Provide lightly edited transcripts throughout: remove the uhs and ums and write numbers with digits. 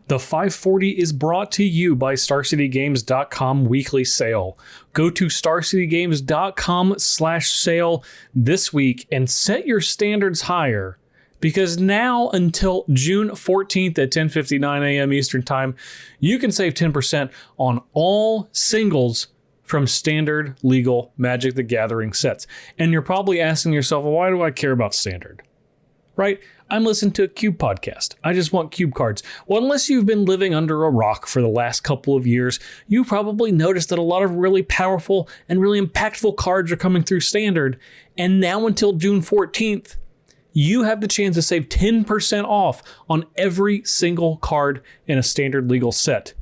The 540 is brought to you by StarCityGames.com weekly sale. Go to StarCityGames.com/sale this week and set your standards higher, because now until June 14th at 10:59 a.m. Eastern Time, you can save 10% on all singles from standard legal Magic the Gathering sets. And you're probably asking yourself, well, why do I care about standard? Right? I'm listening to a Cube podcast. I just want Cube cards. Well, unless you've been living under a rock for the last couple of years, you probably noticed that a lot of really powerful and really impactful cards are coming through standard. And now until June 14th, you have the chance to save 10% off on every single card in a standard legal set.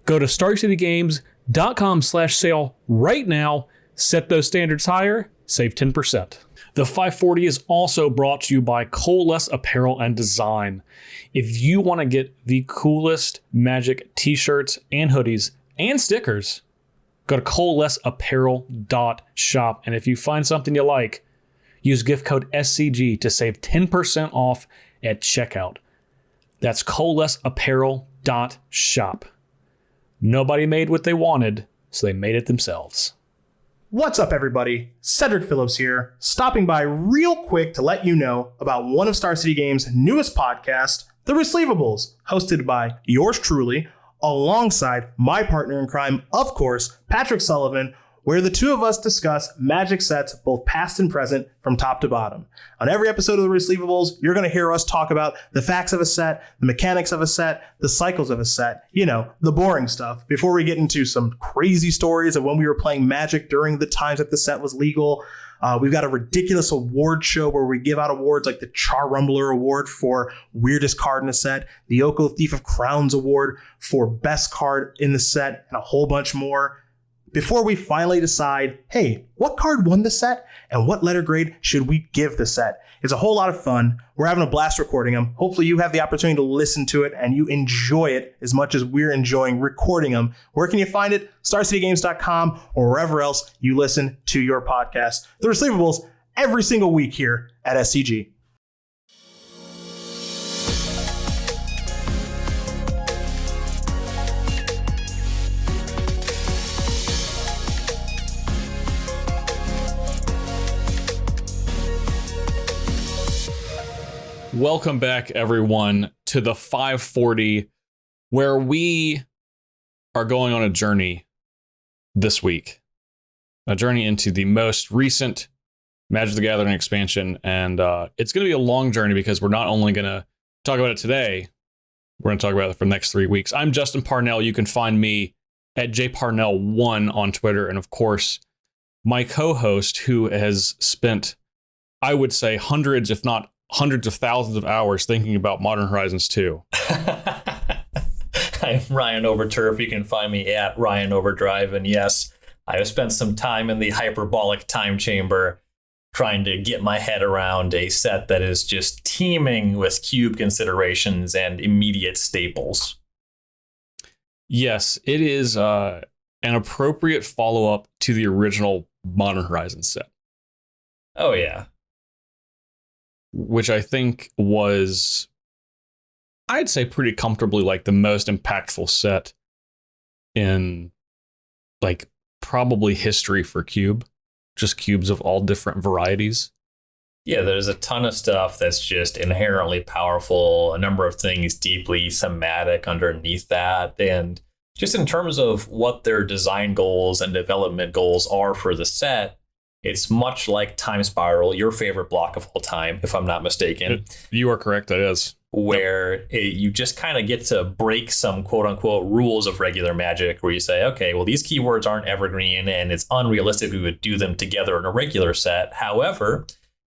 Go to StarCityGames.com/sale right now. Set those standards higher. Save 10%. The 540 is also brought to you by Coalesce Apparel and Design. If you want to get the coolest Magic t-shirts and hoodies and stickers, go to coalesceapparel.shop. And if you find something you like, use gift code SCG to save 10% off at checkout. That's coalesceapparel.shop. Nobody made what they wanted, so they made it themselves. What's up, everybody? Cedric Phillips here, stopping by real quick to let you know about one of Star City Games' newest podcasts, The Receivables, hosted by yours truly, alongside my partner in crime, of course, Patrick Sullivan, where the two of us discuss Magic sets, both past and present, from top to bottom. On every episode of The Receivables, you're going to hear us talk about the facts of a set, the mechanics of a set, the cycles of a set, you know, the boring stuff, before we get into some crazy stories of when we were playing Magic during the times that the set was legal. We've got a ridiculous award show where we give out awards like the Char Rumbler Award for weirdest card in a set, the Oko Thief of Crowns Award for best card in the set, and a whole bunch more, before we finally decide, hey, what card won the set and what letter grade should we give the set? It's a whole lot of fun. We're having a blast recording them. Hopefully you have the opportunity to listen to it and you enjoy it as much as we're enjoying recording them. Where can you find it? StarCityGames.com or wherever else you listen to your podcast. The Receivables every single week here at SCG. Welcome back, everyone, to the 540, where we are going on a journey this week. A journey into the most recent Magic the Gathering expansion. And it's going to be a long journey because we're not only going to talk about it today, we're going to talk about it for the next 3 weeks. I'm Justin Parnell. You can find me at jparnell1 on Twitter. And of course, my co-host, who has spent, I would say, hundreds, if not hundreds of thousands of hours thinking about Modern Horizons 2. I'm Ryan Overturf. You can find me at Ryan Overdrive. And yes, I have spent some time in the hyperbolic time chamber trying to get my head around a set that is just teeming with cube considerations and immediate staples. Yes, it is an appropriate follow-up to the original Modern Horizons set. Oh, yeah. Which I think was, I'd say, pretty comfortably like the most impactful set in like probably history for Cube. Just cubes of all different varieties. Yeah, there's a ton of stuff that's just inherently powerful, a number of things deeply thematic underneath that. And just in terms of what their design goals and development goals are for the set, it's much like Time Spiral, your favorite block of all time, if I'm not mistaken. You are correct, that is. Where you just kind of get to break some quote-unquote rules of regular Magic, where you say, okay, well, these keywords aren't evergreen, and it's unrealistic we would do them together in a regular set. However,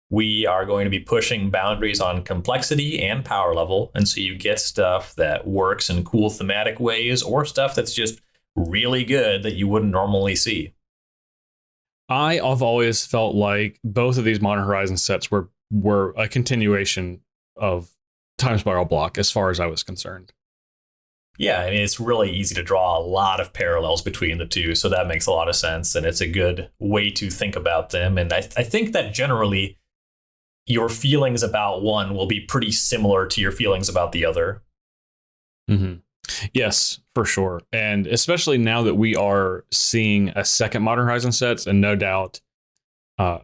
we are going to be pushing boundaries on complexity and power level, and so you get stuff that works in cool thematic ways, or stuff that's just really good that you wouldn't normally see. I've always felt like both of these Modern Horizons sets were a continuation of Time Spiral block as far as I was concerned. Yeah, I mean, it's really easy to draw a lot of parallels between the two, so that makes a lot of sense, and it's a good way to think about them. And I think that generally your feelings about one will be pretty similar to your feelings about the other. Mm-hmm. Yes, for sure. And especially now that we are seeing a second Modern Horizon sets, and no doubt we're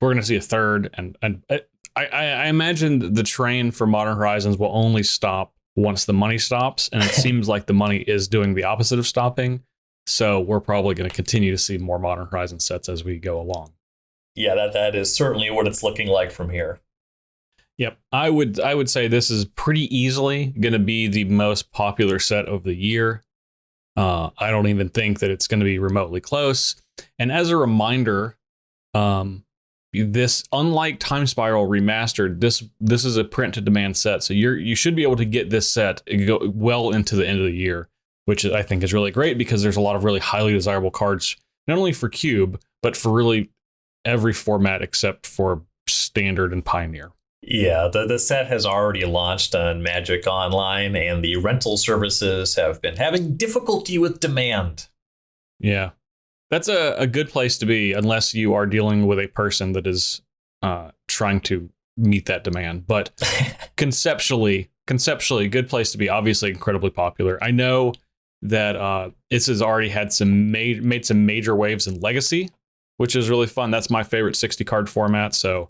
going to see a third. And I imagine the train for Modern Horizons will only stop once the money stops. And it seems like the money is doing the opposite of stopping. So we're probably going to continue to see more Modern Horizon sets as we go along. Yeah, that is certainly what it's looking like from here. Yep, I would say this is pretty easily going to be the most popular set of the year. I don't even think that it's going to be remotely close. And as a reminder, this, unlike Time Spiral Remastered, this is a print to demand set, so you should be able to get this set and go well into the end of the year, which I think is really great because there's a lot of really highly desirable cards, not only for Cube but for really every format except for Standard and Pioneer. Yeah, the set has already launched on Magic Online, and the rental services have been having difficulty with demand. Yeah, that's a good place to be unless you are dealing with a person that is trying to meet that demand. But conceptually, good place to be. Obviously, incredibly popular. I know that this has already had made some major waves in Legacy, which is really fun. That's my favorite 60 card format. So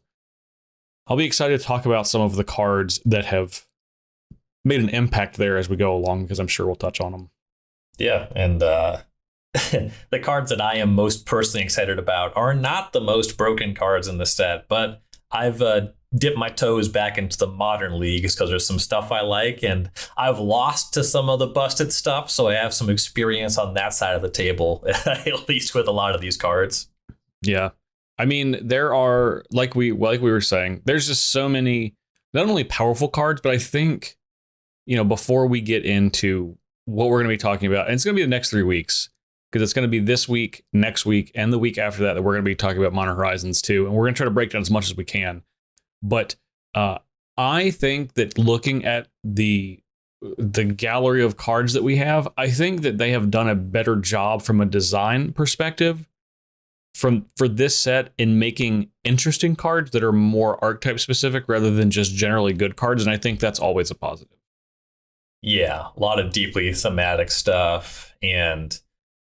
I'll be excited to talk about some of the cards that have made an impact there as we go along, because I'm sure we'll touch on them. Yeah, and the cards that I am most personally excited about are not the most broken cards in the set, but I've dipped my toes back into the modern leagues because there's some stuff I like, and I've lost to some of the busted stuff, so I have some experience on that side of the table, at least with a lot of these cards. Yeah. I mean, there are, like we were saying, there's just so many, not only powerful cards, but I think, before we get into what we're going to be talking about, and it's going to be the next 3 weeks, because it's going to be this week, next week, and the week after that we're going to be talking about Modern Horizons 2, and we're going to try to break down as much as we can. But I think that looking at the gallery of cards that we have, I think that they have done a better job from a design perspective for this set in making interesting cards that are more archetype specific rather than just generally good cards. And I think that's always a positive. Yeah, a lot of deeply thematic stuff. And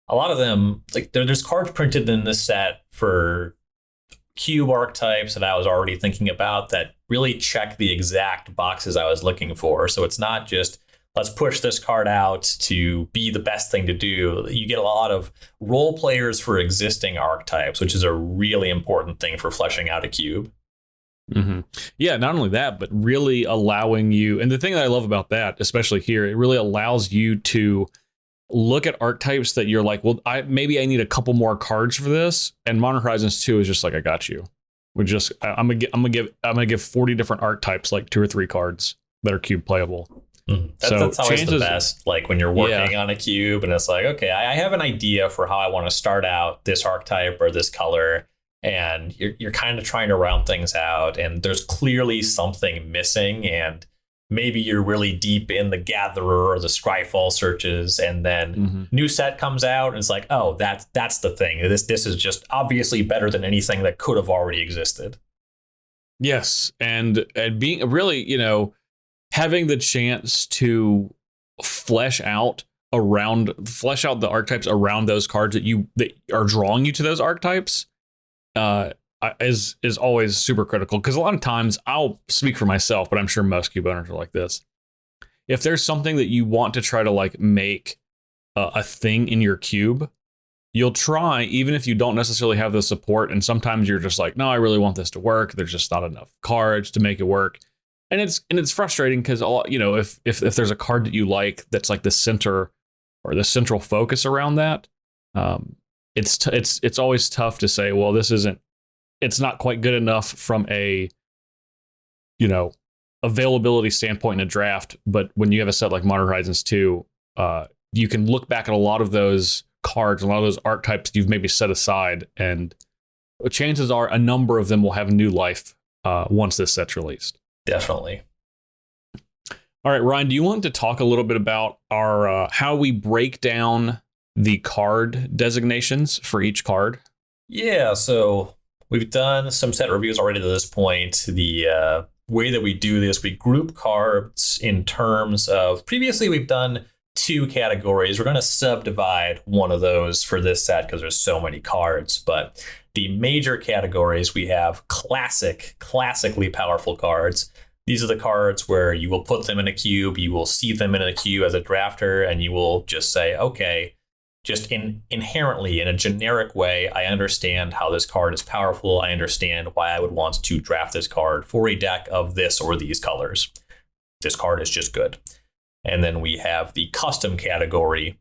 a lot of them, like there's cards printed in this set for Cube archetypes that I was already thinking about that really check the exact boxes I was looking for. So it's not just, let's push this card out to be the best thing to do. You get a lot of role players for existing archetypes, which is a really important thing for fleshing out a cube. Mm-hmm. Yeah, not only that, but really allowing you, and the thing that I love about that, especially here, it really allows you to look at archetypes that you're like, well, maybe I need a couple more cards for this. And Modern Horizons 2 is just like, I got you. I'm gonna give 40 different archetypes like 2 or 3 cards that are cube playable. That's always the best, like when you're working on a cube and it's like, okay, I have an idea for how I want to start out this archetype or this color, and you're kind of trying to round things out, and there's clearly something missing, and maybe you're really deep in the Gatherer or the Scryfall searches, and then new set comes out and it's like, oh, that's the thing. This is just obviously better than anything that could have already existed. Yes, and being really, having the chance to flesh out the archetypes around those cards that are drawing you to those archetypes is always super critical. Because a lot of times, I'll speak for myself, but I'm sure most cube owners are like this. If there's something that you want to try to like make a thing in your cube, you'll try, even if you don't necessarily have the support. And sometimes you're just like, no, I really want this to work. There's just not enough cards to make it work. And it's frustrating because if there's a card that you like that's like the center or the central focus around that, it's always tough to say, well, it's not quite good enough from a availability standpoint in a draft. But when you have a set like Modern Horizons 2, you can look back at a lot of those cards, a lot of those archetypes you've maybe set aside, and chances are a number of them will have new life once this set's released. Definitely. All right, Ryan, do you want to talk a little bit about our how we break down the card designations for each card? Yeah, so we've done some set reviews already to this point. The way that we do this, we group cards in terms of, previously we've done two categories. We're going to subdivide one of those for this set because there's so many cards. But the major categories, we have classically powerful cards. These are the cards where you will put them in a cube, you will see them in a queue as a drafter, and you will just say, okay, just inherently in a generic way, I understand how this card is powerful. I understand why I would want to draft this card for a deck of this or these colors. This card is just good. And then we have the custom category.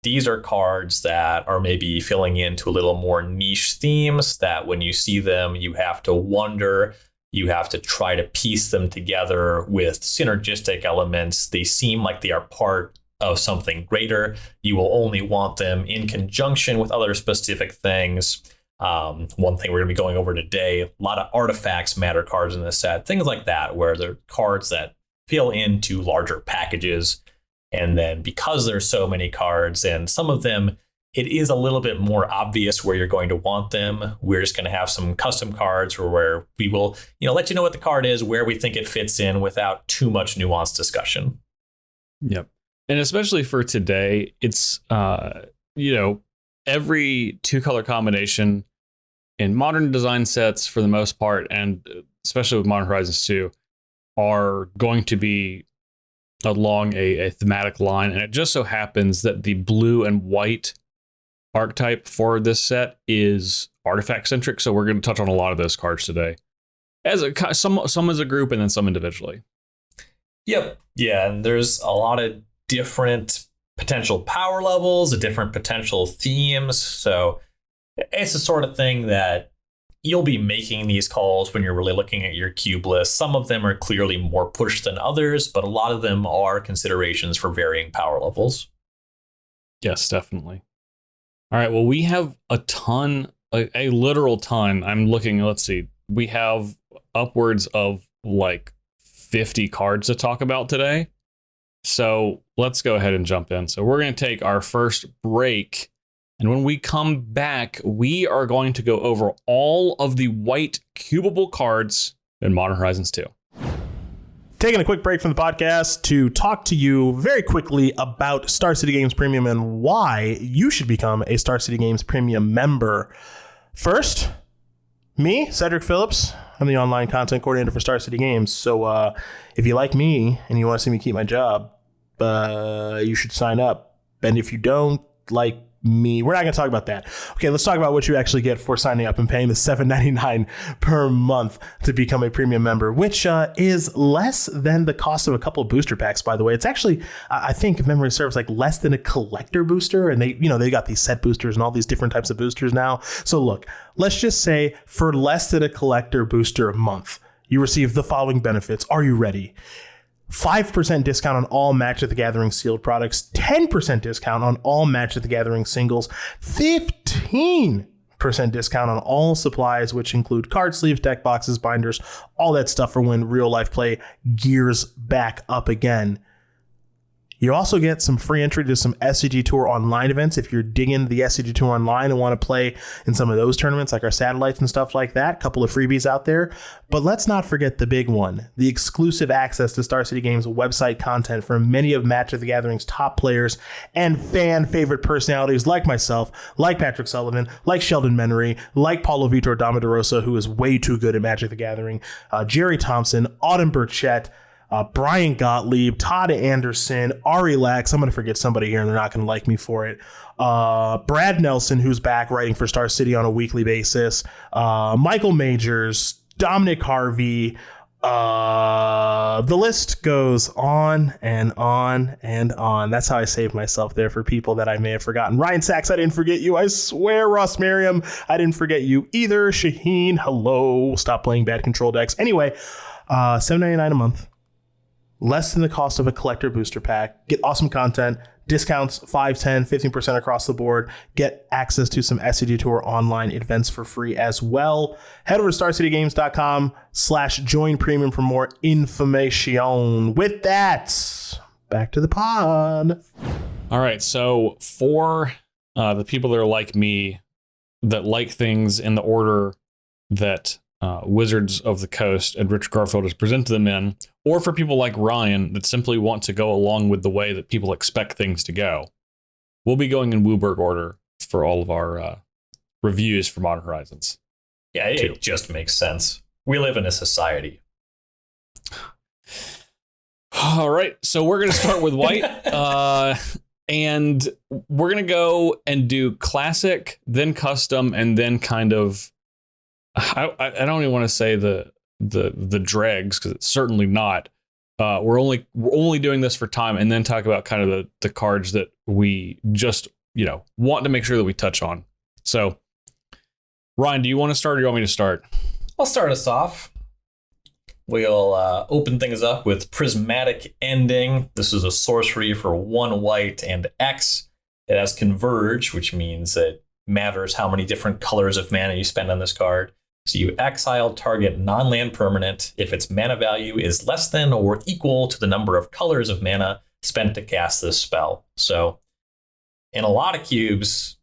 These are cards that are maybe filling into a little more niche themes that when you see them, you have to wonder, you have to try to piece them together with synergistic elements. They seem like they are part of something greater. You will only want them in conjunction with other specific things. One thing we're going to be going over today, a lot of artifacts matter cards in this set, things like that, where they're cards that fill into larger packages. And then because there's so many cards and some of them, it is a little bit more obvious where you're going to want them. We're just going to have some custom cards where we will, let you know what the card is, where we think it fits in without too much nuanced discussion. Yep. And especially for today, it's, every two color combination in modern design sets for the most part, and especially with Modern Horizons 2, are going to be along a thematic line. And it just so happens that the blue and white archetype for this set is artifact centric. So we're going to touch on a lot of those cards today, some as a group and then some individually. Yep. Yeah. And there's a lot of different potential power levels, different potential themes. So it's the sort of thing that you'll be making these calls when you're really looking at your cube list. Some of them are clearly more pushed than others, but a lot of them are considerations for varying power levels. Yes, definitely. All right. Well, we have a ton, a literal ton. I'm looking, let's see. We have upwards of like 50 cards to talk about today. So let's go ahead and jump in. So we're going to take our first break. And when we come back, we are going to go over all of the white cubable cards in Modern Horizons 2. Taking a quick break from the podcast to talk to you very quickly about Star City Games Premium and why you should become a Star City Games Premium member. First, me, Cedric Phillips. I'm the online content coordinator for Star City Games. So if you like me and you want to see me keep my job, you should sign up. And if you don't like me, we're not going to talk about that. Okay, let's talk about what you actually get for signing up and paying the $7.99 per month to become a premium member, which is less than the cost of a couple of booster packs, by the way. It's actually, I think, if memory serves, like less than a collector booster. And they got these set boosters and all these different types of boosters now. So look, let's just say for less than a collector booster a month, you receive the following benefits. Are you ready? 5% discount on all Magic the Gathering sealed products, 10% discount on all Magic the Gathering singles, 15% discount on all supplies, which include card sleeves, deck boxes, binders, all that stuff for when real life play gears back up again. You also get some free entry to some SCG Tour Online events if you're digging the SCG Tour Online and want to play in some of those tournaments like our satellites and stuff like that. Couple of freebies out there. But let's not forget the big one, the exclusive access to Star City Games website content from many of Magic the Gathering's top players and fan favorite personalities like myself, like Patrick Sullivan, like Sheldon Menery, like Paulo Vitor Damaderosa, who is way too good at Magic the Gathering, Jerry Thompson, Autumn Burchett, Brian Gottlieb, Todd Anderson, Ari Lax. I'm going to forget somebody here and they're not going to like me for it. Brad Nelson, who's back writing for Star City on a weekly basis. Michael Majors, Dominic Harvey. The list goes on and on and on. That's how I saved myself there for people that I may have forgotten. Ryan Sachs, I didn't forget you. I swear. Ross Merriam, I didn't forget you either. Shaheen, hello. Stop playing bad control decks. Anyway, $7.99 a month. Less than the cost of a collector booster pack. Get awesome content, discounts 5, 10, 15% across the board. Get access to some SCG Tour online events for free as well. Head over to starcitygames.com/join premium for more information. With that, back to the pod. All right. So for the people that are like me, that like things in the order that Wizards of the Coast and Rich Garfield has presented them in, or for people like Ryan that simply want to go along with the way that people expect things to go. We'll be going in Wooburg order for all of our reviews for Modern Horizons. Yeah, it just makes sense. We live in a society. All right, so we're going to start with white, and we're going to go and do classic, then custom, and then kind of, I don't even want to say the dregs, because it's certainly not. We're only doing this for time, and then talk about kind of the cards that we just want to make sure that we touch on. So, Ryan, do you want to start, or do you want me to start? I'll start us off. We'll open things up with Prismatic Ending. This is a sorcery for 1 white and X. It has Converge, which means it matters how many different colors of mana you spend on this card. So you exile target non-land permanent if its mana value is less than or equal to the number of colors of mana spent to cast this spell. So in a lot of cubes,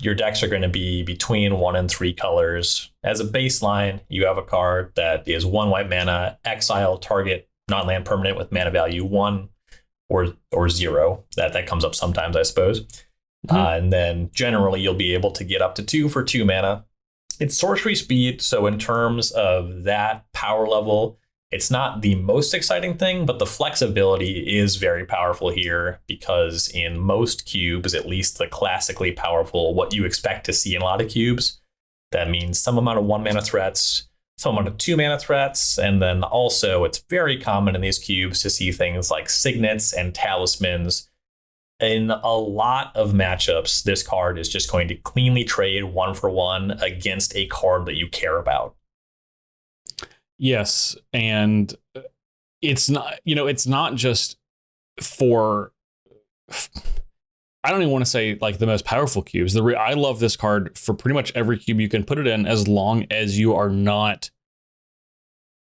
your decks are going to be between 1 and 3 colors. As a baseline, you have a card that is 1 white mana, exile target non-land permanent with mana value 1 or 0. That comes up sometimes, I suppose. And then generally you'll be able to get up to 2 for 2 mana. It's sorcery speed, so in terms of that power level, it's not the most exciting thing, but the flexibility is very powerful here because in most cubes, at least the classically powerful, what you expect to see in a lot of cubes, that means some amount of 1 mana threats, some amount of 2 mana threats, and then also it's very common in these cubes to see things like signets and talismans. In a lot of matchups, this card is just going to cleanly trade 1 for 1 against a card that you care about. Yes, and it's not just for, I don't even want to say like the most powerful cubes. I love this card for pretty much every cube you can put it in, as long as you are not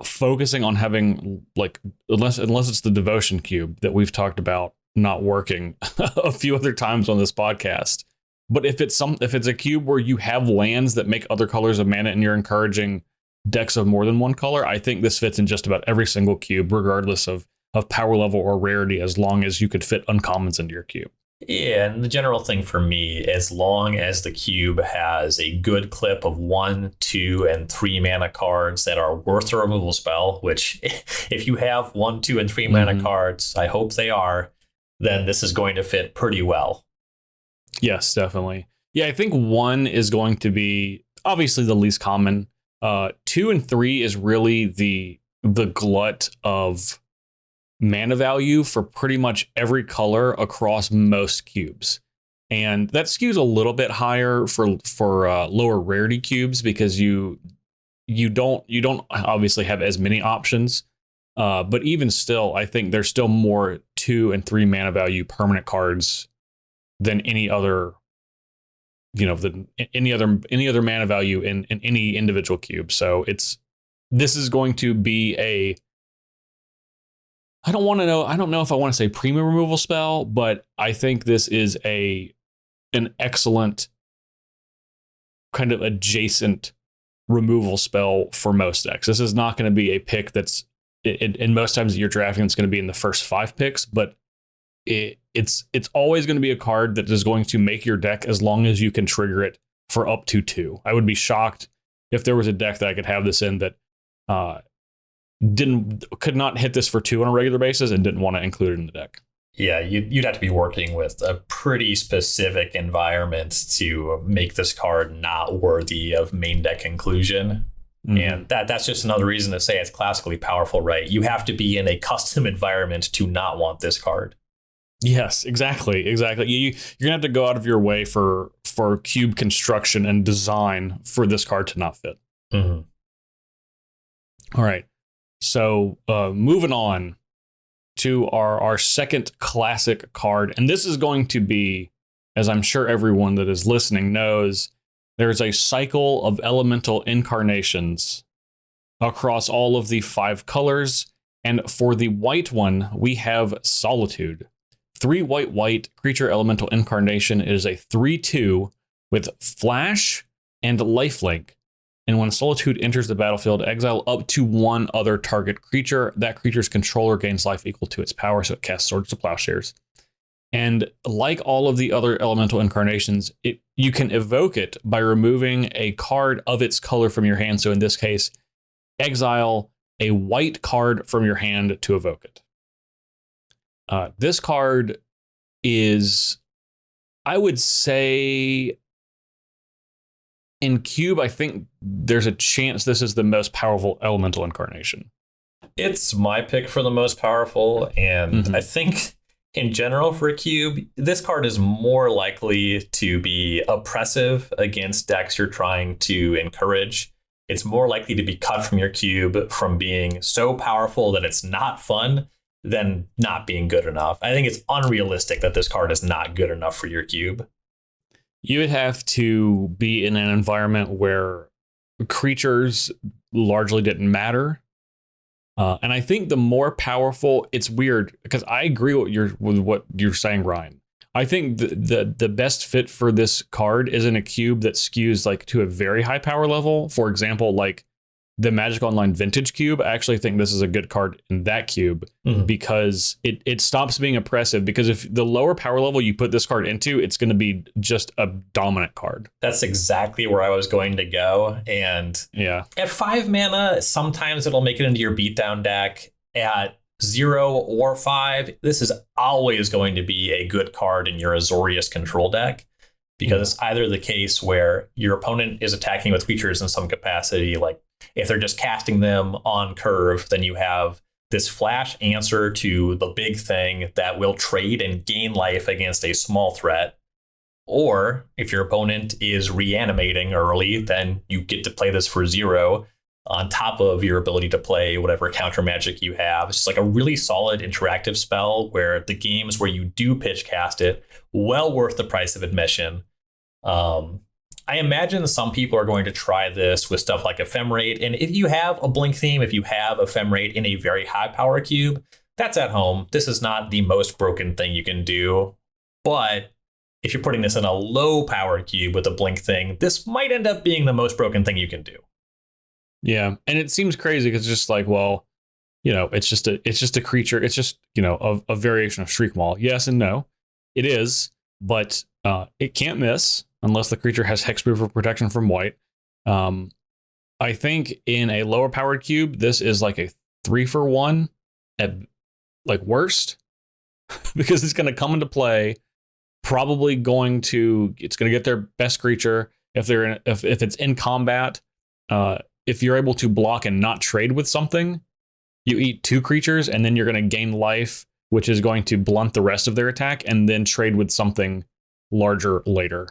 focusing on having, like, unless it's the Devotion cube that we've talked about not working a few other times on this podcast. But if it's a cube where you have lands that make other colors of mana and you're encouraging decks of more than 1 color, I think this fits in just about every single cube, regardless of power level or rarity, as long as you could fit uncommons into your cube. Yeah, and the general thing for me, as long as the cube has a good clip of 1, 2, and 3 mana cards that are worth a removal spell, which if you have 1, 2, and 3 mana cards, I hope they are, then this is going to fit pretty well. Yes, definitely. Yeah, I think 1 is going to be obviously the least common. 2 and 3 is really the glut of mana value for pretty much every color across most cubes, and that skews a little bit higher for lower rarity cubes because you don't obviously have as many options. But even still, I think there's still more 2 and 3 mana value permanent cards than any other. Any other mana value in any individual cube. So this is going to be I don't know if I want to say premium removal spell, but I think this is an excellent kind of adjacent removal spell for most decks. This is not going to be a pick that's in most times that you're drafting, it's going to be in the first 5 picks, but it's always going to be a card that is going to make your deck as long as you can trigger it for up to 2. I would be shocked if there was a deck that I could have this in that could not hit this for 2 on a regular basis and didn't want to include it in the deck. Yeah, you'd have to be working with a pretty specific environment to make this card not worthy of main deck inclusion. And that's just another reason to say it's classically powerful, right? You have to be in a custom environment to not want this card. Yes, exactly. You're gonna have to go out of your way for cube construction and design for this card to not fit. All right, so moving on to our second classic card, and this is going to be, as I'm sure everyone that is listening knows, there's a cycle of elemental incarnations across all of the 5 colors, and for the white one, we have Solitude. 3 white creature elemental incarnation. It is a 3/2 with flash and lifelink. And when Solitude enters the battlefield, exile up to one other target creature. That creature's controller gains life equal to its power, so it casts Swords to Plowshares. And like all of the other elemental incarnations, you can evoke it by removing a card of its color from your hand. So in this case, exile a white card from your hand to evoke it. This card is, I would say, in Cube, I think there's a chance this is the most powerful elemental incarnation. It's my pick for the most powerful, and I think in general for a Cube, this card is more likely to be oppressive against decks you're trying to encourage. It's more likely to be cut from your Cube from being so powerful that it's not fun than not being good enough. I think it's unrealistic that this card is not good enough for your Cube. You would have to be in an environment where creatures largely didn't matter. And I think the more powerful, it's weird because I agree with what you're saying, Ryan. I think the best fit for this card is in a cube that skews like to a very high power level. For example, like the Magic Online Vintage Cube. I actually think this is a good card in that cube because it stops being oppressive, because if the lower power level you put this card into, it's going to be just a dominant card. That's exactly where I was going to go. And yeah, at 5 mana, sometimes it'll make it into your beatdown deck. At 0 or 5, this is always going to be a good card in your Azorius control deck, because it's either the case where your opponent is attacking with creatures in some capacity, like if they're just casting them on curve, then you have this flash answer to the big thing that will trade and gain life against a small threat. Or if your opponent is reanimating early, then you get to play this for 0 on top of your ability to play whatever counter magic you have. It's just like a really solid interactive spell where the games where you do pitch cast it, well worth the price of admission. I imagine some people are going to try this with stuff like Ephemerate. And if you have a Blink theme, if you have Ephemerate in a very high power cube, that's at home. This is not the most broken thing you can do. But if you're putting this in a low power cube with a Blink thing, this might end up being the most broken thing you can do. Yeah. And it seems crazy because it's just like, well, you know, it's just a creature. It's just, you know, a variation of Shriek Maul. Yes and no. It is, but it can't miss unless the creature has hexproof or protection from white. I think in a lower powered cube, this is like a 3-for-1 at like worst, because it's going to come into play. Probably it's going to get their best creature if it's in combat. If you're able to block and not trade with something, you eat 2 creatures and then you're going to gain life, which is going to blunt the rest of their attack, and then trade with something larger later.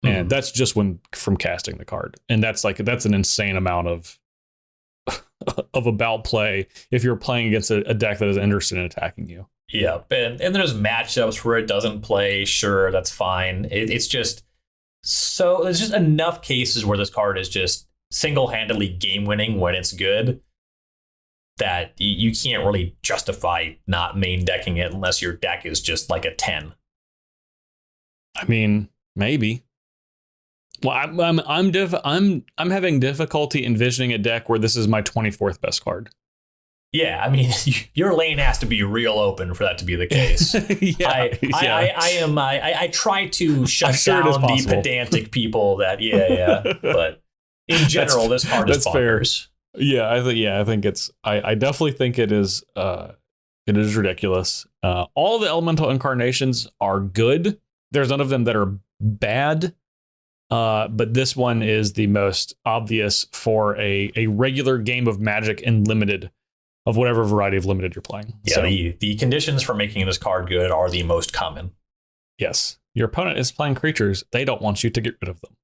And that's just from casting the card. And that's an insane amount of about play if you're playing against a deck that is interested in attacking you. Yeah, and there's matchups where it doesn't play. Sure, that's fine. It's just so there's just enough cases where this card is just single-handedly game-winning when it's good that you can't really justify not main decking it unless your deck is just like a 10. I mean, maybe. Well, I'm having difficulty envisioning a deck where this is my 24th best card. Yeah, I mean, your lane has to be real open for that to be the case. I try to shut down the pedantic people that, but in general, this card is bonkers. Fair. Yeah, I think it's. I definitely think it is. It is ridiculous. All the elemental incarnations are good. There's none of them that are bad. But this one is the most obvious for a regular game of Magic and limited, of whatever variety of limited you're playing. Yeah, so, the conditions for making this card good are the most common. Yes. Your opponent is playing creatures. They don't want you to get rid of them.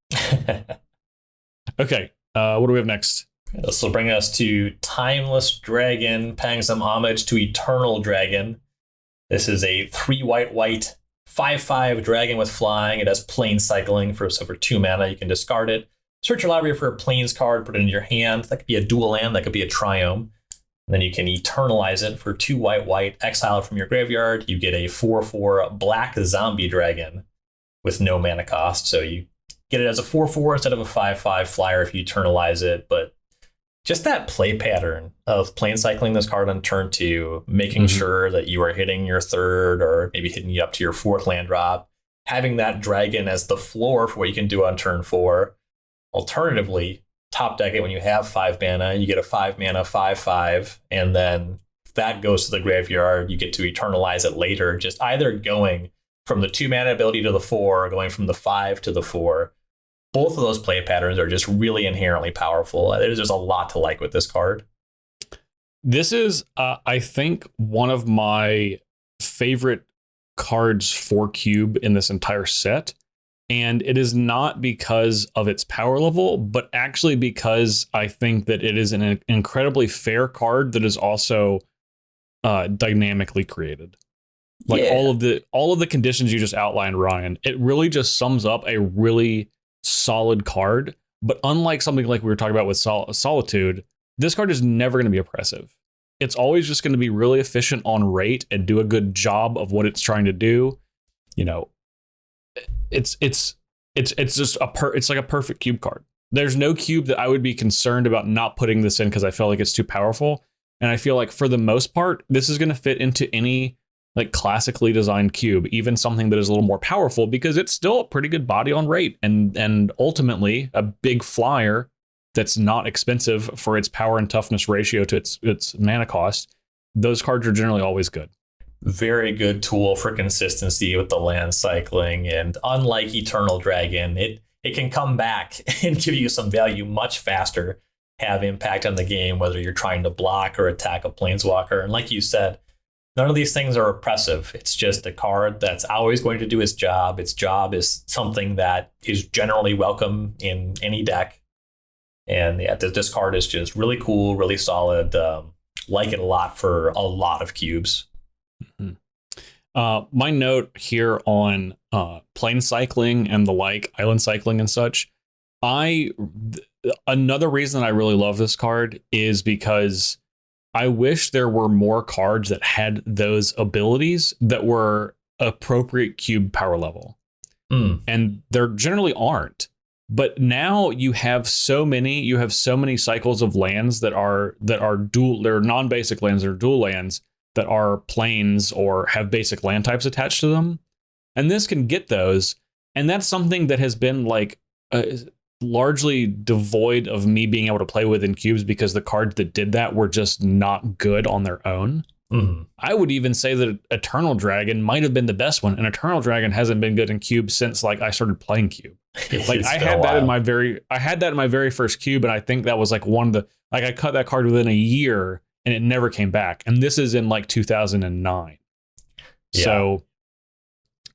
Okay. What do we have next? This will bring us to Timeless Dragon, paying some homage to Eternal Dragon. This is a 3-white 5/5 dragon with flying. It has plane cycling, so for 2 mana, you can discard it. Search your library for a planes card, put it in your hand. That could be a dual land, that could be a triome. And then you can eternalize it for 2 white, exile it from your graveyard. You get a 4/4 black zombie dragon with no mana cost. So you get it as a 4/4 instead of a 5/5 flyer if you eternalize it. But just that play pattern of plane cycling this card on turn 2, making sure that you are hitting your 3rd or maybe hitting you up to your 4th land drop, having that dragon as the floor for what you can do on turn 4. Alternatively, top deck it when you have 5 mana, you get a 5 mana 5/5, and then if that goes to the graveyard, you get to eternalize it later, just either going from the 2 mana ability to the 4 or going from the 5 to the 4. Both of those play patterns are just really inherently powerful. There's just a lot to like with this card. This is, I think, one of my favorite cards for Cube in this entire set. And it is not because of its power level, but actually because I think that it is an incredibly fair card that is also dynamically created. Like all of the conditions you just outlined, Ryan, it really just sums up a really solid card. But unlike something like we were talking about with Solitude, this card is never going to be oppressive. It's always just going to be really efficient on rate and do a good job of what it's trying to do. You know, it's just it's like a perfect Cube card. There's no Cube that I would be concerned about not putting this in because I feel like it's too powerful. And I feel like for the most part, this is going to fit into any like classically designed Cube, even something that is a little more powerful, because it's still a pretty good body on rate and ultimately a big flyer that's not expensive for its power and toughness ratio to its mana cost. Those cards are generally always good. Very good tool for consistency with the land cycling, and unlike Eternal Dragon, it can come back and give you some value much faster, have impact on the game, whether you're trying to block or attack a planeswalker. And like you said, none of these things are oppressive. It's just a card that's always going to do its job. Its job is something that is generally welcome in any deck. And yeah, this card is just really cool, really solid. Like it a lot for a lot of cubes. My note here on plane cycling and the like, island cycling and such. Another reason I really love this card is because I wish there were more cards that had those abilities that were appropriate cube power level. And there generally aren't. But now you have so many cycles of lands that are dual, they're non-basic lands, they're dual lands that are planes or have basic land types attached to them. And this can get those. And that's something that has been like largely devoid of me being able to play with in cubes because the cards that did that were just not good on their own. I would even say that Eternal Dragon might have been the best one, and Eternal Dragon hasn't been good in cube since like I started playing cube. Like I had that in my very first cube, and I think that was like one of the I cut that card within a year and it never came back. And this is in like 2009. Yeah. So,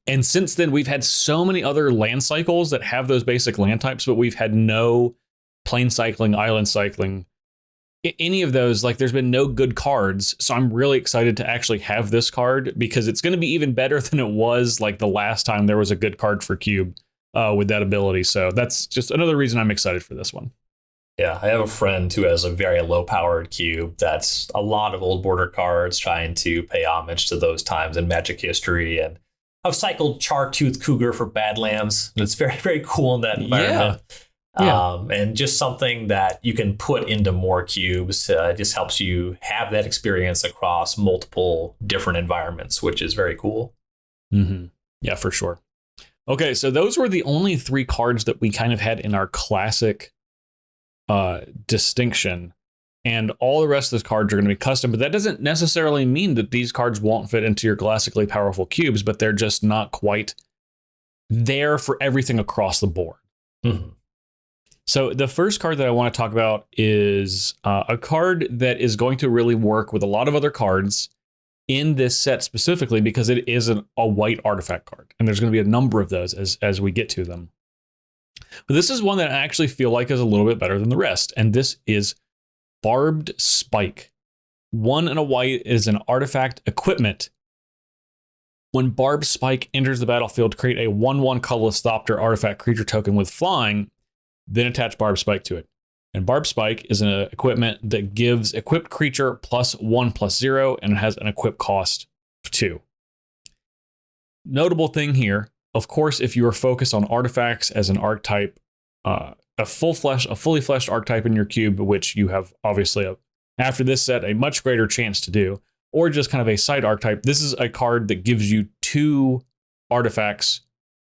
and since then we've had so many other land cycles that have those basic land types, but we've had no plane cycling, island cycling, any of those. Like there's been no good cards. So I'm really excited to actually have this card because it's going to be even better than it was like the last time there was a good card for cube with that ability. So that's just another reason I'm excited for this one. Yeah, I have a friend who has a very low-powered cube that's a lot of old border cards trying to pay homage to those times in Magic history. And I've cycled Chartooth Cougar for Badlands. And it's very, very cool in that environment. Yeah. And just something that you can put into more cubes just helps you have that experience across multiple different environments, which is very cool. Yeah, for sure. Okay, so those were the only 3 cards that we kind of had in our classic distinction, and all the rest of those cards are going to be custom, but that doesn't necessarily mean that these cards won't fit into your classically powerful cubes, but they're just not quite there for everything across the board. So the first card that I want to talk about is a card that is going to really work with a lot of other cards in this set specifically because it is a white artifact card, and there's going to be a number of those as we get to them. But this is one that I actually feel like is a little bit better than the rest, and this is Barbed Spike. 1 and a white is an artifact equipment. When Barbed Spike enters the battlefield, create a 1/1 colorless Thopter artifact creature token with flying, then attach Barbed Spike to it. And Barbed Spike is an equipment that gives equipped creature +1/+0, and it has an equip cost of 2. Notable thing here, of course, if you are focused on artifacts as an archetype, a fully fleshed archetype in your cube, which you have obviously after this set a much greater chance to do, or just kind of a side archetype, this is a card that gives you 2 artifacts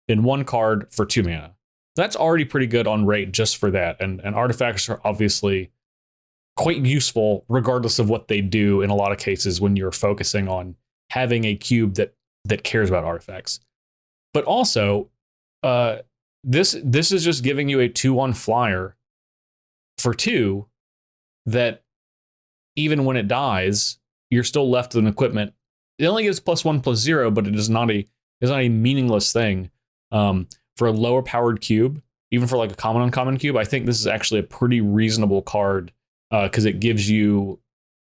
in 1 card for 2 mana. That's already pretty good on rate just for that. And artifacts are obviously quite useful regardless of what they do in a lot of cases when you're focusing on having a cube that cares about artifacts. But also, this is just giving you a 2/1 flyer for 2 that even when it dies, you're still left with an equipment. It only gives +1/+0, but it is not a meaningless thing. For a lower powered cube, even for like a common uncommon cube, I think this is actually a pretty reasonable card because it gives you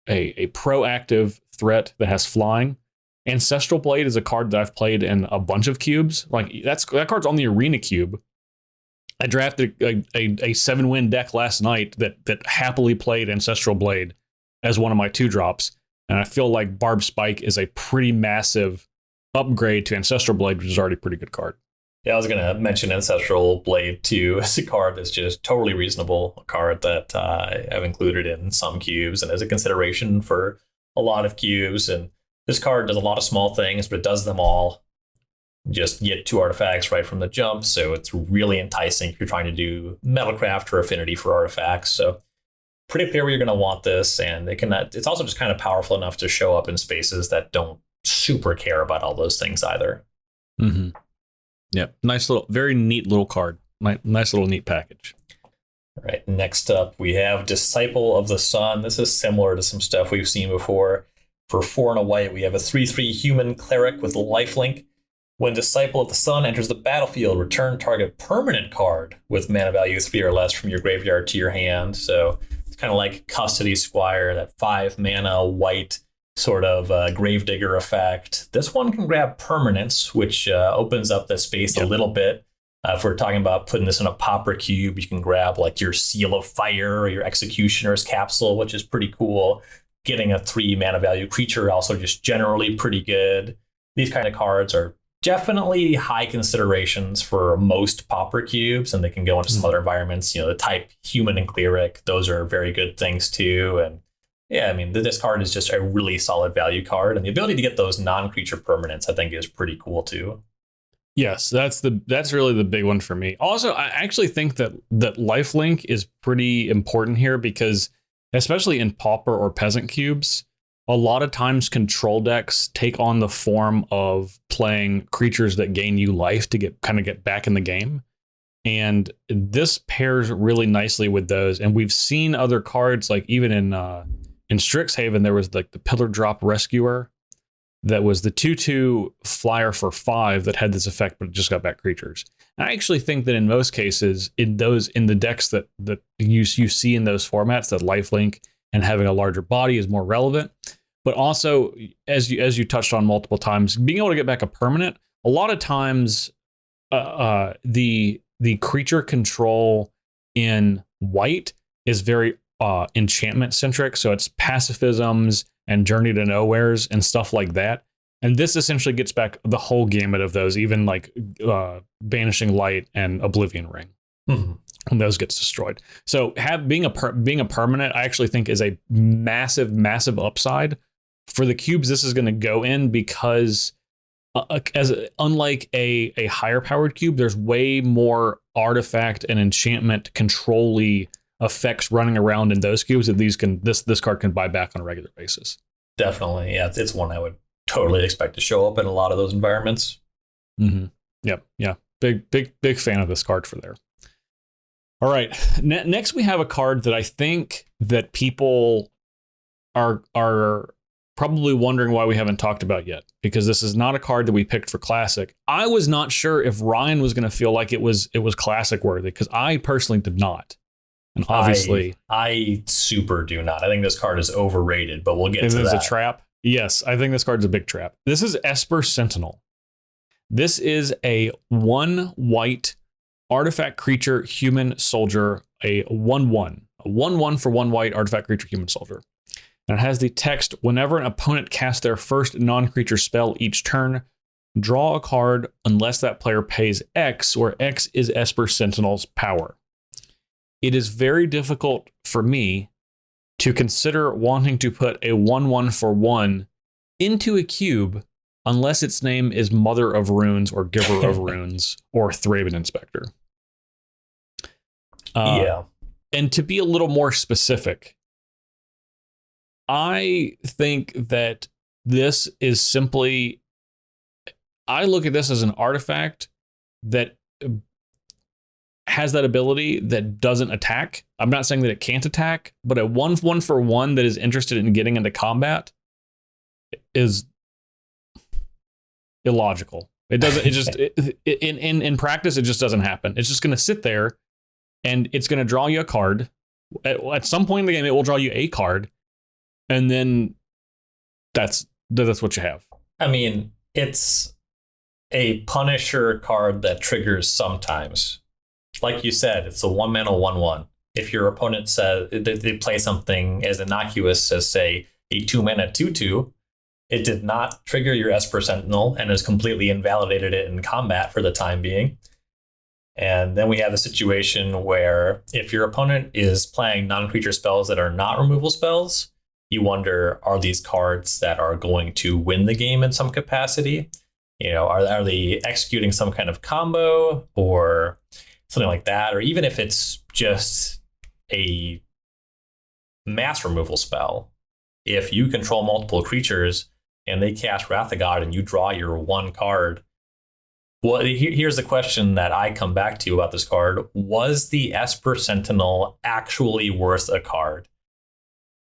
a proactive threat that has flying. Ancestral Blade is a card that I've played in a bunch of cubes. Like that card's on the arena cube. I drafted a 7-win deck last night that happily played Ancestral Blade as one of my 2-drops. And I feel like Barb Spike is a pretty massive upgrade to Ancestral Blade, which is already a pretty good card. Yeah, I was going to mention Ancestral Blade too as a card that's just totally reasonable, a card that I have included in some cubes and as a consideration for a lot of cubes. And this card does a lot of small things, but it does them all. Just get 2 artifacts right from the jump, so it's really enticing if you're trying to do Metalcraft or Affinity for artifacts. So pretty clear where you're going to want this, and it's also just kind of powerful enough to show up in spaces that don't super care about all those things either. Mm-hmm. Yeah, very neat little card. Nice little neat package. All right, next up we have Disciple of the Sun. This is similar to some stuff we've seen before. For 4 and a white, we have a 3/3 human cleric with lifelink. When Disciple of the Sun enters the battlefield, return target permanent card with mana value 3 or less from your graveyard to your hand. So it's kind of like Custody Squire, that 5 mana white sort of Gravedigger effect. This one can grab permanents, which opens up the space a little bit. If we're talking about putting this in a pauper cube, you can grab like your Seal of Fire or your Executioner's Capsule, which is pretty cool. Getting a 3 mana value creature also just generally pretty good. These kind of cards are definitely high considerations for most pauper cubes, and they can go into some other environments. The type human and cleric, those are very good things too. And yeah, I mean, this card is just a really solid value card, and the ability to get those non-creature permanents, I think, is pretty cool too. Yes, that's really the big one for me. Also, I actually think that lifelink is pretty important here because, especially in pauper or peasant cubes, a lot of times control decks take on the form of playing creatures that gain you life to get back in the game. And this pairs really nicely with those. And we've seen other cards, like even in Strixhaven, there was like the Pillar Drop Rescuer that was the 2/2 flyer for 5 that had this effect, but it just got back creatures. And I actually think that in most cases, in the decks that you see in those formats, that lifelink and having a larger body is more relevant. But also, as you touched on multiple times, being able to get back a permanent, a lot of times the creature control in white is very enchantment centric. So it's pacifisms and Journey to Nowheres and stuff like that. And this essentially gets back the whole gamut of those, even like Banishing Light and Oblivion Ring. Mm-hmm. And those gets destroyed. So being a permanent, I actually think is a massive upside for the cubes. This is going to go in because unlike a higher powered cube, there's way more artifact and enchantment control-y effects running around in those cubes that this card can buy back on a regular basis. Definitely, yeah, it's one I would totally expect to show up in a lot of those environments. Mm-hmm. Yep, yeah, big fan of this card for there. All right, next we have a card that I think that people are probably wondering why we haven't talked about yet, because this is not a card that we picked for Classic. I was not sure if Ryan was going to feel like it was Classic worthy, because I personally did not. And obviously, I super do not. I think this card is overrated, but we'll get to that. Is it a trap? Yes, I think this card's a big trap. This is Esper Sentinel. This is a 1 white artifact creature human soldier, a 1/1. A 1/1 for 1 white artifact creature human soldier. And it has the text, whenever an opponent casts their first non-creature spell each turn, Draw a card unless that player pays X, where X is Esper Sentinel's power. It is very difficult for me to consider wanting to put a 1/1 for 1 into a cube unless its name is Mother of Runes or Giver of Runes or Thraben Inspector. And to be a little more specific, I think that this is simply, I look at this as an artifact that has that ability that doesn't attack. I'm not saying that it can't attack, but a 1/1 for 1 that is interested in getting into combat is illogical. It doesn't, it just, in practice, it just doesn't happen. It's just going to sit there and it's going to draw you a card. At some point in the game, it will draw you a card. And then that's what you have. I mean, it's a Punisher card that triggers sometimes. Like you said, it's a 1-mana 1/1. If your opponent says they play something as innocuous as, say, a 2-mana 2/2, it did not trigger your Esper Sentinel and has completely invalidated it in combat for the time being. And then we have a situation where if your opponent is playing non-creature spells that are not removal spells, you wonder, are these cards that are going to win the game in some capacity? You know, are they executing some kind of combo or something like that? Or even if it's just a mass removal spell, if you control multiple creatures and they cast Wrath of God and you draw your one card, well, here's the question that I come back to about this card. Was the Esper Sentinel actually worth a card?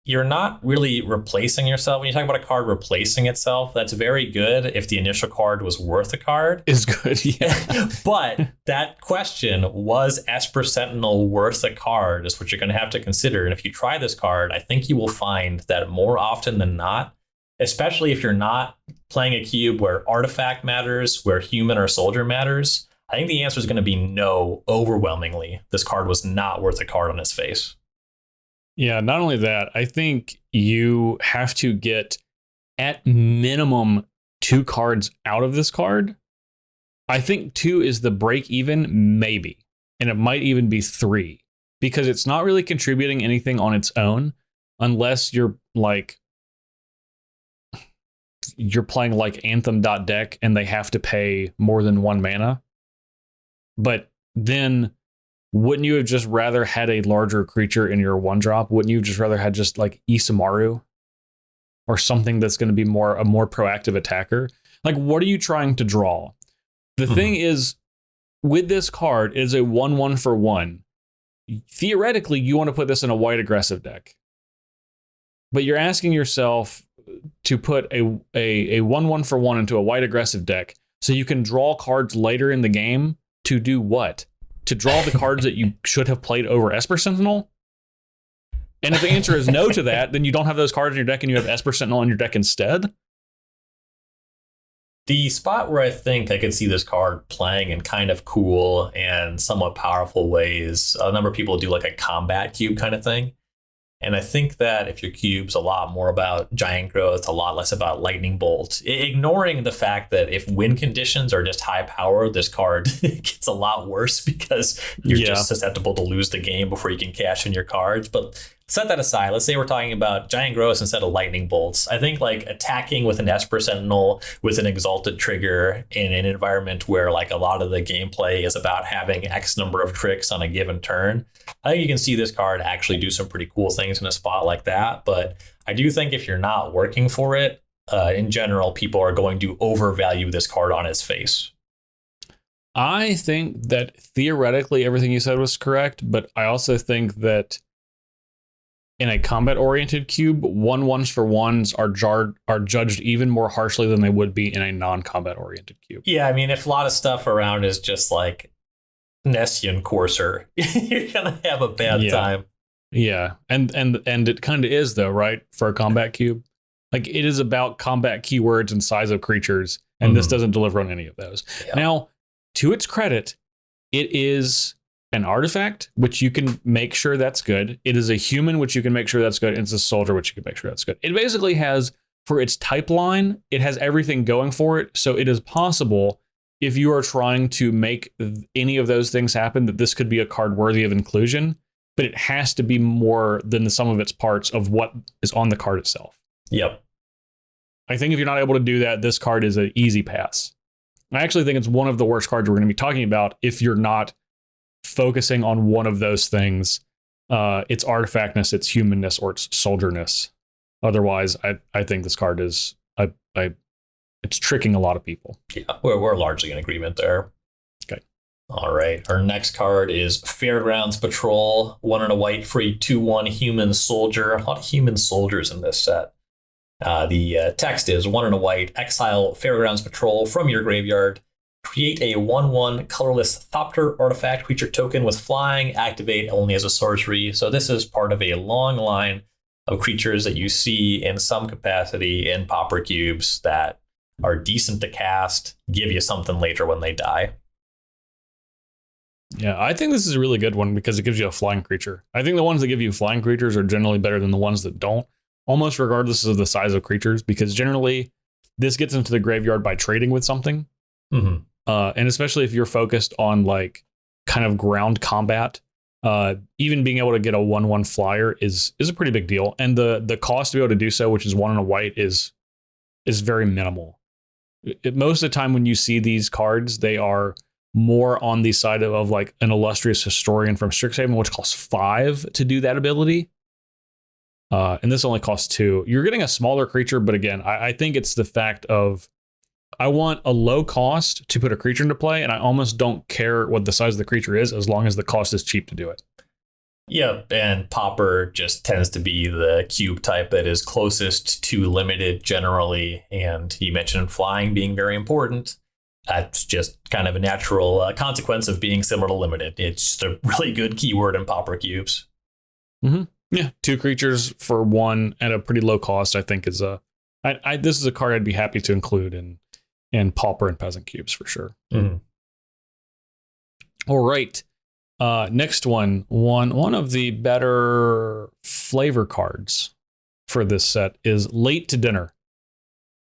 You're not really replacing yourself. When you talk about a card replacing itself, that's very good if the initial card was worth a card. Is good, yeah. But that question, was Esper Sentinel worth a card, is what you're going to have to consider. And if you try this card, I think you will find that more often than not, especially if you're not playing a cube where artifact matters, where human or soldier matters, I think the answer is going to be no, overwhelmingly. This card was not worth a card on its face. Yeah, not only that, I think you have to get at minimum 2 cards out of this card. I think 2 is the break even, maybe. And it might even be 3 because it's not really contributing anything on its own unless you're playing like Anthem.deck and they have to pay more than 1 mana. But then wouldn't you have just rather had a larger creature in your 1-drop? Wouldn't you just rather had just like Isamaru or something that's going to be a more proactive attacker? Like, what are you trying to draw? The thing is, with this card, it is a 1/1 for 1. Theoretically, you want to put this in a white aggressive deck, but you're asking yourself to put a 1/1 for 1 into a white aggressive deck so you can draw cards later in the game to do what? To draw the cards that you should have played over Esper Sentinel? And if the answer is no to that, then you don't have those cards in your deck and you have Esper Sentinel in your deck instead? The spot where I think I could see this card playing in kind of cool and somewhat powerful ways, a number of people do like a combat cube kind of thing. And I think that if your cube's a lot more about giant growth, a lot less about lightning bolt, ignoring the fact that if win conditions are just high power, this card gets a lot worse because you're just susceptible to lose the game before you can cash in your cards. But set that aside. Let's say we're talking about giant growth instead of lightning bolts. I think like attacking with an Esper Sentinel with an exalted trigger in an environment where like a lot of the gameplay is about having X number of tricks on a given turn, I think you can see this card actually do some pretty cool things in a spot like that. But I do think if you're not working for it, in general, people are going to overvalue this card on its face. I think that theoretically everything you said was correct, but I also think that in a combat-oriented cube, 1/1s for 1s are judged even more harshly than they would be in a non-combat-oriented cube. Yeah, I mean, if a lot of stuff around is just like Nessian Courser, you're gonna have a bad time. Yeah, and it kind of is though, right? For a combat cube, like it is about combat keywords and size of creatures, and this doesn't deliver on any of those. Yeah. Now, to its credit, it is an artifact, which you can make sure that's good. It is a human, which you can make sure that's good. And it's a soldier, which you can make sure that's good. It basically has for its type line, it has everything going for it. So it is possible, if you are trying to make any of those things happen, that this could be a card worthy of inclusion, but it has to be more than the sum of its parts of what is on the card itself. Yep. I think if you're not able to do that, this card is an easy pass. I actually think it's one of the worst cards we're going to be talking about if you're not focusing on one of those things, its artifactness, its humanness, or its soldierness. Otherwise, I think this card is it's tricking a lot of people. Yeah, we're largely in agreement there. Okay. All right. Our next card is Fairgrounds Patrol. 1 and a white for a 2/1 human soldier. A lot of human soldiers in this set. The text is 1 and a white, exile Fairgrounds Patrol from your graveyard. Create a 1/1 colorless Thopter artifact creature token with flying, activate only as a sorcery. So this is part of a long line of creatures that you see in some capacity in Pauper Cubes that are decent to cast, give you something later when they die. Yeah, I think this is a really good one because it gives you a flying creature. I think the ones that give you flying creatures are generally better than the ones that don't, almost regardless of the size of creatures, because generally this gets into the graveyard by trading with something. Mm-hmm. And especially if you're focused on like kind of ground combat, even being able to get a 1/1 flyer is a pretty big deal. And the cost to be able to do so, which is 1 and a white, is very minimal. Most of the time when you see these cards, they are more on the side of like an illustrious historian from Strixhaven, which costs 5 to do that ability. And this only costs 2. You're getting a smaller creature, but again, I think it's the fact of I want a low cost to put a creature into play, and I almost don't care what the size of the creature is as long as the cost is cheap to do it. Yep, and Pauper just tends to be the cube type that is closest to limited generally, and you mentioned flying being very important. That's just kind of a natural consequence of being similar to limited. It's just a really good keyword in Pauper Cubes. Mm-hmm. Yeah, 2 creatures for 1 at a pretty low cost, I think is this is a card I'd be happy to include in Pauper and Peasant Cubes for sure. Mm-hmm. All right. Next one of the better flavor cards for this set is Late to Dinner.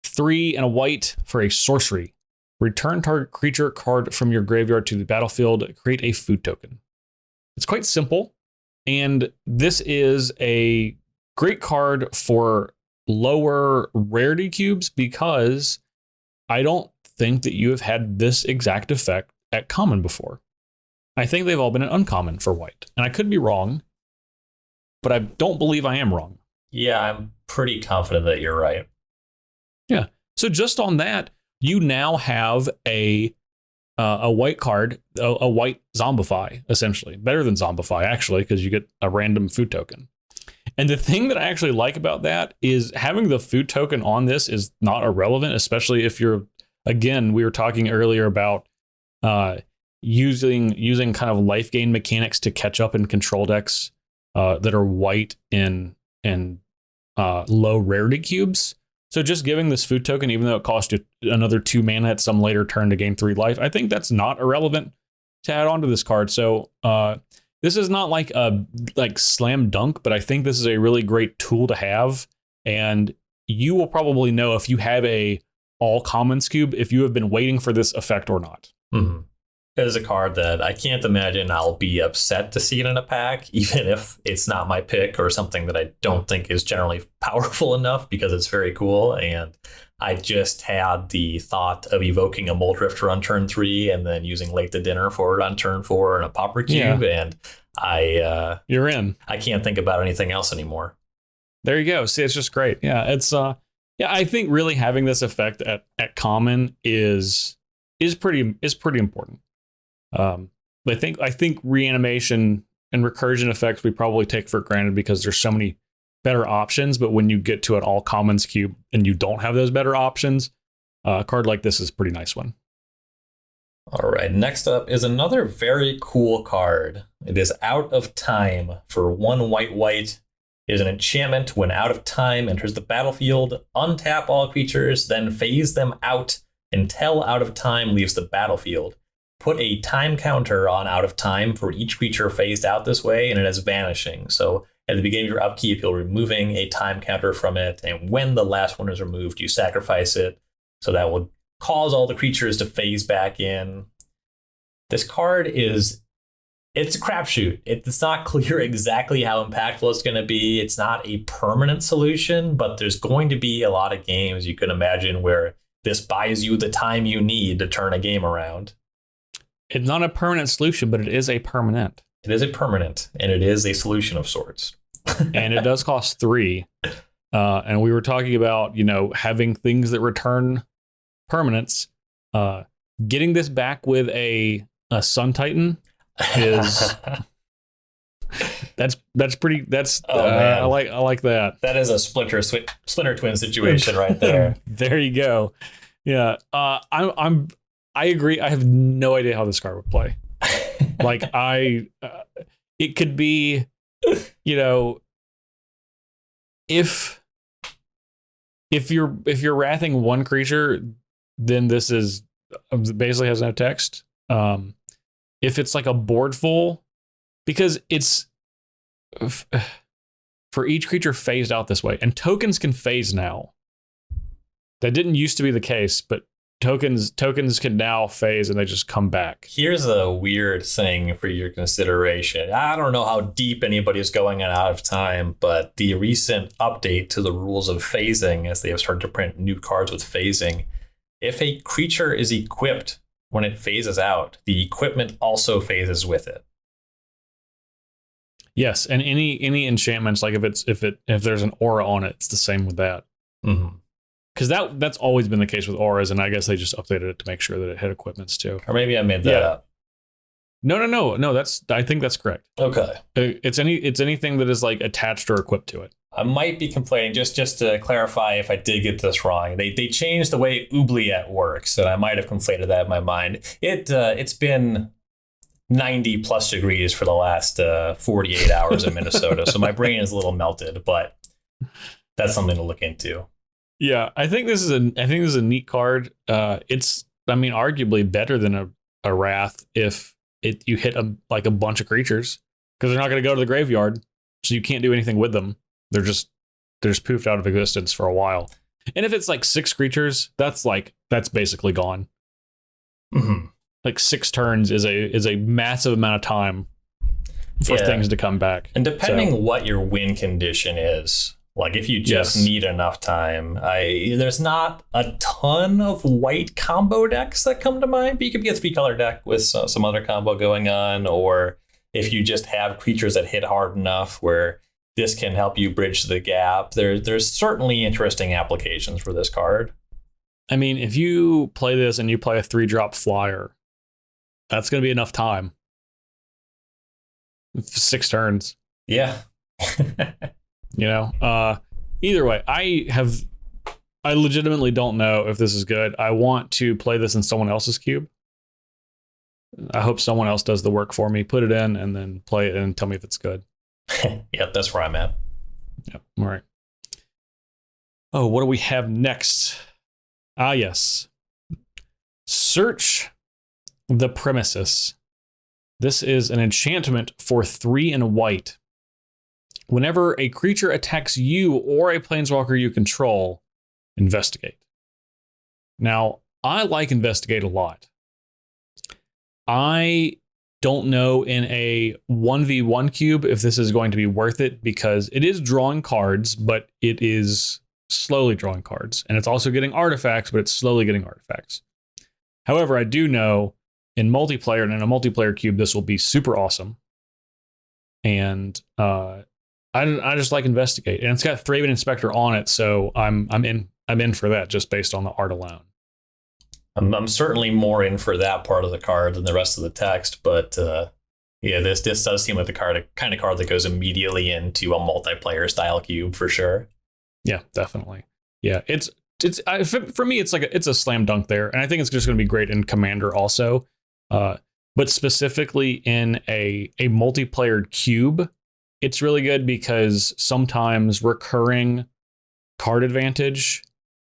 3 and a white for a sorcery. Return target creature card from your graveyard to the battlefield. Create a food token. It's quite simple, and this is a great card for lower rarity cubes because I don't think that you have had this exact effect at common before. I think they've all been an uncommon for white. And I could be wrong, but I don't believe I am wrong. Yeah, I'm pretty confident that you're right. Yeah. So just on that, you now have a white card, a white Zombify, essentially. Better than Zombify, actually, because you get a random food token. And the thing that I actually like about that is having the food token on this is not irrelevant, especially if you're, again, we were talking earlier about using kind of life gain mechanics to catch up in control decks that are white in low rarity cubes. So just giving this food token, even though it costs you another 2 mana at some later turn to gain 3 life, I think that's not irrelevant to add on to this card. So this is not like a slam dunk, but I think this is a really great tool to have. And you will probably know if you have a all commons cube, if you have been waiting for this effect or not. Mm-hmm. It is a card that I can't imagine I'll be upset to see it in a pack, even if it's not my pick or something that I don't think is generally powerful enough, because it's very cool. And I just had the thought of evoking a Moldrifter on turn 3 and then using Late to Dinner for it on turn 4 and a Pauper Cube. Yeah. And you're in. I can't think about anything else anymore. There you go. See, it's just great. Yeah, it's I think really having this effect at common is pretty important. I think reanimation and recursion effects we probably take for granted because there's so many better options, but when you get to an all commons cube and you don't have those better options, a card like this is a pretty nice one. All right, next up is another very cool card. It is Out of Time for 1 white. It is an enchantment. When Out of Time enters the battlefield, untap all creatures, then phase them out until Out of Time leaves the battlefield. Put a time counter on Out of Time for each creature phased out this way, and it has vanishing. So At the beginning of your upkeep, you're removing a time counter from it, and when the last one is removed, you sacrifice it. So that will cause all the creatures to phase back in. This card it's a crapshoot. It's not clear exactly how impactful it's going to be. It's not a permanent solution, but there's going to be a lot of games you can imagine where this buys you the time you need to turn a game around. It's not a permanent solution, but it is a permanent. It is a permanent, and it is a solution of sorts. And it does cost 3. And we were talking about, having things that return permanents. Getting this back with a Sun Titan is that's pretty. That's I like that. That is a splinter twin situation right there. There you go. Yeah. I agree. I have no idea how this card would play. Like it could be, if you're wrathing one creature, then this is basically has no text. If it's like a board full, because it's for each creature phased out this way, and tokens can phase now. That didn't used to be the case, but tokens can now phase and they just come back. Here's a weird thing for your consideration. I don't know how deep anybody's going on out of time, but the recent update to the rules of phasing, as they have started to print new cards with phasing, if a creature is equipped when it phases out, the equipment also phases with it. Yes, and any enchantments, like if there's an aura on it, it's the same with that. Mm-hmm. Because that's always been the case with auras, and I guess they just updated it to make sure that it had equipments too. Or maybe I made that up. No. I think that's correct. Okay. It's anything that is like attached or equipped to it. I might be complaining, just to clarify if I did get this wrong. They changed the way oubliette works, and I might have conflated that in my mind. It's been 90 plus degrees for the last 48 hours in Minnesota, so my brain is a little melted, but that's something to look into. Yeah, I think this is a neat card. It's arguably better than a Wrath if you hit a bunch of creatures, because they're not going to go to the graveyard, so you can't do anything with them. They're just poofed out of existence for a while. And if it's like 6 creatures, that's basically gone. Mm-hmm. Like 6 turns is a massive amount of time for things to come back. And depending what your win condition is, like if you just need enough time, there's not a ton of white combo decks that come to mind, but you could get a 3-color deck with some other combo going on, or if you just have creatures that hit hard enough where this can help you bridge the gap. There's certainly interesting applications for this card. I mean, if you play this and you play a 3-drop flyer, that's going to be enough time. 6 turns. Yeah. Either way, I legitimately don't know if this is good. I want to play this in someone else's cube. I hope someone else does the work for me, put it in, and then play it and tell me if it's good. Yep, that's where I'm at. Yep. All right. Oh, what do we have next? Yes. Search the Premises. This is an enchantment for 3 and white. Whenever a creature attacks you or a planeswalker you control, investigate. Now, I like investigate a lot. I don't know in a 1v1 cube if this is going to be worth it, because it is drawing cards, but it is slowly drawing cards. And it's also getting artifacts, but it's slowly getting artifacts. However, I do know in multiplayer and in a multiplayer cube, this will be super awesome. And I just like investigate. And it's got Thraben Inspector on it, so I'm in for that just based on the art alone. I'm certainly more in for that part of the card than the rest of the text, but this does seem like the kind of card that goes immediately into a multiplayer style cube for sure. Yeah, definitely. Yeah, it's for me, it's a slam dunk there, and I think it's just going to be great in Commander also, but specifically in a multiplayer cube, it's really good because sometimes recurring card advantage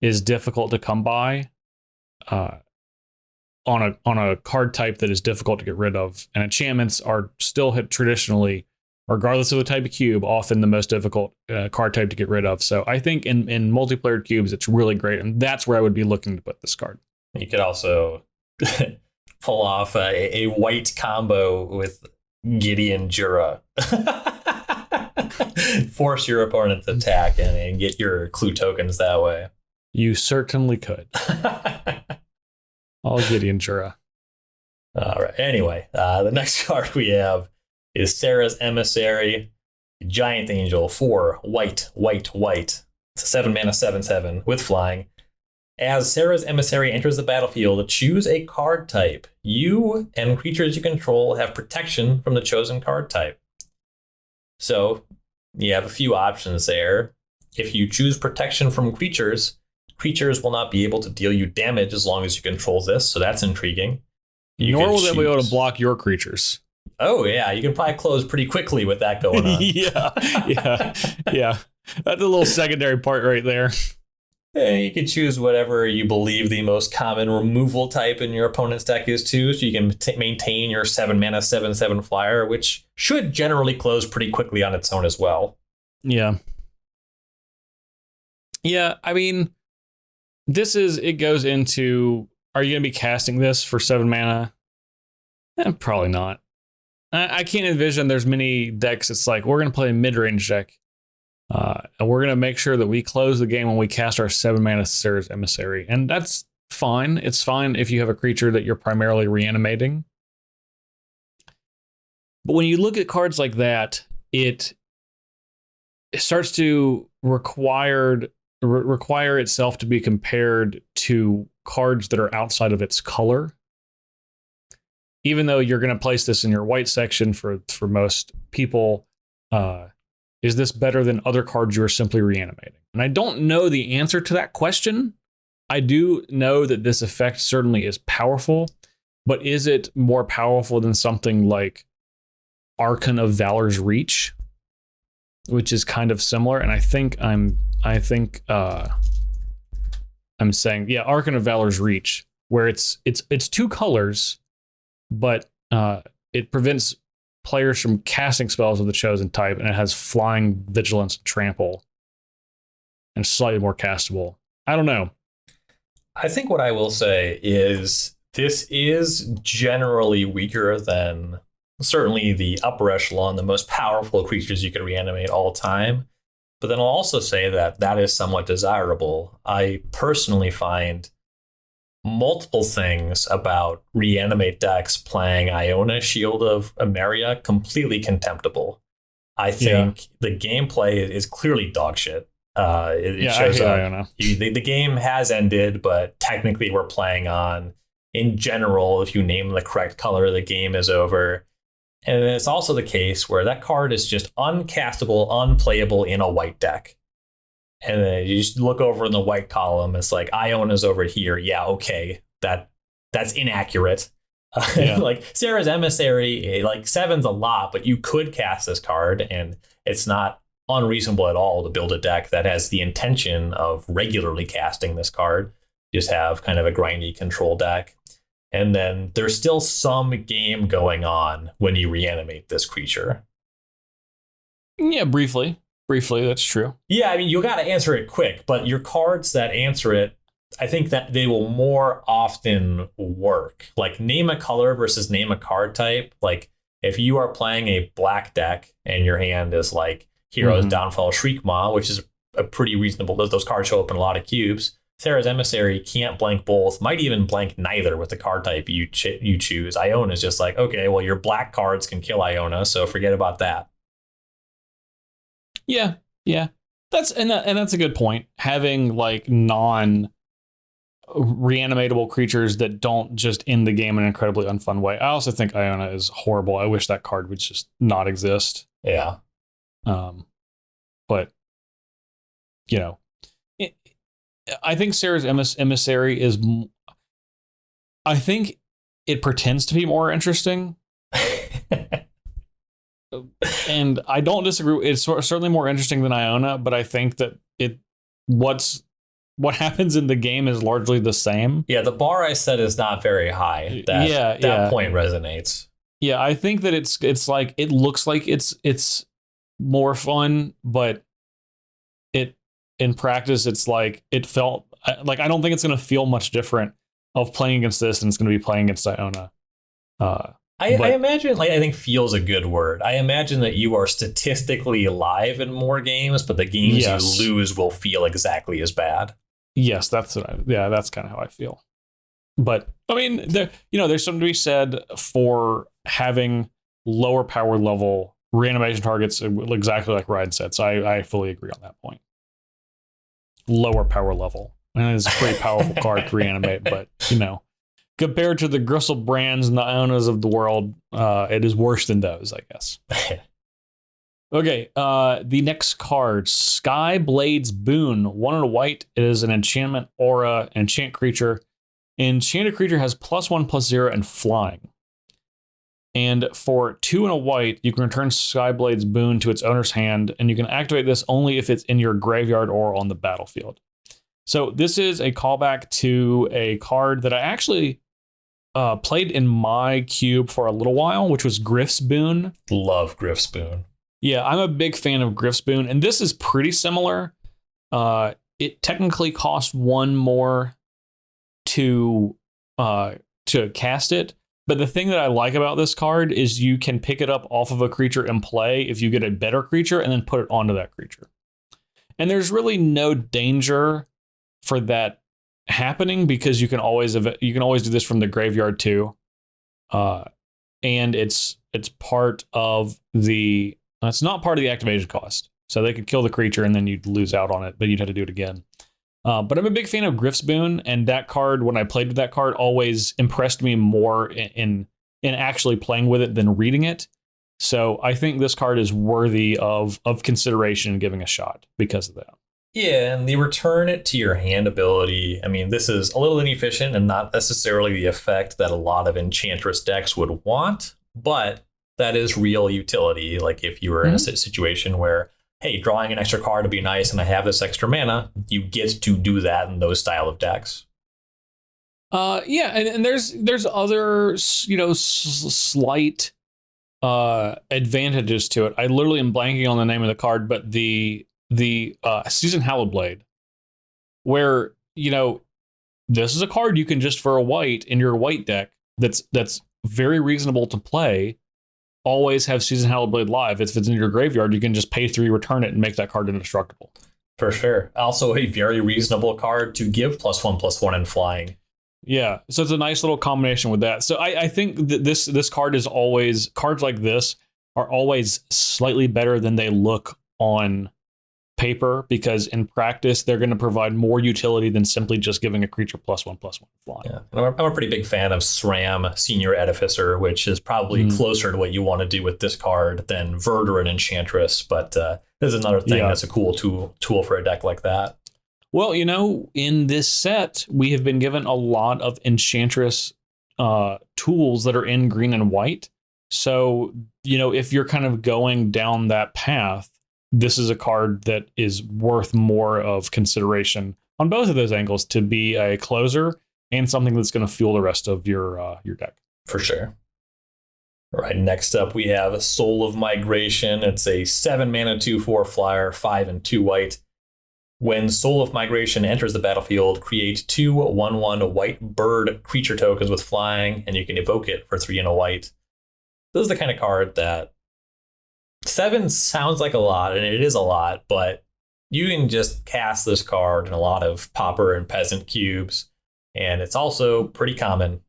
is difficult to come by. On a card type that is difficult to get rid of, and enchantments are still traditionally regardless of the type of cube, often the most difficult card type to get rid of. So I think in multiplayer cubes, it's really great. And that's where I would be looking to put this card. You could also pull off a white combo with Gideon Jura. Force your opponent to attack and get your clue tokens that way. You certainly could. All Gideon Jura. All right. Anyway, the next card we have is Sarah's Emissary, Giant Angel, 4 white. It's a 7 mana 7/7 with flying. As Sarah's Emissary enters the battlefield, choose a card type. You and creatures you control have protection from the chosen card type. So you have a few options there. If you choose protection from creatures, creatures will not be able to deal you damage as long as you control this. So that's intriguing. Nor will they be able to block your creatures. Oh, yeah. You can probably close pretty quickly with that going on. Yeah. That's a little secondary part right there. You can choose whatever you believe the most common removal type in your opponent's deck is too. So you can maintain your 7 mana 7/7 flyer, which should generally close pretty quickly on its own as well. Yeah. Yeah, I mean, it goes into, are you going to be casting this for 7 mana? Probably not. I can't envision there's many decks. It's like, we're going to play a mid-range deck. And we're going to make sure that we close the game when we cast our 7 mana Sarah's Emissary. And that's fine. It's fine if you have a creature that you're primarily reanimating. But when you look at cards like that, it starts to require itself to be compared to cards that are outside of its color. Even though you're going to place this in your white section for most people, is this better than other cards you are simply reanimating? And I don't know the answer to that question. I do know that this effect certainly is powerful, but is it more powerful than something like Archon of Valor's Reach, which is kind of similar? And I think I'm saying, yeah, Archon of Valor's Reach, where it's 2 colors, but it prevents players from casting spells of the chosen type, and it has flying, vigilance, and trample, and slightly more castable. I don't know. I think what I will say is this is generally weaker than certainly the upper echelon, the most powerful creatures you can reanimate all time. But then I'll also say that is somewhat desirable. I personally find multiple things about reanimate decks playing Iona Shield of Emeria completely contemptible. I think the gameplay is clearly dog shit. It shows up. Iona. The game has ended, but technically we're playing on. In general, if you name the correct color, the game is over. And it's also the case where that card is just uncastable, unplayable in a white deck. And then you just look over in the white column. It's like Iona's over here. Yeah, okay, that's inaccurate. Like Sarah's Emissary, like 7's a lot, but you could cast this card, and it's not unreasonable at all to build a deck that has the intention of regularly casting this card. Just have kind of a grindy control deck, and then there's still some game going on when you reanimate this creature. Yeah, briefly, that's true. Yeah, I mean, you got to answer it quick, but your cards that answer it, I think that they will more often work. Like name a color versus name a card type. Like if you are playing a black deck and your hand is like Heroes Downfall Shriekmaw, which is a pretty reasonable, those cards show up in a lot of cubes. Sarah's Emissary can't blank both, might even blank neither with the card type you choose. Iona is just like, okay, well, your black cards can kill Iona, so forget about that. Yeah. That's a good point. Having like non-reanimatable creatures that don't just end the game in an incredibly unfun way. I also think Iona is horrible. I wish that card would just not exist. Yeah. But you know, I think Sarah's Emissary is. I think it pretends to be more interesting. And I don't disagree. It's certainly more interesting than Iona, but I think that what happens in the game is largely the same. Yeah, the bar I set is not very high. That point resonates. Yeah, I think that it's like it looks like it's more fun, but it in practice it's like it felt like I don't think it's going to feel much different of playing against this than it's going to be playing against Iona. I imagine, like, I think feels a good word. I imagine that you are statistically alive in more games, but the games you lose will feel exactly as bad. Yes, that's that's kind of how I feel. But I mean, there's something to be said for having lower power level reanimation targets, exactly like Ryan said. So I fully agree on that point. Lower power level, and it's a pretty powerful card to reanimate, but compared to the Gristlebrand's and the Ionas of the world, it is worse than those, I guess. Okay, the next card, Skyblade's Boon. 1 and a white is an enchantment aura, enchant creature. Enchanted creature has +1/+0 and flying. And for 2 and a white, you can return Skyblade's Boon to its owner's hand, and you can activate this only if it's in your graveyard or on the battlefield. So this is a callback to a card that I actually played in my cube for a little while, which was Griff's Boon. Love Griff's Boon. Yeah, I'm a big fan of Griff's Boon, and this is pretty similar. It technically costs 1 more to cast it, but the thing that I like about this card is you can pick it up off of a creature in play if you get a better creature and then put it onto that creature. And there's really no danger for that happening because you can always do this from the graveyard too. And it's part of the it's not part of the activation cost. So they could kill the creature and then you'd lose out on it, but you'd have to do it again. But I'm a big fan of Griff's Boon, and that card, when I played with that card, always impressed me more in actually playing with it than reading it. So I think this card is worthy of consideration and giving a shot because of that. Yeah, and the return it to your hand ability, I mean, this is a little inefficient and not necessarily the effect that a lot of Enchantress decks would want, but that is real utility. Like if you were in a situation where, hey, drawing an extra card would be nice and I have this extra mana, you get to do that in those style of decks. Yeah, and there's other, slight advantages to it. I literally am blanking on the name of the card, but the Seasoned Hallowed Blade, where, this is a card you can just for a white in your white deck that's very reasonable to play. Always have Seasoned Hallowed Blade live. If it's in your graveyard, you can just pay 3, return it, and make that card indestructible. For sure. Also a very reasonable card to give +1/+1 and flying. Yeah, so it's a nice little combination with that. So I think that this card is always, cards like this are always slightly better than they look on paper, because in practice they're going to provide more utility than simply just giving a creature +1/+1 flying. Yeah, and I'm a pretty big fan of SRAM, Senior Edificer, which is probably closer to what you want to do with this card than Verdure and Enchantress. But this is another thing that's a cool tool for a deck like that. Well, in this set, we have been given a lot of Enchantress tools that are in green and white. So, if you're kind of going down that path, this is a card that is worth more of consideration on both of those angles to be a closer and something that's going to fuel the rest of your deck. For sure. All right, next up we have Soul of Migration. It's a 7 mana 2/4 flyer, 5 and 2 white. When Soul of Migration enters the battlefield, create 2 1/1 white bird creature tokens with flying, and you can evoke it for 3 and a white. This is the kind of card that 7 sounds like a lot, and it is a lot, but you can just cast this card in a lot of Pauper and Peasant cubes, and it's also pretty common,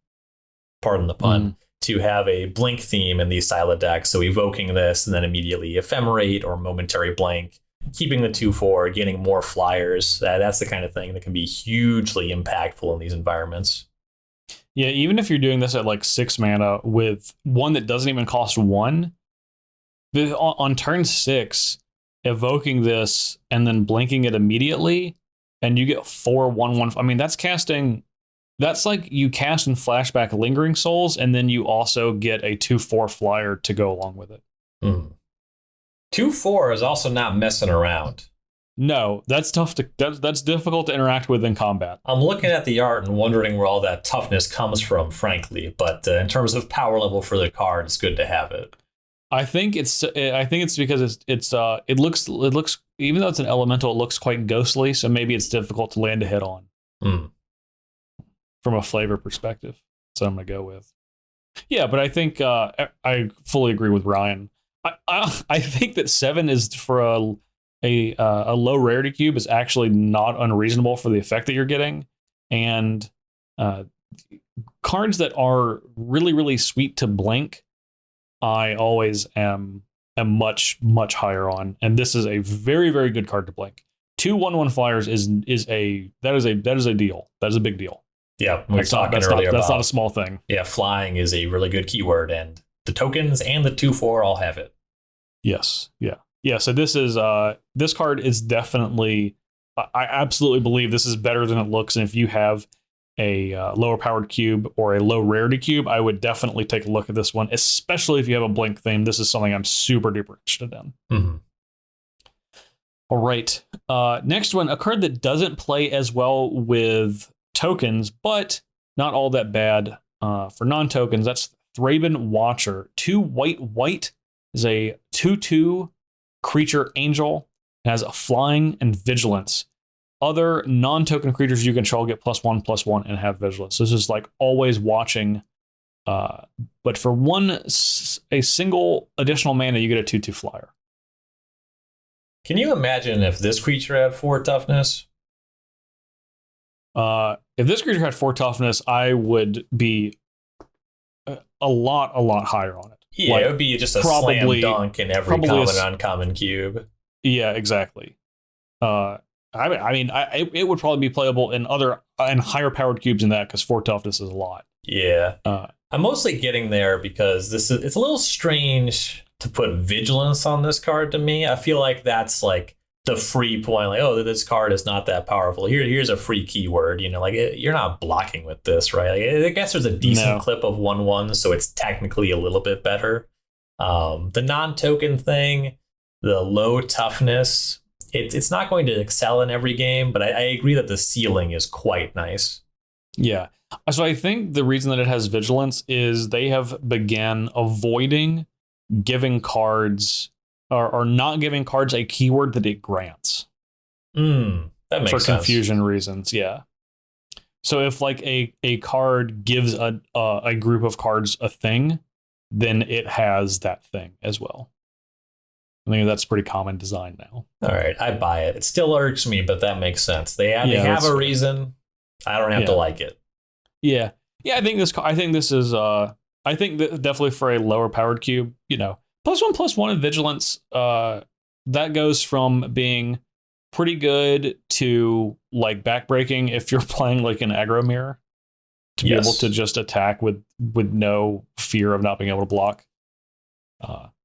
pardon the pun, to have a blink theme in these style of decks. So evoking this and then immediately Ephemerate or Momentary Blank, keeping the 2/4, getting more flyers. That's the kind of thing that can be hugely impactful in these environments. Yeah, even if you're doing this at like 6 mana with one that doesn't even cost 1, on turn 6, evoking this and then blinking it immediately, and you get 4 1/1. I mean, that's like you cast in flashback Lingering Souls, and then you also get a 2/4 flyer to go along with it. 2/4 is also not messing around. No, that's tough that's difficult to interact with in combat. I'm looking at the art and wondering where all that toughness comes from, frankly. But in terms of power level for the card, it's good to have it. I think it's because it looks even though it's an elemental, it looks quite ghostly, so maybe it's difficult to land a hit on from a flavor perspective. So I'm gonna go with. Yeah, but I think I fully agree with Ryan. I think that 7 is for a low rarity cube is actually not unreasonable for the effect that you're getting, and cards that are really, really sweet to blink, I always am much higher on, and this is a very, very good card to blink. 2 1/1 flyers is a deal. That is a big deal. Yeah, we were talking earlier that's about, not a small thing. Yeah, flying is a really good keyword, and the tokens and the 2/4 all have it. Yes, yeah. So this card is definitely. I absolutely believe this is better than it looks, and if you have a lower powered cube or a low rarity cube, I would definitely take a look at this one, especially if you have a blink theme. This is something I'm super duper interested in. Mm-hmm. All right. Next one, a card that doesn't play as well with tokens, but not all that bad for non-tokens. That's Thraben Watcher. 2 white is a 2/2 creature angel. It has a flying and vigilance. Other non-token creatures you control get +1/+1 and have vigilance. This is like always watching. But for a single additional mana, you get a 2/2 flyer. Can you imagine if this creature had 4 toughness? If this creature had 4 toughness, I would be a lot higher on it. Yeah, it would be just a slam dunk in every common and uncommon cube. Yeah, exactly. It would probably be playable in higher powered cubes than that because 4 toughness is a lot. Yeah, I'm mostly getting there because it's a little strange to put vigilance on this card to me. I feel like that's like the free point, like, oh, this card is not that powerful. Here's a free keyword, like you're not blocking with this, right? Like, I guess there's a decent clip of 1/1, so it's technically a little bit better. The non-token thing, the low toughness, it's not going to excel in every game, but I agree that the ceiling is quite nice. Yeah. So I think the reason that it has vigilance is they have began avoiding giving cards or not giving cards a keyword that it grants. That makes sense. For confusion reasons, yeah. So if like a card gives a group of cards a thing, then it has that thing as well. I think that's pretty common design now. All right, I buy it. It still irks me, but that makes sense. They have a reason. I don't have to like it. Yeah. I think this is I think that definitely for a lower powered cube, +1/+1 in vigilance, that goes from being pretty good to like backbreaking if you're playing like an aggro mirror to be able to just attack with no fear of not being able to block.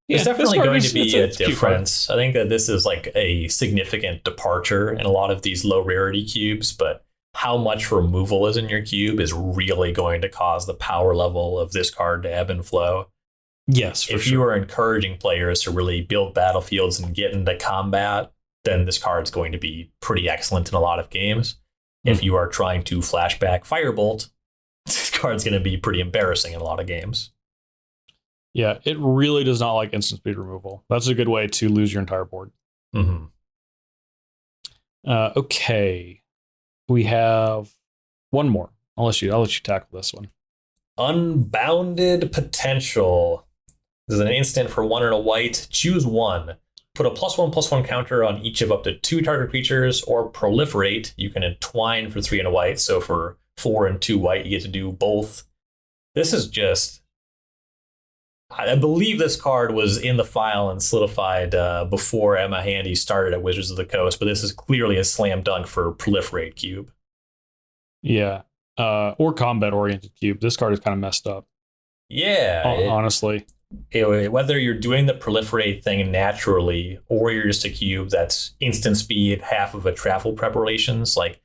There's definitely going to be a difference. I think that this is like a significant departure in a lot of these low rarity cubes, but how much removal is in your cube is really going to cause the power level of this card to ebb and flow. Yes, for if sure. you are encouraging players to really build battlefields and get into combat, then this card's going to be pretty excellent in a lot of games. If you are trying to flashback Firebolt, this card's going to be pretty embarrassing in a lot of games. Yeah, it really does not like instant speed removal. That's a good way to lose your entire board. Mm-hmm. Okay, we have one more. I'll let you tackle this one. Unbounded Potential. This is an instant for 1 and a white. Choose one. Put a +1/+1 counter on each of up to 2 target creatures, or proliferate. You can entwine for 3 and a white. So for 4 and 2 white, you get to do both. This is just... I believe this card was in the file and solidified before Emma Handy started at Wizards of the Coast, but this is clearly a slam dunk for Proliferate Cube. Yeah. Or combat-oriented cube. This card is kind of messed up. Yeah. Honestly. Whether you're doing the Proliferate thing naturally, or you're just a cube that's instant speed, half of a Travel Preparations. Like,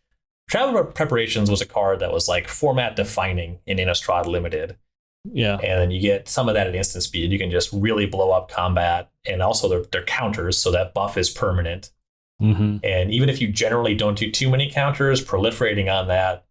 Travel Preparations was a card that was like format defining in Innistrad Limited. Yeah. And then you get some of that at instant speed. You can just really blow up combat, and also they're counters, so that buff is permanent. Mm-hmm. And even if you generally don't do too many counters, proliferating on that,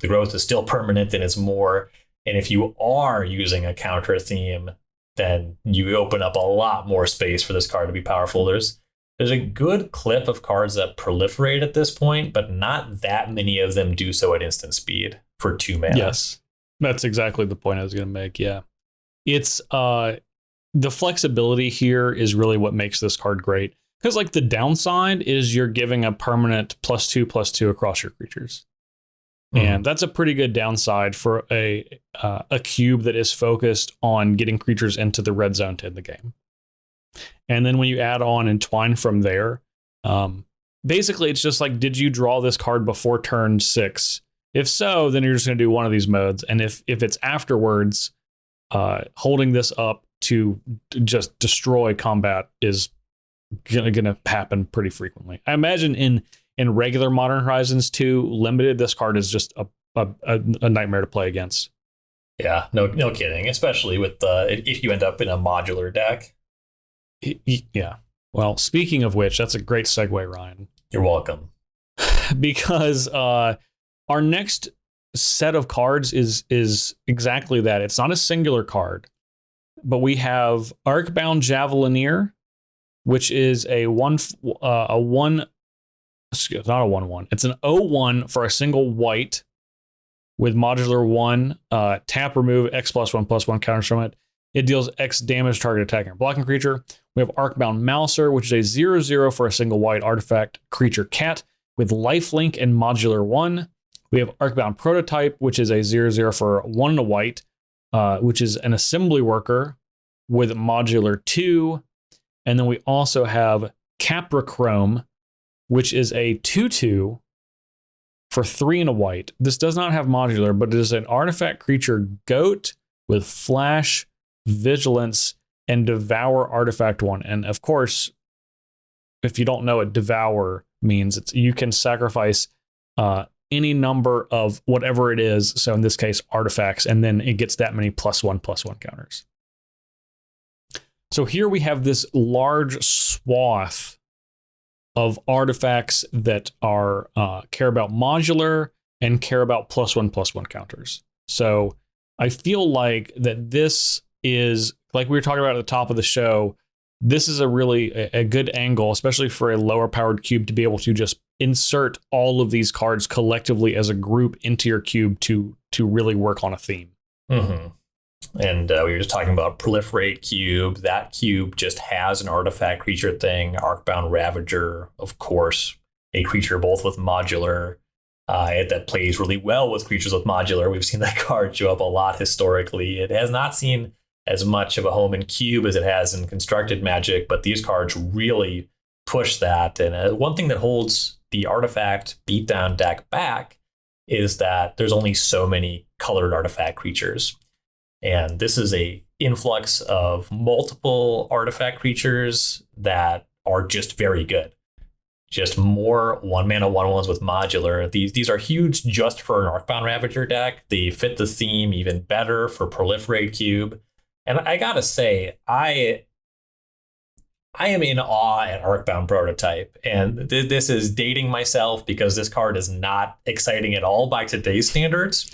the growth is still permanent and it's more. And if you are using a counter theme, then you open up a lot more space for this card to be powerful. There's a good clip of cards that proliferate at this point, but not that many of them do so at instant speed for 2 mana. Yes, that's exactly the point I was going to make. Yeah, it's the flexibility here is really what makes this card great. Because like the downside is you're giving a permanent +2/+2 across your creatures. And that's a pretty good downside for a cube that is focused on getting creatures into the red zone to end the game. And then when you add on Entwine from there, basically it's just like, did you draw this card before turn 6? If so, then you're just going to do one of these modes. And if it's afterwards, holding this up to just destroy combat is going to happen pretty frequently. I imagine in regular Modern Horizons 2 Limited, this card is just a nightmare to play against. Yeah, no kidding. Especially with if you end up in a modular deck. Yeah. Well, speaking of which, that's a great segue, Ryan. You're welcome. Because our next set of cards is exactly that. It's not a singular card, but we have Arcbound Javelineer, which is a one. It's not a 1/1. It's an 0/1 for a single white with modular 1. Tap, remove X+1/+1 counters from it. It deals X damage target attacking or blocking creature. We have Arcbound Mouser, which is a 0/0 for a single white artifact creature cat with lifelink and modular 1. We have Arcbound Prototype, which is a 0/0 for 1 and a white, which is an assembly worker with modular 2. And then we also have Caprichrome, which is a 2/2 for 3 and a white. This does not have modular, but it is an artifact creature goat with flash, vigilance, and devour artifact 1. And of course, if you don't know what devour means, you can sacrifice any number of whatever it is. So in this case, artifacts, and then it gets that many +1/+1 counters. So here we have this large swath of artifacts that are care about modular and care about +1/+1 counters. So I feel like that this is, like we were talking about at the top of the show, this is a really a good angle, especially for a lower powered cube, to be able to just insert all of these cards collectively as a group into your cube to really work on a theme. Mm-hmm. And we were just talking about Proliferate Cube. That cube just has an artifact creature thing. Arcbound Ravager, of course, a creature both with modular. That plays really well with creatures with modular. We've seen that card show up a lot historically. It has not seen as much of a home in Cube as it has in Constructed Magic, but these cards really push that. And one thing that holds the artifact beatdown deck back is that there's only so many colored artifact creatures. And this is a influx of multiple artifact creatures that are just very good. Just more 1-mana 1/1s with modular. These are huge just for an Arcbound Ravager deck. They fit the theme even better for Proliferate Cube. And I gotta say, I am in awe at Arcbound Prototype. And this is dating myself because this card is not exciting at all by today's standards.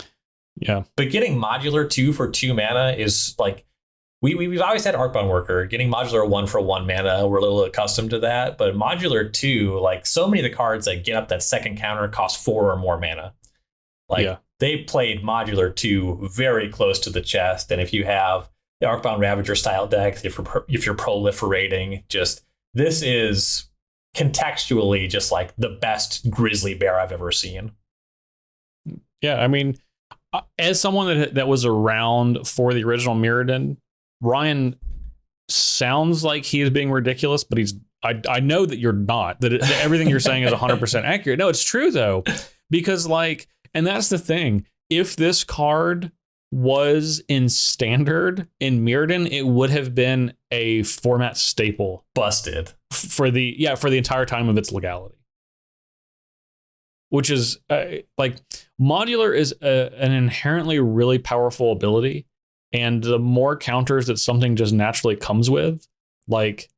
Yeah. But getting modular 2 for 2 mana is like, we've always had Arcbound Worker. Getting modular 1 for 1 mana, we're a little accustomed to that. But modular 2, like so many of the cards that get up that second counter cost 4 or more mana. Like they played modular 2 very close to the chest. And if you have the Arcbound Ravager style deck, if you're proliferating, just this is contextually just like the best grizzly bear I've ever seen. Yeah, I mean, as someone that was around for the original Mirrodin, Ryan sounds like he is being ridiculous, but I know that you're not, that everything you're saying is 100% accurate. No, it's true though, because like, and that's the thing. If this card was in standard in Mirrodin, it would have been a format staple. Busted. For the entire time of its legality. Which is like modular is an inherently really powerful ability. And the more counters that something just naturally comes with, like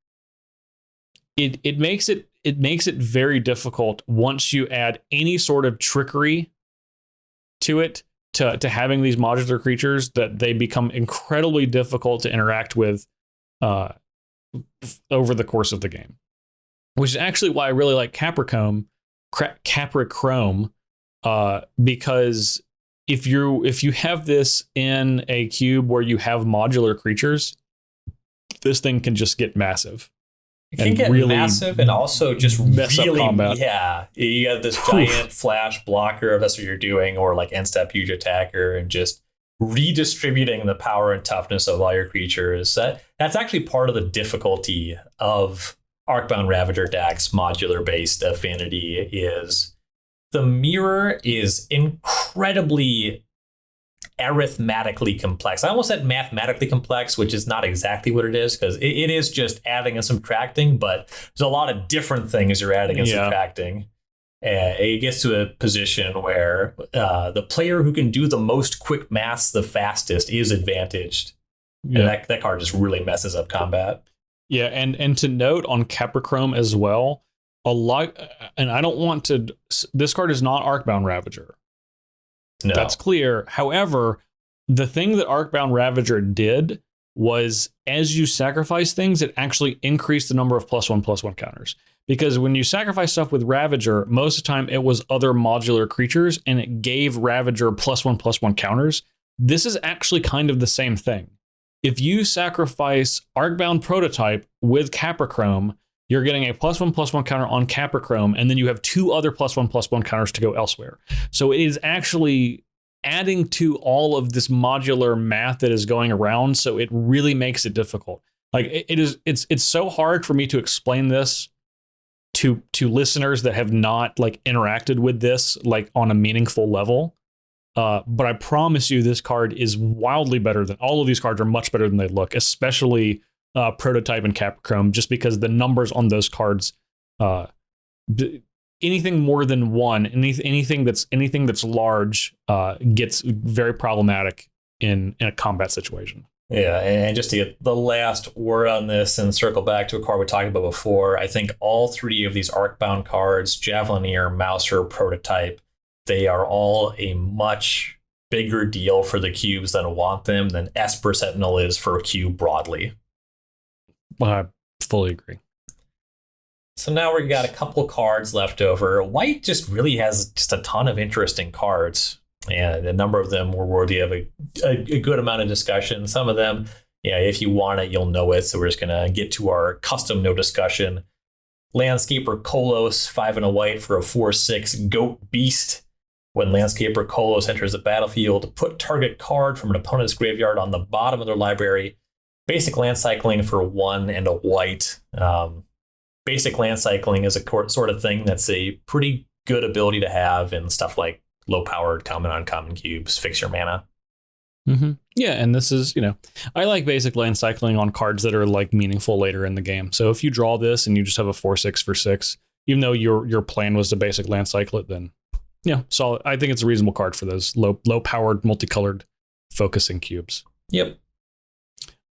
it makes it it makes it very difficult once you add any sort of trickery to it, to having these modular creatures, that they become incredibly difficult to interact with over the course of the game. Which is actually why I really like Caprichrome, because if you have this in a cube where you have modular creatures, this thing can just get massive. It can get really massive and also just mess really, up combat. Yeah. You have this giant flash blocker if that's what you're doing, or like end step huge attacker, and just redistributing the power and toughness of all your creatures. That's actually part of the difficulty of Arcbound Ravager decks modular based affinity. Is the mirror is incredibly arithmetically complex. I almost said mathematically complex, which is not exactly what it is, because it is just adding and subtracting, but there's a lot of different things you're adding and subtracting. It gets to a position where the player who can do the most quick maths the fastest is advantaged. Yeah. And that card just really messes up combat. Yeah, and to note on Caprichrome as well, a lot, and I don't want to, this card is not Arcbound Ravager. No. That's clear. However, the thing that Arcbound Ravager did was, as you sacrifice things, it actually increased the number of +1/+1 counters. Because when you sacrifice stuff with Ravager, most of the time it was other modular creatures, and it gave Ravager +1/+1 counters. This is actually kind of the same thing. If you sacrifice Arcbound Prototype with Caprichrome, you're getting a +1/+1 counter on Caprichrome, and then you have 2 other +1/+1 counters to go elsewhere. So it is actually adding to all of this modular math that is going around. So it really makes it difficult. Like it's so hard for me to explain this to listeners that have not like interacted with this like on a meaningful level. But I promise you, this card is wildly better than all of these cards are much better than they look, especially Prototype and Caprichrome, just because the numbers on those cards, anything more than one, anything that's large gets very problematic in a combat situation. Yeah, and just to get the last word on this and circle back to a card we talked about before, I think all 3 of these Arcbound cards, Javelineer, Mouser, Prototype, they are all a much bigger deal for the cubes that want them than Esper Sentinel is for a cube broadly. I fully agree. So now we've got a couple cards left over. White just really has just a ton of interesting cards, and a number of them were worthy of a good amount of discussion. Some of them, if you want it, you'll know it. So we're just going to get to our custom no discussion. Landscaper Kolos, 5 and a white for a 4/6 Goat Beast. When Landscaper Kolos enters the battlefield, put target card from an opponent's graveyard on the bottom of their library. Basic land cycling for 1 and a white. Basic land cycling is a sort of thing that's a pretty good ability to have in stuff like low-powered common uncommon cubes. Fix your mana. Mm-hmm. Yeah, and this is, I like basic land cycling on cards that are like meaningful later in the game. So if you draw this and you just have a 4/6 for 6, even though your plan was to basic land cycle it, then solid. I think it's a reasonable card for those low-powered, multicolored focusing cubes. Yep.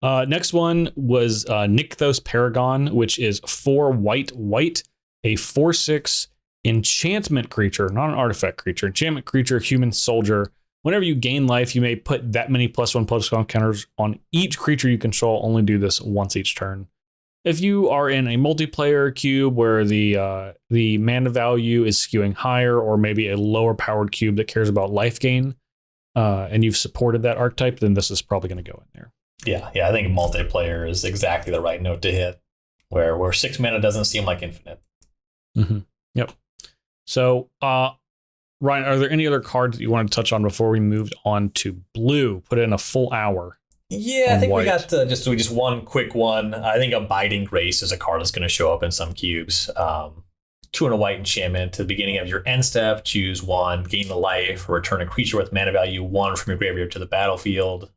Next one was Nykthos Paragon, which is 4 white, a 4/6 enchantment creature, not an artifact creature. Enchantment creature, human soldier. Whenever you gain life, you may put that many +1/+1 counters on each creature you control. Only do this once each turn. If you are in a multiplayer cube where the mana value is skewing higher, or maybe a lower powered cube that cares about life gain, and you've supported that archetype, then this is probably going to go in there. Yeah, I think multiplayer is exactly the right note to hit, where 6 mana doesn't seem like infinite. Mm-hmm. Yep. So, Ryan, are there any other cards that you want to touch on before we moved on to blue? Put in a full hour. Yeah, I think white. We got just one quick one. I think Abiding Grace is a card that's going to show up in some cubes. 2 and a white enchantment. To the beginning of your end step, choose 1, gain the life, or return a creature with mana value 1 from your graveyard to the battlefield.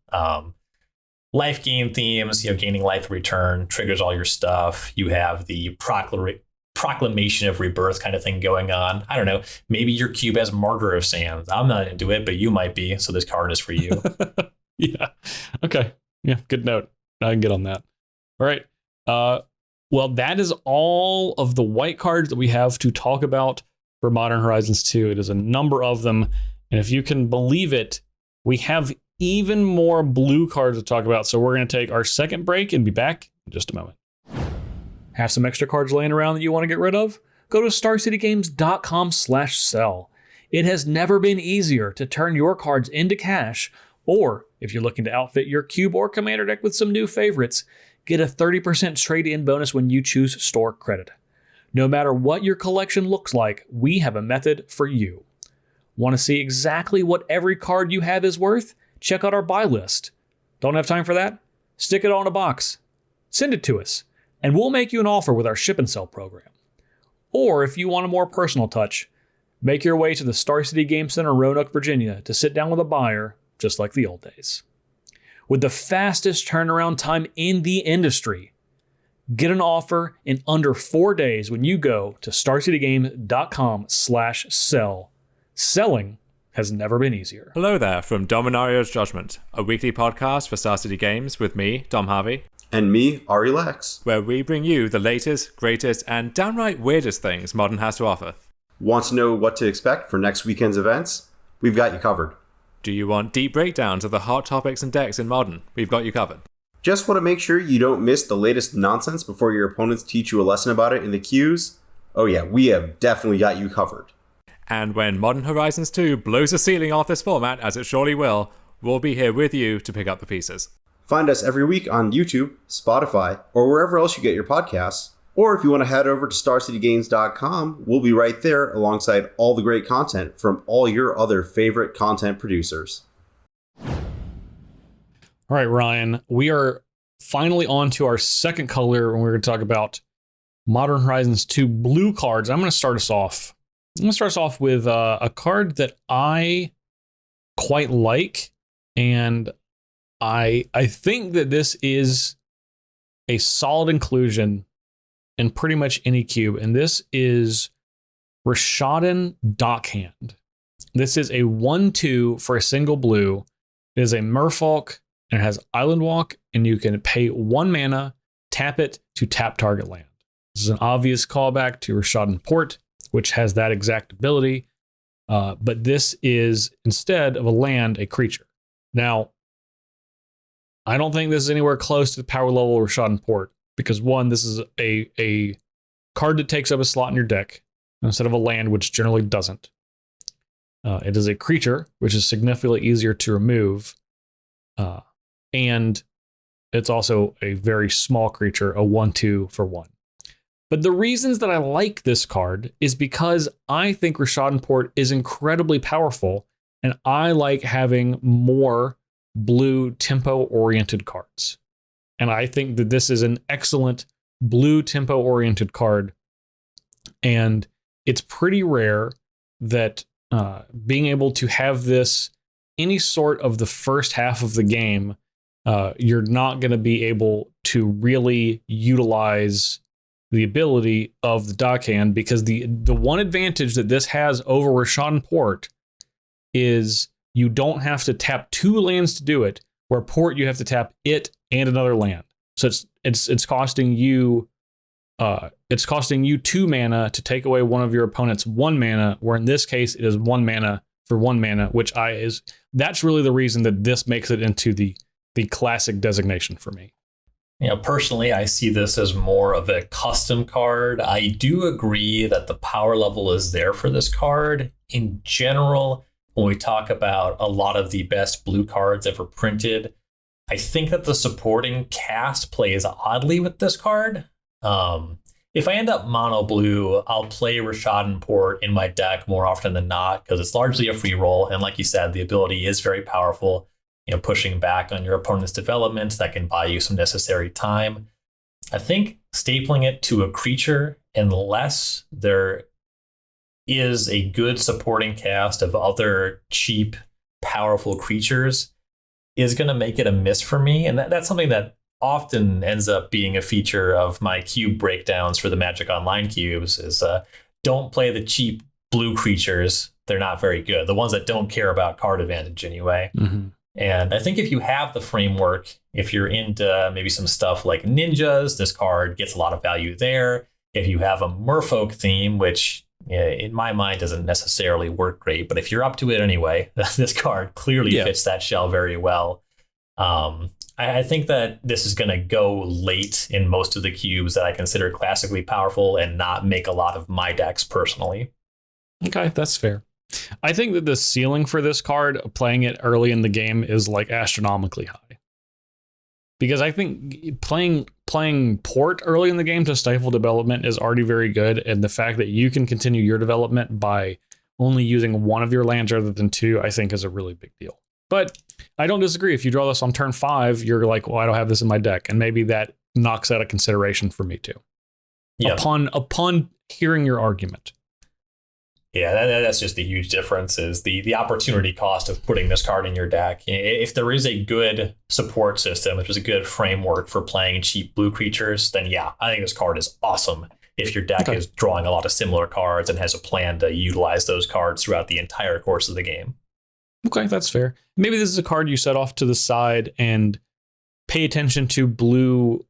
Life gain themes, gaining life return triggers all your stuff. You have the proclamation of rebirth kind of thing going on. I don't know. Maybe your cube has Martyr of Sands. I'm not into it, but you might be. So this card is for you. Yeah. Okay. Yeah. Good note. I can get on that. All right. Well, that is all of the white cards that we have to talk about for Modern Horizons 2. It is a number of them. And if you can believe it, we have even more blue cards to talk about. So we're going to take our second break and be back in just a moment. Have some extra cards laying around that you want to get rid of? Go to starcitygames.com/sell. It has never been easier to turn your cards into cash, or if you're looking to outfit your cube or commander deck with some new favorites, get a 30% trade-in bonus when you choose store credit. No matter what your collection looks like, we have a method for you. Want to see exactly what every card you have is worth? Check out our buy list. Don't have time for that? Stick it on a box. Send it to us, and we'll make you an offer with our ship and sell program. Or if you want a more personal touch, make your way to the Star City Game Center, Roanoke, Virginia, to sit down with a buyer just like the old days. With the fastest turnaround time in the industry, get an offer in under 4 days when you go to starcitygames.com/sell. Selling has never been easier. Hello there from Dominario's Judgment, a weekly podcast for Star City Games with me, Dom Harvey. And me, Ari Lex. Where we bring you the latest, greatest, and downright weirdest things Modern has to offer. Want to know what to expect for next weekend's events? We've got you covered. Do you want deep breakdowns of the hot topics and decks in Modern? We've got you covered. Just want to make sure you don't miss the latest nonsense before your opponents teach you a lesson about it in the queues? Oh yeah, we have definitely got you covered. And when Modern Horizons 2 blows the ceiling off this format, as it surely will, we'll be here with you to pick up the pieces. Find us every week on YouTube, Spotify, or wherever else you get your podcasts. Or if you want to head over to starcitygames.com, we'll be right there alongside all the great content from all your other favorite content producers. All right, Ryan, we are finally on to our second color, and we're going to talk about Modern Horizons 2 blue cards. I'm going to start us off. With a card that I quite like, and I think that this is a solid inclusion in pretty much any cube, and this is Rishadan Dockhand. This is a 1/2 for a single blue. It is a merfolk, and it has Island Walk, and you can pay 1 mana, tap it to tap target land. This is an obvious callback to Rishadan Port, which has that exact ability, but this is, instead of a land, a creature. Now, I don't think this is anywhere close to the power level of Rishadan Port, because one, this is a card that takes up a slot in your deck, instead of a land, which generally doesn't. It is a creature, which is significantly easier to remove, and it's also a very small creature, a 1/2 for 1. But the reasons that I like this card is because I think Rishadan Port is incredibly powerful, and I like having more blue tempo-oriented cards. And I think that this is an excellent blue tempo-oriented card, and it's pretty rare that being able to have this any sort of the first half of the game, you're not going to be able to really utilize the ability of the Dockhand, because the one advantage that this has over Rishadan Port is you don't have to tap 2 lands to do it, where Port you have to tap it and another land. So it's costing you 2 mana to take away one of your opponent's 1 mana, where in this case it is 1 mana for 1 mana, that's really the reason that this makes it into the classic designation for me. You know, personally, I see this as more of a custom card. I do agree that the power level is there for this card. In general, when we talk about a lot of the best blue cards ever printed, I think that the supporting cast plays oddly with this card. If I end up mono blue, I'll play Rishadan Port in my deck more often than not, because it's largely a free roll. And like you said, the ability is very powerful. You know, pushing back on your opponent's development that can buy you some necessary time. I think stapling it to a creature, unless there is a good supporting cast of other cheap, powerful creatures, is going to make it a miss for me. And that's something that often ends up being a feature of my cube breakdowns for the Magic Online cubes, is don't play the cheap blue creatures. They're not very good. The ones that don't care about card advantage anyway. Mm-hmm. And I think if you have the framework, if you're into maybe some stuff like ninjas, this card gets a lot of value there. If you have a merfolk theme, which in my mind doesn't necessarily work great, but if you're up to it anyway, this card clearly fits that shell very well. I think that this is going to go late in most of the cubes that I consider classically powerful and not make a lot of my decks personally. Okay, that's fair. I think that the ceiling for this card, playing it early in the game, is like astronomically high. Because I think playing port early in the game to stifle development is already very good, and the fact that you can continue your development by only using one of your lands rather than two, I think is a really big deal. But I don't disagree. If you draw this on turn 5, you're like, well, I don't have this in my deck, and maybe that knocks out a consideration for me too. Yeah. Upon hearing your argument. Yeah, that's just a huge difference, is the opportunity cost of putting this card in your deck. If there is a good support system, if there's a good framework for playing cheap blue creatures, then yeah, I think this card is awesome. If your deck is drawing a lot of similar cards and has a plan to utilize those cards throughout the entire course of the game. Okay, that's fair. Maybe this is a card you set off to the side and pay attention to blue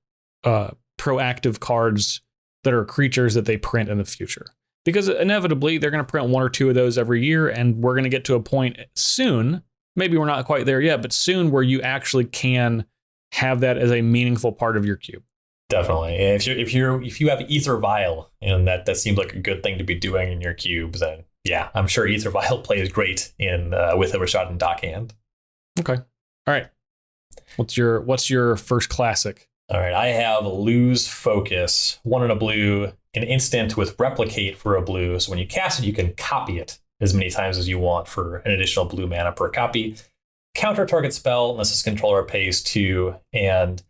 proactive cards that are creatures that they print in the future. Because inevitably, they're going to print 1 or 2 of those every year, and we're going to get to a point soon, maybe we're not quite there yet, but soon, where you actually can have that as a meaningful part of your cube. Definitely. If you have Ether Vial, and that seems like a good thing to be doing in your cube, then yeah, I'm sure Ether Vial plays great in with a Rishadan Dockhand. Okay. All right. What's your first classic? All right, I have Lose Focus, 1 and a blue, an instant with Replicate for a blue. So when you cast it, you can copy it as many times as you want for an additional blue mana per copy. Counter target spell unless its controller pays 2. And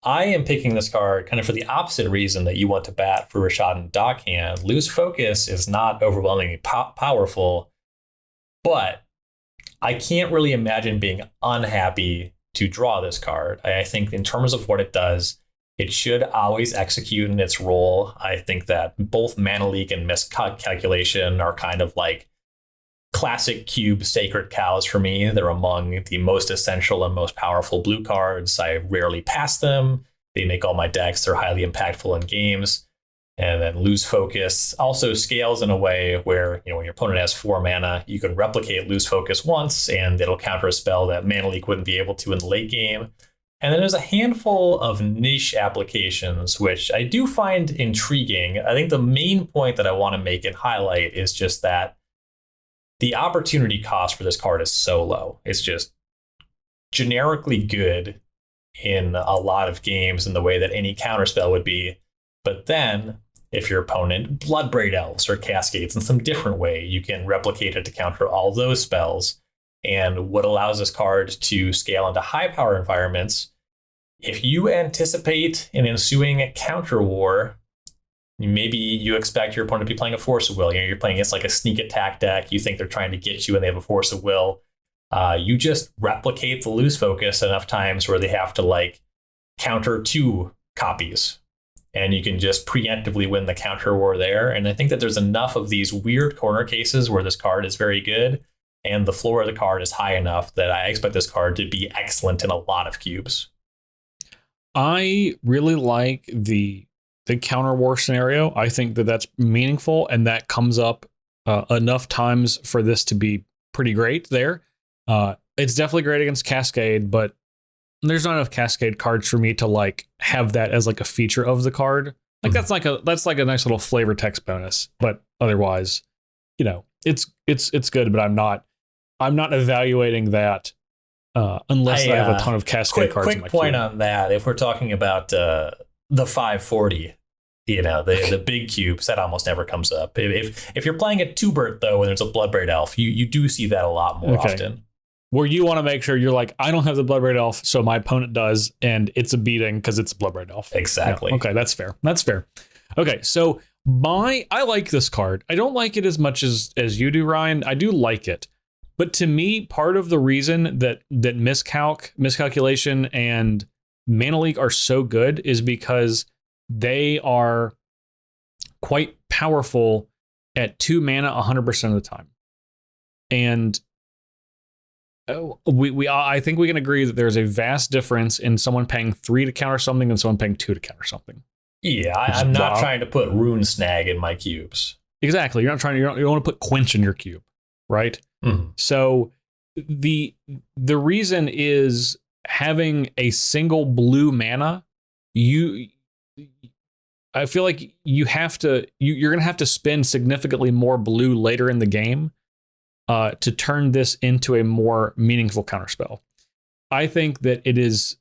I am picking this card kind of for the opposite reason that you want to bat for Rishadan Dockhand. Lose Focus is not overwhelmingly powerful, but I can't really imagine being unhappy to draw this card. I think in terms of what it does, it should always execute in its role. I think that both Mana Leak and Miscalculation are kind of like classic cube sacred cows for me. They're among the most essential and most powerful blue cards. I rarely pass them. They make all my decks. They're highly impactful in games. And then Lose Focus also scales in a way where, when your opponent has 4 mana, you can replicate Lose Focus once, and it'll counter a spell that Mana Leak wouldn't be able to in the late game. And then there's a handful of niche applications, which I do find intriguing. I think the main point that I want to make and highlight is just that the opportunity cost for this card is so low. It's just generically good in a lot of games in the way that any counterspell would be. But then, if your opponent Bloodbraid Elves or Cascades in some different way, you can replicate it to counter all those spells. And what allows this card to scale into high power environments, if you anticipate an ensuing counter war, maybe you expect your opponent to be playing a Force of Will. You're playing against like a sneak attack deck. You think they're trying to get you and they have a Force of Will. You just replicate the Lose Focus enough times where they have to like counter 2 copies. And you can just preemptively win the counter war there. And I think that there's enough of these weird corner cases where this card is very good and the floor of the card is high enough that I expect this card to be excellent in a lot of cubes. I really like the counter war scenario. I think that that's meaningful, and that comes up enough times for this to be pretty great there. It's definitely great against Cascade, but there's not enough Cascade cards for me to like have that as like a feature of the card. Like that's like a nice little flavor text bonus, but otherwise, it's good, but I'm not evaluating that unless I have a ton of Cascade cards. Quick point on that. If we're talking about the 540, the big cubes, that almost never comes up. If you're playing a 2-bert though, and there's a Bloodbraid Elf, you do see that a lot more often. Where you want to make sure you're like, I don't have the Bloodbraid Elf, so my opponent does, and it's a beating because it's a Bloodbraid Elf. Exactly. Yeah, okay, that's fair. Okay, so I like this card. I don't like it as much as you do, Ryan. I do like it. But to me, part of the reason that Miscalculation and Mana Leak are so good is because they are quite powerful at 2 mana 100% of the time. And I think we can agree that there's a vast difference in someone paying 3 to counter something and someone paying 2 to counter something. Yeah, I'm not trying to put Rune Snag in my cubes. Exactly. You're not trying to. You don't want to put Quench in your cube, right? Mm-hmm. So the reason is having a single blue mana. I feel like you're going to have to spend significantly more blue later in the game to turn this into a more meaningful counterspell. I think that it is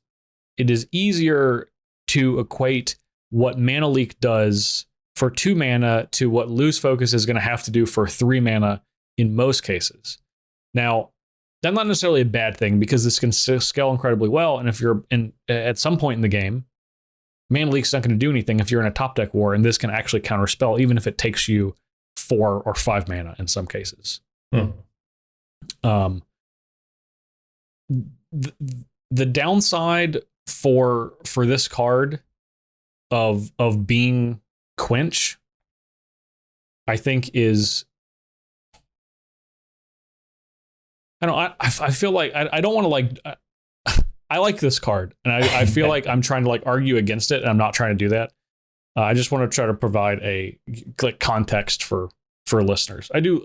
easier to equate what Mana Leak does for 2 mana to what Lose Focus is going to have to do for 3 mana in most cases. Now, that's not necessarily a bad thing because this can scale incredibly well. And if you're at some point in the game, Mana Leak's not going to do anything if you're in a top deck war, and this can actually counterspell even if it takes you 4 or 5 mana in some cases. The downside for this card of being Quench, I think is, I feel like I don't want to like. I like this card, and I feel like I'm trying to like argue against it, and I'm not trying to do that. I just want to try to provide a like context for listeners. I do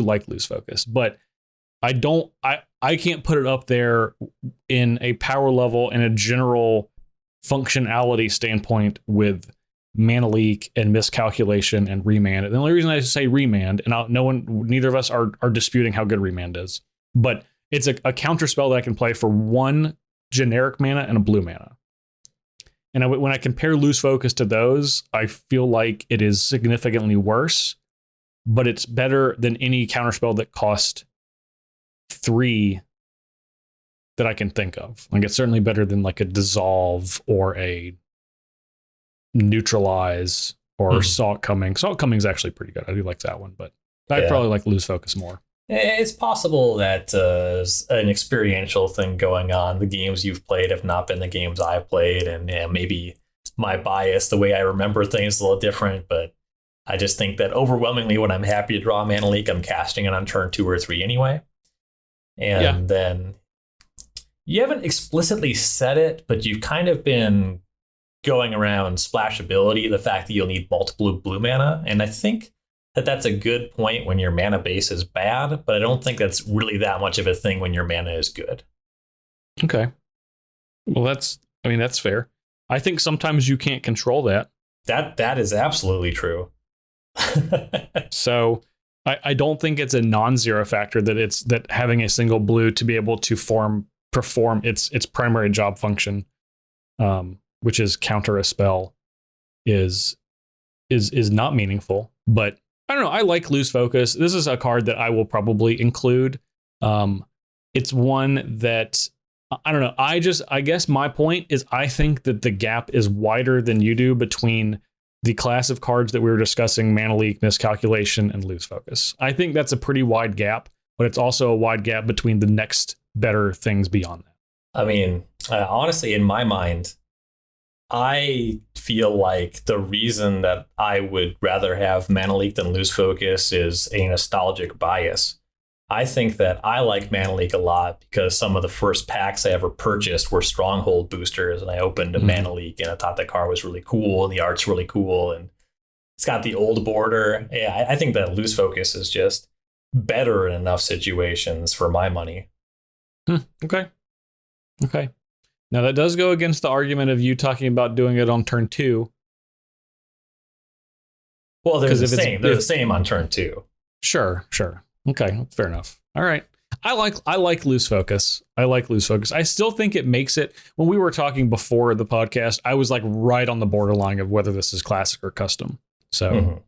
like Lose Focus, but I can't put it up there in a power level and a general functionality standpoint with Mana Leak and Miscalculation and Remand. And the only reason I say Remand, and neither of us are disputing how good Remand is, but it's a counter spell that I can play for 1 generic mana and a blue mana. And when I compare Lose Focus to those, I feel like it is significantly worse, but it's better than any counterspell that cost 3 that I can think of. Like, it's certainly better than like a Dissolve or a Neutralize or Salt Coming. Salt Coming is actually pretty good. I do like that one, but I'd probably like Lose Focus more. It's possible that there's an experiential thing going on. The games you've played have not been the games I've played, and maybe my bias, the way I remember things, is a little different. But I just think that overwhelmingly, when I'm happy to draw Mana Leak, I'm casting it on turn 2 or 3 anyway. And then you haven't explicitly said it, but you've kind of been going around splashability, the fact that you'll need multiple blue mana. And I think that that's a good point when your mana base is bad, but I don't think that's really that much of a thing when your mana is good. Okay. Well, that's fair. I think sometimes you can't control that. That is absolutely true. So I don't think it's a non-zero factor that having a single blue to be able to perform its primary job function, which is counter a spell, is not meaningful. But I don't know. I like Lose Focus. This is a card that I will probably include. It's one that I don't know. I guess my point is I think that the gap is wider than you do between the class of cards that we were discussing, Mana Leak, Miscalculation, and Lose Focus. I think that's a pretty wide gap, but it's also a wide gap between the next better things beyond that. I mean, honestly, in my mind, I feel like the reason that I would rather have Mana Leak than Lose Focus is a nostalgic bias. I think that I like Mana Leak a lot because some of the first packs I ever purchased were Stronghold boosters, and I opened a Mana Leak and I thought the card was really cool and the art's really cool and it's got the old border. Yeah, I think that Lose Focus is just better in enough situations for my money. Okay. Now that does go against the argument of you talking about doing it on turn 2. Well, they're the same. They're the same on turn 2. Sure. Okay, fair enough. All right. I like Lose Focus. I still think it makes it. When we were talking before the podcast, I was like right on the borderline of whether this is classic or custom. So,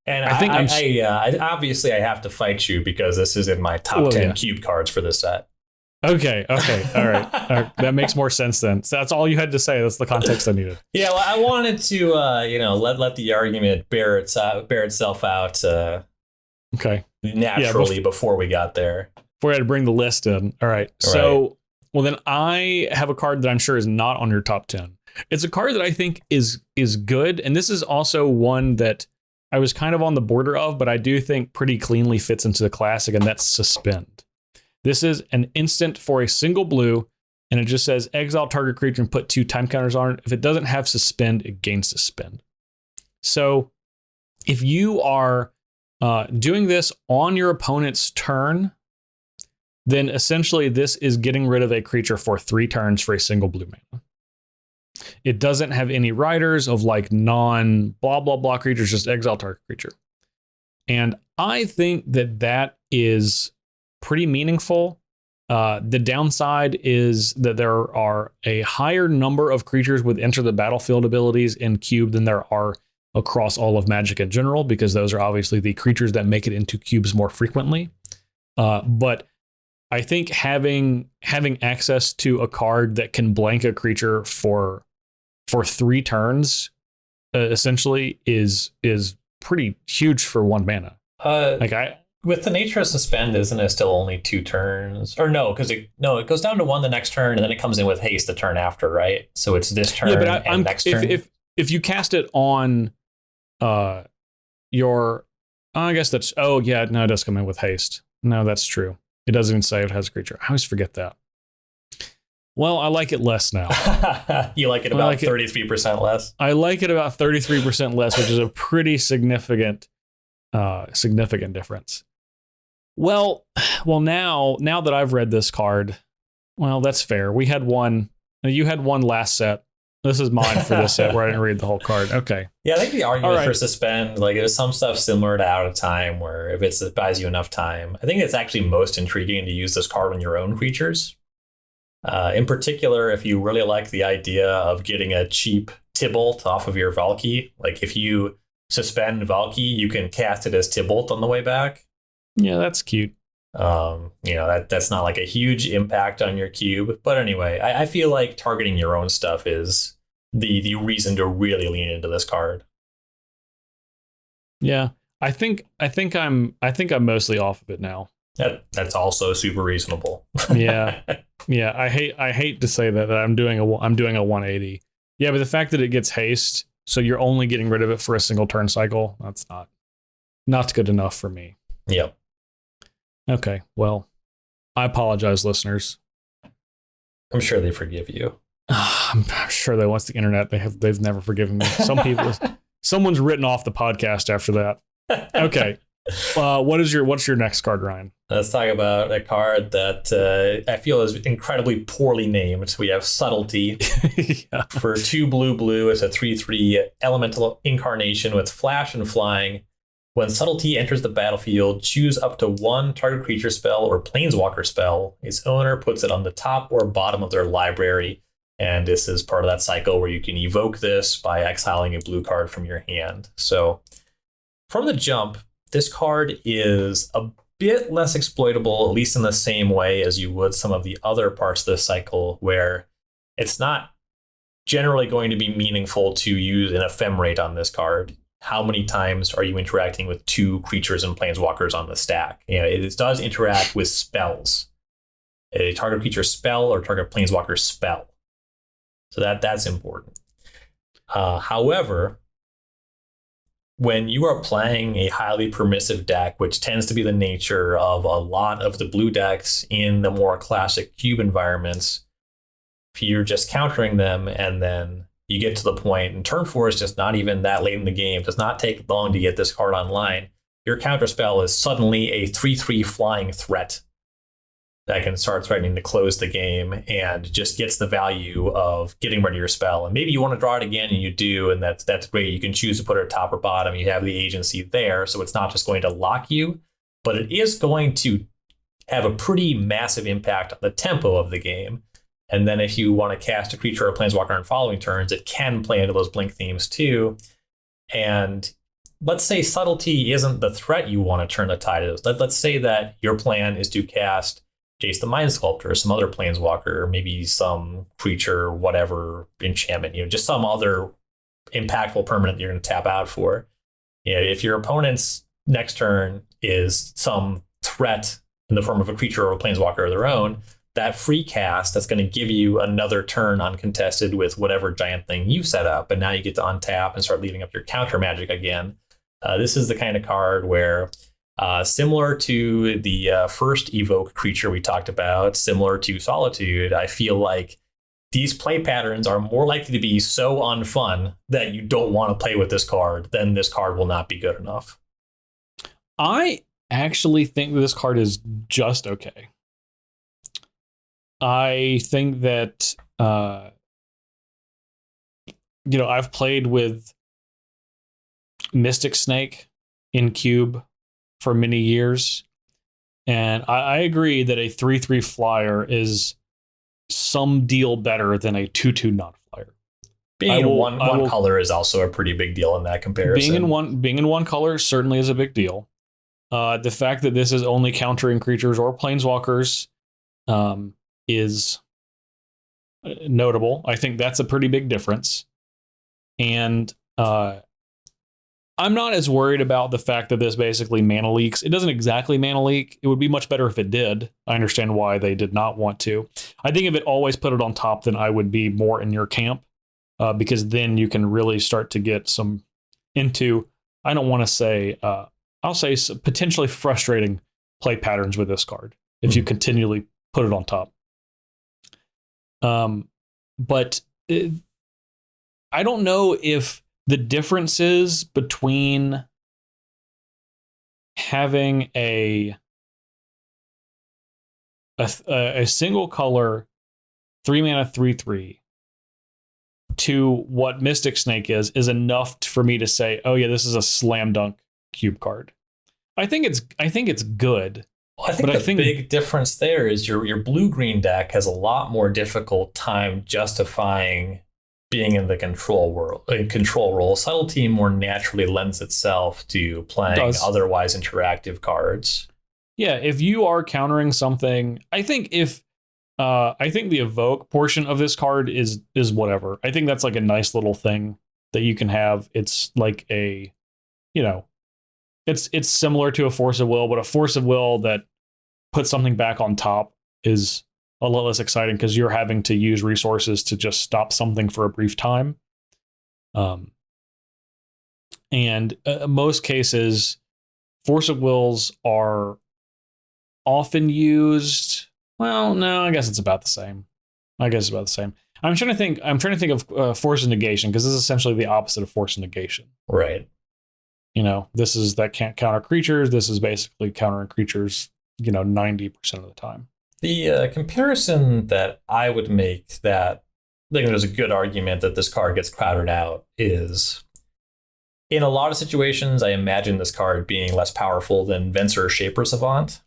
and I think I obviously I have to fight you because this is in my top 10 cube cards for this set. Okay. All right. That makes more sense then. So that's all you had to say. That's the context I needed. Yeah, well, I wanted to let the argument bear itself out. Okay. Naturally, before we got there. Before we had to bring the list in. All right. So, well, then I have a card that I'm sure is not on your top 10. It's a card that I think is good. And this is also one that I was kind of on the border of, but I do think pretty cleanly fits into the classic, and that's Suspend. This is an instant for a single blue, and it just says exile target creature and put 2 time counters on it. If it doesn't have suspend, it gains suspend. So if you are doing this on your opponent's turn, then essentially this is getting rid of a creature for 3 turns for a single blue mana. It doesn't have any riders of like non blah, blah, blah creatures, just exile target creature. And I think that is pretty meaningful. The downside is that there are a higher number of creatures with enter the battlefield abilities in Cube than there are across all of Magic in general, because those are obviously the creatures that make it into cubes more frequently. But I think having access to a card that can blank a creature for 3 turns essentially is pretty huge for 1 mana. With the nature of suspend, isn't it still only 2 turns? Or no, because it goes down to 1 the next turn, and then it comes in with haste the turn after, right? So it's this turn and next turn. If you cast it on your, I guess that's, oh yeah, no, it does come in with haste. No, that's true. It doesn't even say it has a creature. I always forget that. Well, I like it less now. You like it about 33% less? I like it about 33% less, which is a pretty significant difference. Well, now that I've read this card, well, that's fair. We had one. You had one last set. This is mine for this set where I didn't read the whole card. Okay. Yeah, I think the argument for suspend, like there's some stuff similar to Out of Time, where if it buys you enough time, I think it's actually most intriguing to use this card on your own creatures. In particular, if you really like the idea of getting a cheap Tybalt off of your Valky, like if you suspend Valky, you can cast it as Tybalt on the way back. Yeah, that's cute. That's not like a huge impact on your cube. But anyway, I feel like targeting your own stuff is the reason to really lean into this card. Yeah, I think I'm mostly off of it now. That's also super reasonable. Yeah. I hate to say that I'm doing a 180. Yeah, but the fact that it gets haste, so you're only getting rid of it for a single turn cycle, that's not good enough for me. Yep. Okay, well, I apologize, listeners. I'm sure they forgive you. I'm sure that once the internet, they've never forgiven me. Someone's written off the podcast after that. Okay. What's your next card, Ryan? Let's talk about a card that I feel is incredibly poorly named. We have Subtlety. Yeah. For 2 blue. It's a 3/3 elemental incarnation with flash and flying. When Subtlety enters the battlefield, choose up to 1 target creature spell or planeswalker spell. Its owner puts it on the top or bottom of their library. And this is part of that cycle where you can evoke this by exiling a blue card from your hand. So from the jump, this card is a bit less exploitable, at least in the same way as you would some of the other parts of this cycle, where it's not generally going to be meaningful to use an ephemerate on this card. How many times are you interacting with 2 creatures and planeswalkers on the stack? It does interact with spells. A target creature spell or target planeswalker spell. So that's important. However, when you are playing a highly permissive deck, which tends to be the nature of a lot of the blue decks in the more classic cube environments, if you're just countering them and then you get to the point, and turn 4 is just not even that late in the game, does not take long to get this card online, your counterspell is suddenly a 3/3 flying threat that can start threatening to close the game and just gets the value of getting rid of your spell. And maybe you want to draw it again, and you do, and that's great. You can choose to put it top or bottom. You have the agency there, so it's not just going to lock you, but it is going to have a pretty massive impact on the tempo of the game. And then if you want to cast a creature or planeswalker on following turns, it can play into those blink themes too. And let's say Subtlety isn't the threat you want to turn the tide of. Let's say that your plan is to cast Jace the Mind Sculptor, some other planeswalker, maybe some creature, whatever enchantment, just some other impactful permanent you're going to tap out for. If your opponent's next turn is some threat in the form of a creature or a planeswalker of their own, that free cast that's going to give you another turn uncontested with whatever giant thing you set up. And now you get to untap and start leaving up your counter magic again. This is the kind of card where Similar to the first evoke creature we talked about, similar to Solitude, I feel like these play patterns are more likely to be so unfun that you don't want to play with this card, then this card will not be good enough. I actually think this card is just okay. I think that, I've played with Mystic Snake in Cube for many years, and I agree that a 3/3 flyer is some deal better than a 2/2 non-flyer. Being in one color is also a pretty big deal in that comparison. Being in one color certainly is a big deal. The fact that this is only countering creatures or planeswalkers is notable. I think that's a pretty big difference. And I'm not as worried about the fact that this basically mana leaks. It doesn't exactly mana leak. It would be much better if it did. I understand why they did not want to. I think if it always put it on top, then I would be more in your camp, because then you can really start to get some into, I don't want to say, I'll say potentially frustrating play patterns with this card if you continually put it on top. But I don't know if the differences between having a single color 3-mana 3/3 to what Mystic Snake is enough for me to say, oh yeah, this is a slam dunk cube card. I think it's good. Well, I think the big difference there is your blue-green deck has a lot more difficult time justifying being in the control role. Subtlety more naturally lends itself to playing otherwise interactive cards. Yeah, if you are countering something, I think the evoke portion of this card is whatever. I think that's like a nice little thing that you can have. It's like a, it's similar to a force of will, but a force of will that puts something back on top is a lot less exciting because you're having to use resources to just stop something for a brief time. And most cases, force of wills are often used. Well, no, I guess it's about the same. I'm trying to think of force of negation, because this is essentially the opposite of force of negation. Right. This is that can't counter creatures. This is basically countering creatures, 90% of the time. The comparison that I would make that I think there's a good argument that this card gets crowded out is, in a lot of situations, I imagine this card being less powerful than Venser Shaper Savant.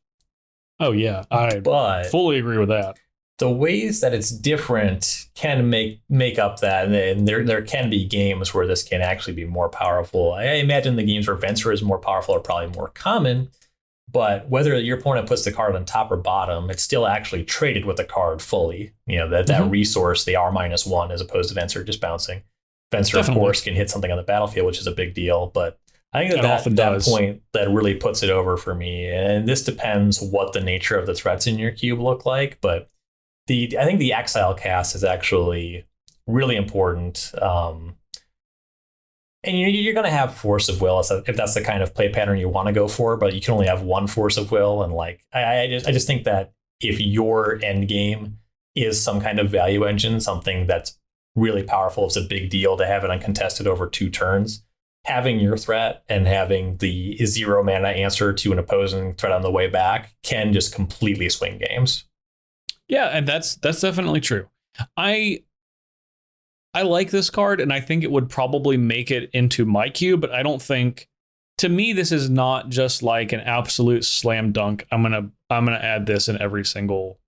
Oh, yeah. I fully agree with that. The ways that it's different can make up that, and there can be games where this can actually be more powerful. I imagine the games where Venser is more powerful are probably more common, but whether your opponent puts the card on top or bottom, it's still actually traded with the card fully. That resource, the R-1, as opposed to Venser just bouncing. Venser, of course, can hit something on the battlefield, which is a big deal, but I think that point that really puts it over for me. And this depends what the nature of the threats in your cube look like, but I think the Exile cast is actually really important. And you're going to have force of will if that's the kind of play pattern you want to go for, but you can only have one force of will. And I just think that if your end game is some kind of value engine, something that's really powerful, it's a big deal to have it uncontested over 2 turns. Having your threat and having the 0 mana answer to an opposing threat on the way back can just completely swing games. Yeah, and that's definitely true. I like this card, and I think it would probably make it into my queue, but I don't think, to me, this is not just like an absolute slam dunk. I'm gonna add this in every single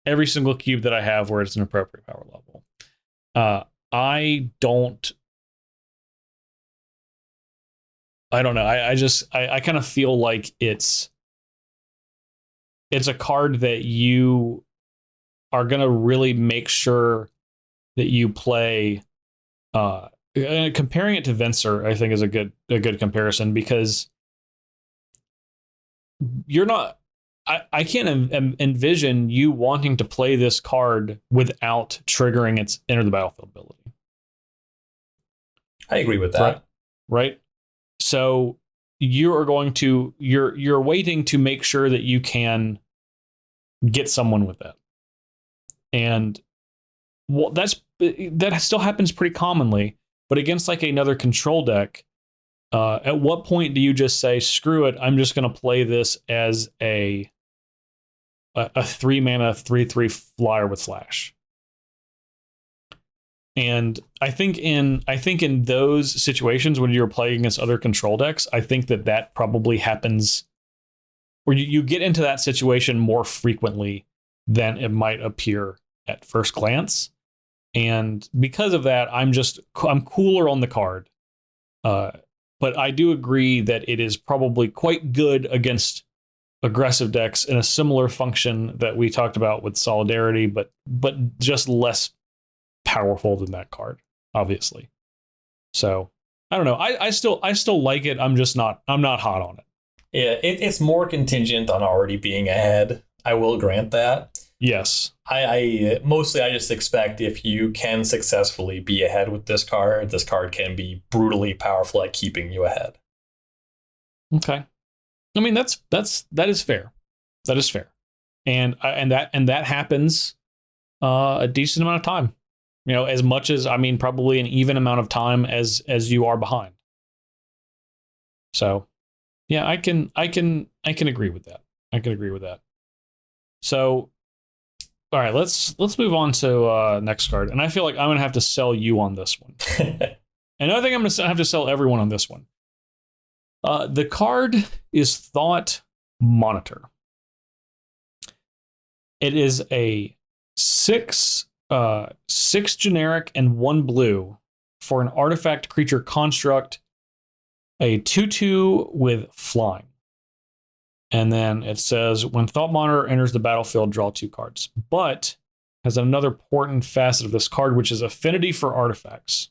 cube that I have where it's an appropriate power level. I don't know. I kind of feel like it's a card that you are gonna really make sure that you play. Comparing it to Venser, I think, is a good comparison, because you're not. I can't envision you wanting to play this card without triggering its enter the battlefield ability. I agree with that. Right? So you're waiting to make sure that you can get someone with that. And well, that still happens pretty commonly, but against like another control deck, at what point do you just say, screw it, I'm just going to play this as a 3-mana 3/3 flyer with flash? And I think in those situations when you're playing against other control decks, I think that probably happens, or you get into that situation more frequently than it might appear at first glance. And because of that, I'm cooler on the card. But I do agree that it is probably quite good against aggressive decks in a similar function that we talked about with Solidarity, but just less powerful than that card, obviously. So I don't know. I still like it. I'm not hot on it. Yeah, it's more contingent on already being ahead. I will grant that. Yes. I just expect if you can successfully be ahead with this card can be brutally powerful at keeping you ahead. Okay. I mean, that is fair. That is fair. And that happens a decent amount of time. You know, as much as, I mean, probably an even amount of time as you are behind. So, yeah, I can agree with that. I can agree with that. So, all right, let's move on to next card. And I feel like I'm going to have to sell you on this one. And I think I'm going to have to sell everyone on this one. The card is Thought Monitor. It is a 6 generic and 1 blue for an artifact creature construct, a 2/2 with flying. And then it says, when Thought Monitor enters the battlefield, draw 2 cards. But has another important facet of this card, which is affinity for artifacts.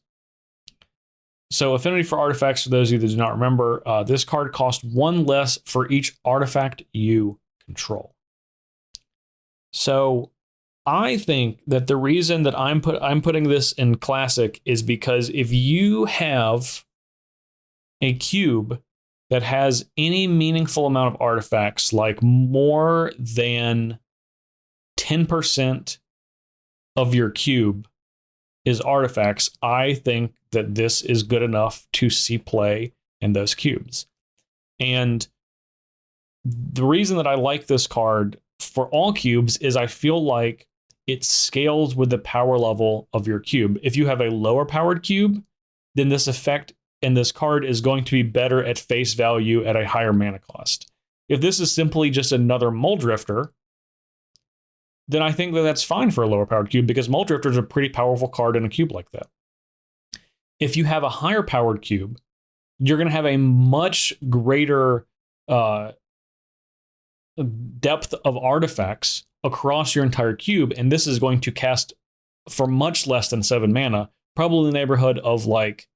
So affinity for artifacts, for those of you that do not remember, this card costs 1 less for each artifact you control. So I think that the reason that I'm putting this in Classic is because if you have a cube that has any meaningful amount of artifacts, like more than 10% of your cube is artifacts, I think that this is good enough to see play in those cubes. And the reason that I like this card for all cubes is I feel like it scales with the power level of your cube. If you have a lower powered cube, then this effect and this card is going to be better at face value at a higher mana cost. If this is simply just another Mole Drifter, then I think that that's fine for a lower powered cube, because Mole Drifter is a pretty powerful card in a cube like that. If you have a higher powered cube, you're going to have a much greater depth of artifacts across your entire cube, and this is going to cast for much less than 7 mana, probably in the neighborhood of like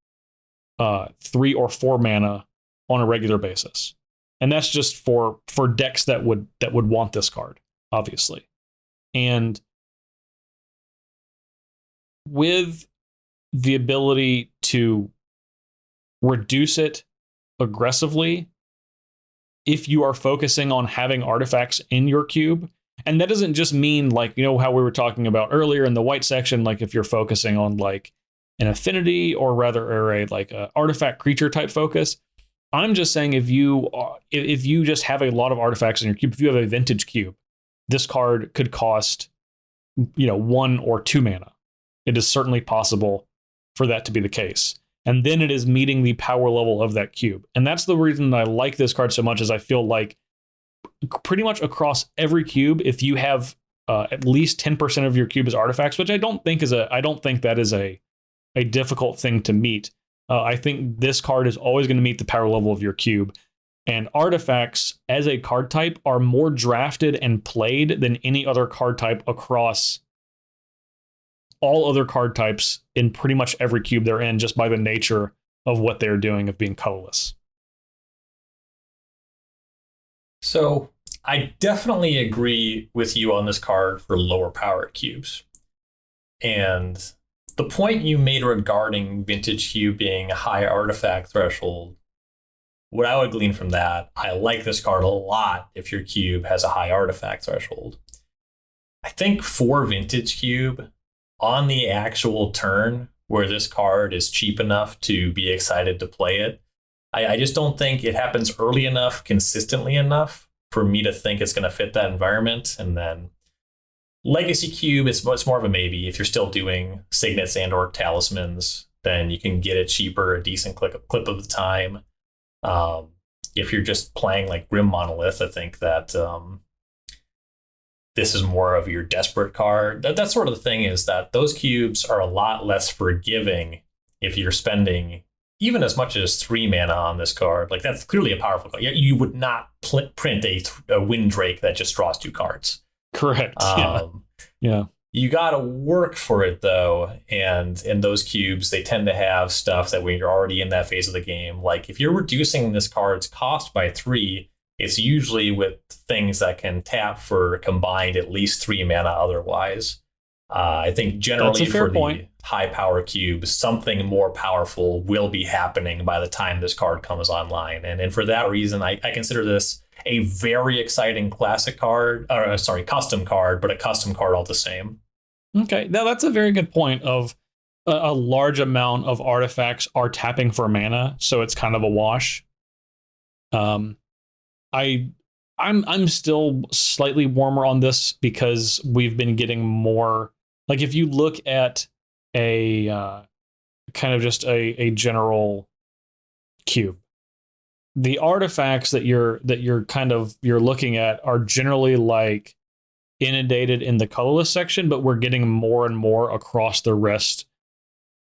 3 or 4 mana on a regular basis. And that's just for decks that would want this card, obviously. And with the ability to reduce it aggressively, if you are focusing on having artifacts in your cube, and that doesn't just mean like, you know, how we were talking about earlier in the white section, like if you're focusing on like an affinity or a artifact creature type focus. I'm just saying if you just have a lot of artifacts in your cube, if you have a vintage cube, this card could cost, 1 or 2 mana. It is certainly possible for that to be the case. And then it is meeting the power level of that cube. And that's the reason that I like this card so much, is I feel like pretty much across every cube, if you have at least 10% of your cube is artifacts, which I don't think that is a difficult thing to meet. I think this card is always going to meet the power level of your cube. And artifacts as a card type are more drafted and played than any other card type across all other card types in pretty much every cube they're in, just by the nature of what they're doing of being colorless. So I definitely agree with you on this card for lower powered cubes. And the point you made regarding vintage cube being a high artifact threshold what I would glean from that, I like this card a lot if your cube has a high artifact threshold. I think for Vintage Cube, on the actual turn where this card is cheap enough to be excited to play it, I just don't think it happens early enough, consistently enough for me to think it's going to fit that environment. And then Legacy Cube, it's more of a maybe. If you're still doing signets and or talismans, then you can get it cheaper, a decent clip of the time. If you're just playing like Grim Monolith, I think that this is more of your desperate card. That's sort of the thing, is that those cubes are a lot less forgiving if you're spending even as much as 3 mana on this card. Like, that's clearly a powerful card. You would not print a Windrake that just draws 2 cards. Correct. Yeah. You got to work for it, though. And in those cubes, they tend to have stuff that when you're already in that phase of the game, like if you're reducing this card's cost by 3, it's usually with things that can tap for combined at least 3 mana otherwise. I think generally for the high power cubes, something more powerful will be happening by the time this card comes online. And for that reason, I consider this a very exciting classic card, or custom card, but a custom card all the same. Okay, now that's a very good point. Of a large amount of artifacts are tapping for mana, so it's kind of a wash. I'm still slightly warmer on this because we've been getting more. Like, if you look at a kind of just a general cube, the artifacts that you're looking at are generally like inundated in the colorless section, but we're getting more and more across the rest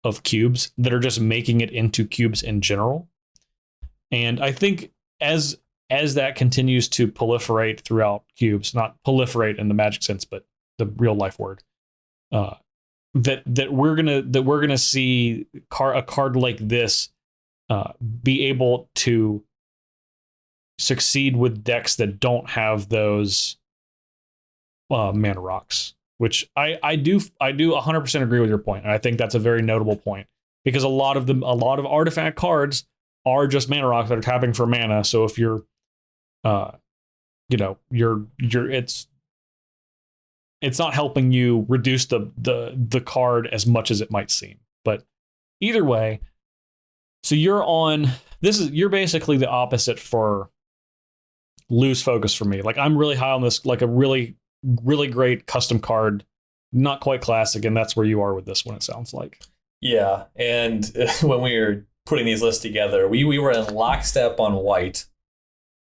of cubes that are just making it into cubes in general. And I think as that continues to proliferate throughout cubes, not proliferate in the Magic sense, but the real life word, that we're gonna see a card like this be able to succeed with decks that don't have those mana rocks, which I do 100% agree with your point, and I think that's a very notable point, because a lot of artifact cards are just mana rocks that are tapping for mana. So if you're it's not helping you reduce the card as much as it might seem. But either way, so you're basically the opposite for lose focus for me. Like, I'm really high on this, like a really, really great custom card, not quite classic, and that's where you are with this one, it sounds like. Yeah, and when we were putting these lists together, we were in lockstep on white,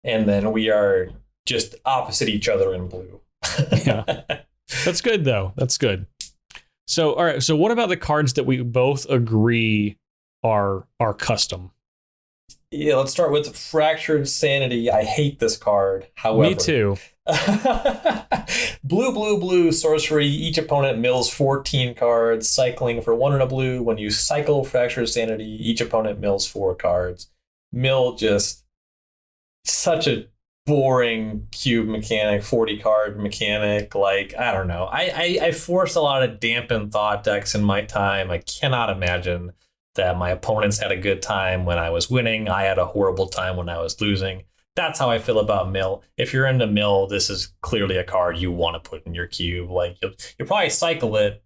and then we are just opposite each other in blue. Yeah. That's good, though. That's good. So, all right. So what about the cards that we both agree are custom? Yeah, let's start with Fractured Sanity. I hate this card. However, me too. Blue sorcery. Each opponent mills 14 cards, cycling for 1 and a blue. When you cycle Fractured Sanity, each opponent mills 4 cards. Mill, just such a boring cube mechanic, 40 card mechanic. Like, I don't know. I forced a lot of dampened thought decks in my time. I cannot imagine that my opponents had a good time when I was winning. I had a horrible time when I was losing. That's how I feel about Mill. If you're into Mill, this is clearly a card you want to put in your cube. Like, you'll probably cycle it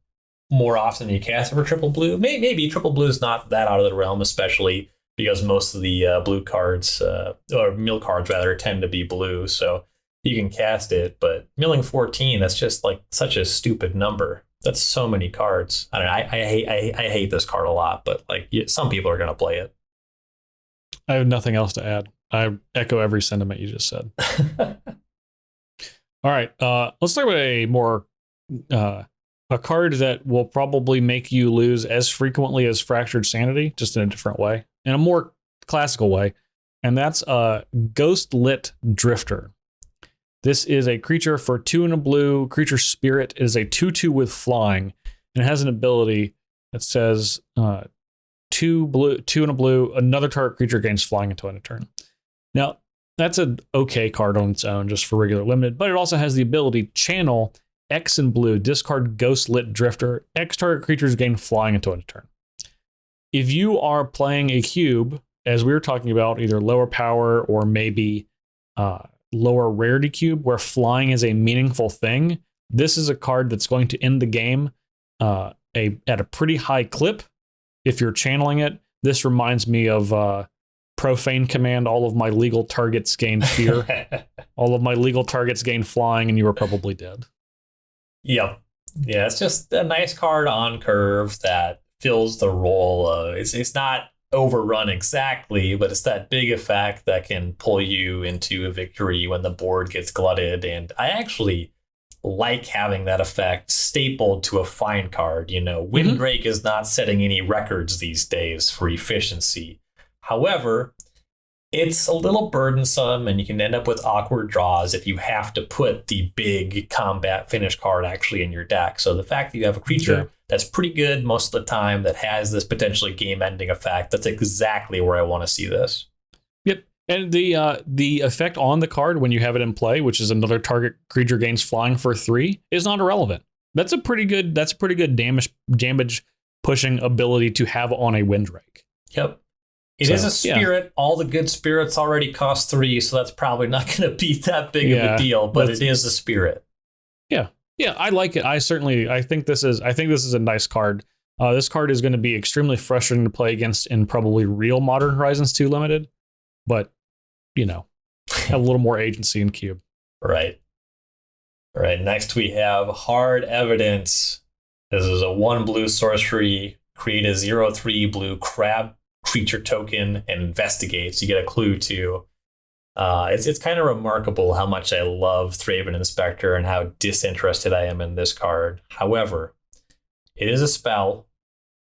more often than you cast it for triple blue. Maybe triple blue is not that out of the realm, especially because most of the blue cards, or Mill cards rather, tend to be blue. So you can cast it, but milling 14, that's just like such a stupid number. That's so many cards. I don't know, I hate this card a lot, but like, some people are going to play it. I have nothing else to add. I echo every sentiment you just said. All right, let's talk about a more a card that will probably make you lose as frequently as Fractured Sanity, just in a different way, in a more classical way, and that's Ghostlit Drifter. This is a creature for 2 and a blue. Creature spirit. It is a 2/2 with flying, and it has an ability that says 2 blue, 2 and a blue. Another target creature gains flying until end of turn. Now, that's an okay card on its own, just for regular limited, but it also has the ability channel X and blue, discard Ghostlit Drifter. X target creatures gain flying until end of turn. If you are playing a cube as we were talking about, either lower power or maybe lower rarity cube, where flying is a meaningful thing, this is a card that's going to end the game at a pretty high clip if you're channeling it. This reminds me of Profane Command. All of my legal targets gain fear. All of my legal targets gain flying, and you are probably dead. Yep. Yeah, it's just a nice card on curve that fills the role of, it's not overrun exactly, but it's that big effect that can pull you into a victory when the board gets glutted. And I actually like having that effect stapled to a fine card. Windrake is not setting any records these days for efficiency. However, it's a little burdensome, and you can end up with awkward draws if you have to put the big combat finish card actually in your deck. So the fact that you have a creature that's pretty good most of the time that has this potentially game-ending effect, that's exactly where I want to see this. Yep. And the effect on the card when you have it in play, which is another target creature gains flying for 3, is not irrelevant. That's a pretty good damage pushing ability to have on a Windrake. Yep. It is a spirit. Yeah. All the good spirits already cost 3, so that's probably not going to be that big of a deal, but it is a spirit. Yeah. Yeah, I like it. I think this is a nice card. This card is going to be extremely frustrating to play against in probably real Modern Horizons 2 Limited, but have a little more agency in Cube. Right. All right. Next we have Hard Evidence. This is a 1 blue sorcery. Create a 0/3 blue crab creature token and investigate. So you get a clue too. It's kind of remarkable how much I love Thraben Inspector and how disinterested I am in this card. However, it is a spell.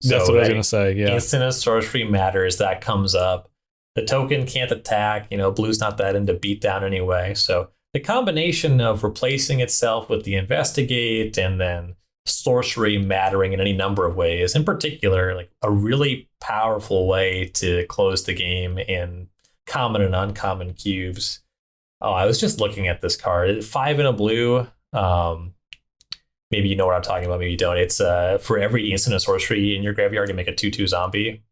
That's what I was going to say. Yeah. Instant and sorcery matters. That comes up. The token can't attack. Blue's not that into beatdown anyway. So the combination of replacing itself with the investigate and then sorcery mattering in any number of ways, in particular, like a really powerful way to close the game in common and uncommon cubes. Oh, I was just looking at this card. 5 in a blue. Maybe you know what I'm talking about. Maybe you don't. It's for every instant and sorcery in your graveyard, you make a 2/2 zombie.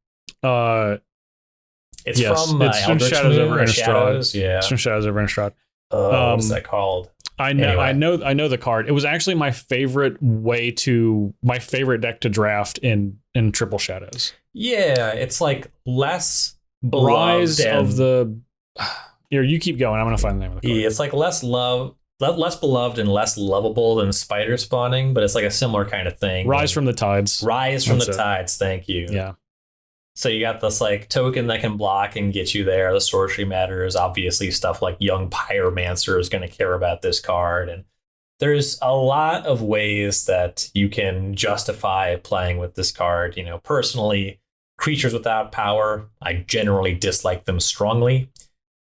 It's from Shadows over Innistrad. Yeah, it's from Shadows over Innistrad. What's that called? I know the card. It was actually my favorite deck to draft in Triple Shadows. Yeah, it's like less beloved. Rise of the. Here, you keep going. I'm gonna find the name of the card. Yeah, it's like less beloved and less lovable than Spider Spawning, but it's like a similar kind of thing. Rise from the Tides. Tides. Thank you. Yeah. So you got this like token that can block and get you there. The sorcery matters. Obviously, stuff like Young Pyromancer is going to care about this card. And there's a lot of ways that you can justify playing with this card. Personally, creatures without power, I generally dislike them strongly.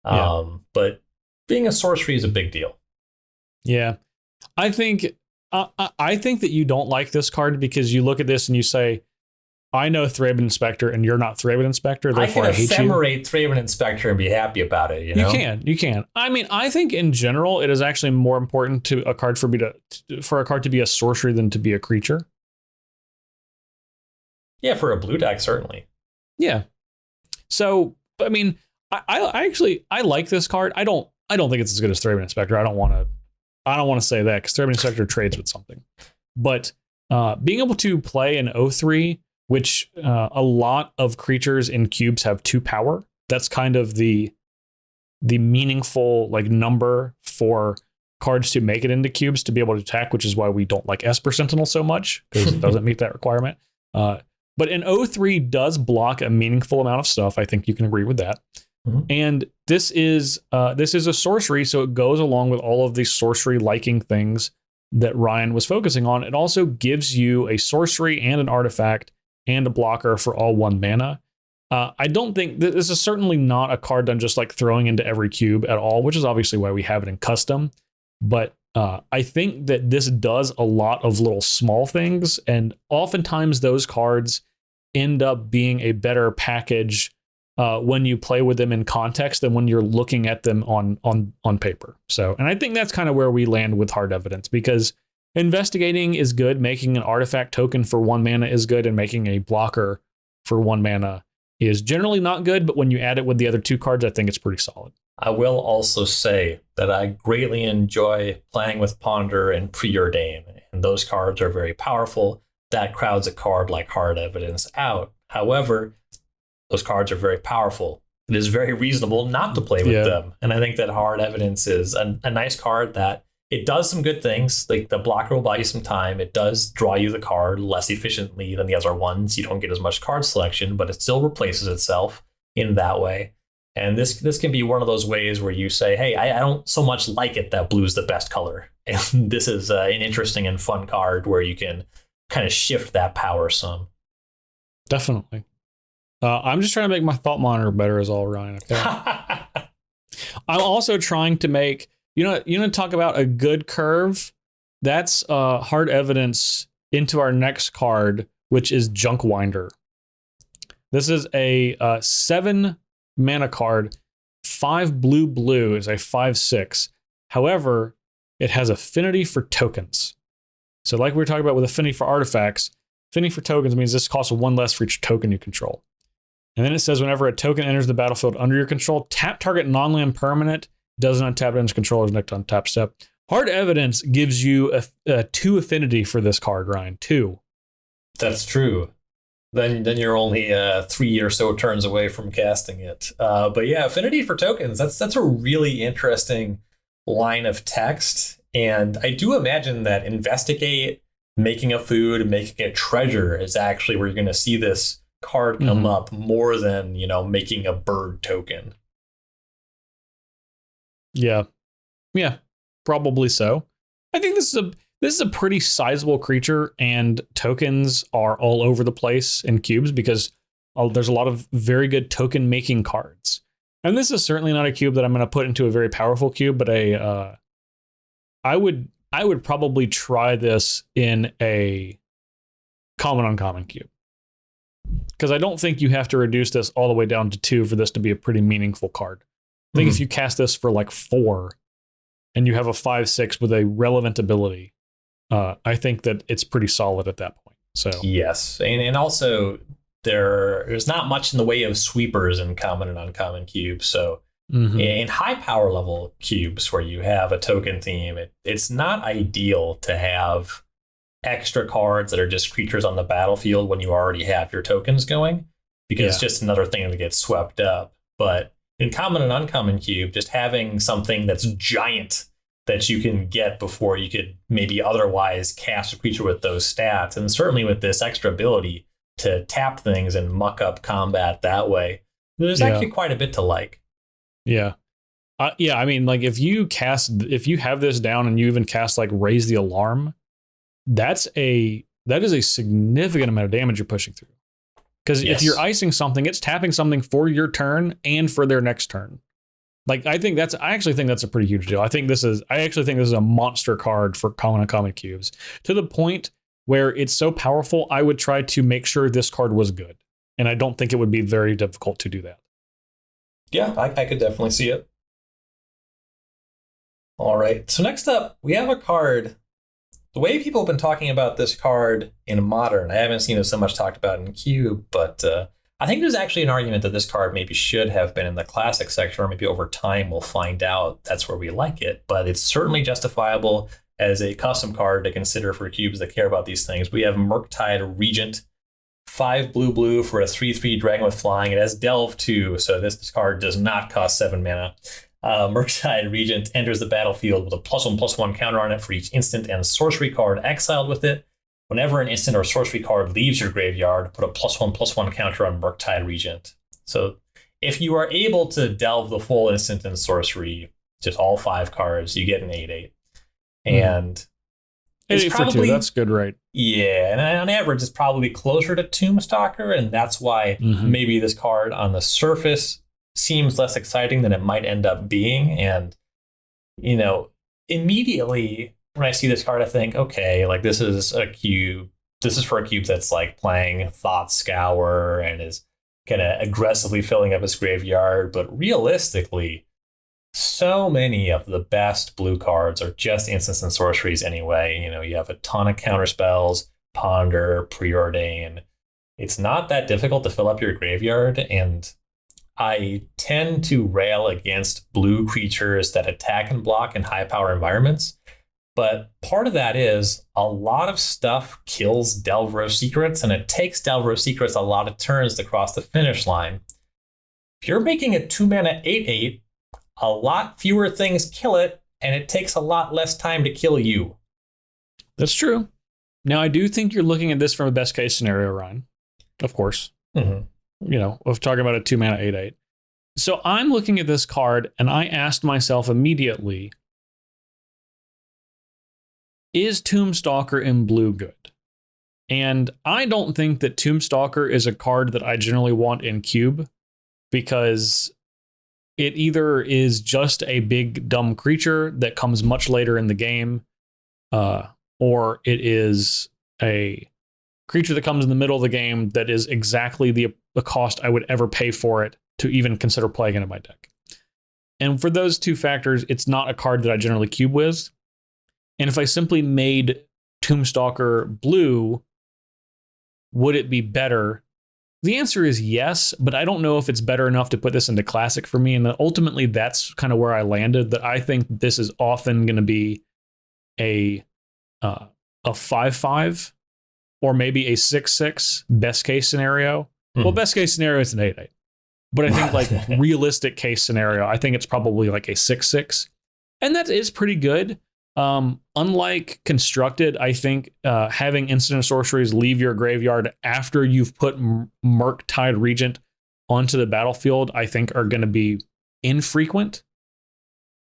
But being a sorcery is a big deal. Yeah. I think that you don't like this card because you look at this and you say, I know Thraben Inspector and you're not Thraben Inspector, therefore I hate you. I can ephemerate Thraben Inspector and be happy about it, You can. I mean, I think in general it is actually more important to a card for a card to be a sorcery than to be a creature. Yeah, for a blue deck, certainly. Yeah. So, I mean, I actually like this card. I don't think it's as good as Thraben Inspector. I don't want to say that because Thraben Inspector trades with something. But being able to play an 0/3, which a lot of creatures in cubes have 2 power. That's kind of the meaningful number for cards to make it into cubes to be able to attack, which is why we don't like Esper Sentinel so much because it doesn't meet that requirement. But an 0/3 does block a meaningful amount of stuff. I think you can agree with that. Mm-hmm. And this is a sorcery, so it goes along with all of these sorcery liking things that Ryan was focusing on. It also gives you a sorcery and an artifact and a blocker for all 1 mana. I don't think this is certainly not a card done just like throwing into every cube at all, which is obviously why we have it in custom. But I think that this does a lot of little small things, and oftentimes those cards end up being a better package when you play with them in context than when you're looking at them on paper. So, and I think that's kind of where we land with Hard Evidence, because investigating is good, making an artifact token for 1 mana is good, and making a blocker for 1 mana is generally not good, but when you add it with the other two cards, I think it's pretty solid. I will also say that I greatly enjoy playing with Ponder and Preordain, and those cards are very powerful. That crowds a card like Hard Evidence out. However, those cards are very powerful. It is very reasonable not to play with them. And I think that Hard Evidence is a nice card that it does some good things. Like the blocker will buy you some time. It does draw you the card less efficiently than the other ones. You don't get as much card selection, but it still replaces itself in that way. And this can be one of those ways where you say, hey, I don't so much like it that blue's the best color. And this is an interesting and fun card where you can kind of shift that power some. Definitely. I'm just trying to make my thought monitor better is all, Ryan. Okay. I'm also trying to make, talk about a good curve. That's Hard Evidence into our next card, which is Junk Winder. This is a 7 mana card. 5 blue is a 5/6. However, it has affinity for tokens. So like we were talking about with affinity for artifacts, affinity for tokens means this costs 1 less for each token you control. And then it says whenever a token enters the battlefield under your control, tap target non-land permanent, doesn't untap its controller's next untap step. Hard Evidence gives you a 2 affinity for this card, Ryan. 2. That's true. Then you're only 3 or so turns away from casting it. But yeah, affinity for tokens, that's a really interesting line of text. And I do imagine that investigate, making a food, making a treasure is actually where you're going to see this card come up more than, making a bird token. Yeah, probably so. I think this is a pretty sizable creature, and tokens are all over the place in cubes because there's a lot of very good token making cards. And this is certainly not a cube that I'm going to put into a very powerful cube, but I would probably try this in a common uncommon cube. Because I don't think you have to reduce this all the way down to 2 for this to be a pretty meaningful card. I think if you cast this for like 4 and you have a 5/6 with a relevant ability, I think that it's pretty solid at that point. So yes, and also there's not much in the way of sweepers in common and uncommon cubes. So in high power level cubes where you have a token theme, it's not ideal to have extra cards that are just creatures on the battlefield when you already have your tokens going, because it's just another thing that gets swept up. But in common and uncommon cube, just having something that's giant that you can get before you could maybe otherwise cast a creature with those stats, and certainly with this extra ability to tap things and muck up combat that way, there's actually quite a bit to like. Yeah. I mean, like if you have this down and you even cast like Raise the Alarm, that is a significant amount of damage you're pushing through. Because if you're icing something, it's tapping something for your turn and for their next turn. Like I actually think that's a pretty huge deal. I actually think this is a monster card for common and uncommon cubes, to the point where it's so powerful, I would try to make sure this card was good. And I don't think it would be very difficult to do that. Yeah, I could definitely see it. All right. So next up, we have a card. The way people have been talking about this card in Modern, I haven't seen it so much talked about in Cube, but I think there's actually an argument that this card maybe should have been in the Classic section, or maybe over time we'll find out that's where we like it. But it's certainly justifiable as a custom card to consider for cubes that care about these things. We have Murktide Regent, 5 blue for a 3/3 dragon with flying. It has Delve too, so this card does not cost 7 mana. Murktide Regent enters the battlefield with a +1/+1 counter on it for each instant and sorcery card exiled with it. Whenever an instant or sorcery card leaves your graveyard, put a +1/+1 counter on Murktide Regent. So if you are able to delve the full instant and sorcery, just all 5 cards, you get an 8/8. And it's 8 probably, for 2, that's good, right? Yeah, and on average, it's probably closer to Tombstalker, and that's why maybe this card on the surface seems less exciting than it might end up being. And, immediately when I see this card, I think, okay, like this is for a cube that's like playing Thought Scour and is kind of aggressively filling up its graveyard. But realistically, so many of the best blue cards are just instants and sorceries anyway. You have a ton of counter spells, Ponder, Preordain, It's not that difficult to fill up your graveyard, and I tend to rail against blue creatures that attack and block in high power environments. But part of that is a lot of stuff kills Delver of Secrets, and it takes Delver of Secrets a lot of turns to cross the finish line. If you're making a 2-mana 8/8, a lot fewer things kill it, and it takes a lot less time to kill you. That's true. Now, I do think you're looking at this from a best case scenario, Ryan. Of course. Mm-hmm. Of talking about a 2-mana 8/8. So I'm looking at this card, and I asked myself immediately, is Tombstalker in blue good? And I don't think that Tombstalker is a card that I generally want in cube, because it either is just a big dumb creature that comes much later in the game, or it is a creature that comes in the middle of the game that is exactly the cost I would ever pay for it to even consider playing it in my deck. And for those two factors, it's not a card that I generally cube with. And if I simply made Tombstalker blue, would it be better? The answer is yes, but I don't know if it's better enough to put this into classic for me. And ultimately, that's kind of where I landed, that I think this is often going to be a 5/5 or maybe a 6/6 best case scenario. Well, best case scenario is an 8/8. But I think like realistic case scenario, I think it's probably like a 6/6. And that is pretty good. Unlike Constructed, I think having instant sorceries leave your graveyard after you've put Murktide Regent onto the battlefield, I think are going to be infrequent.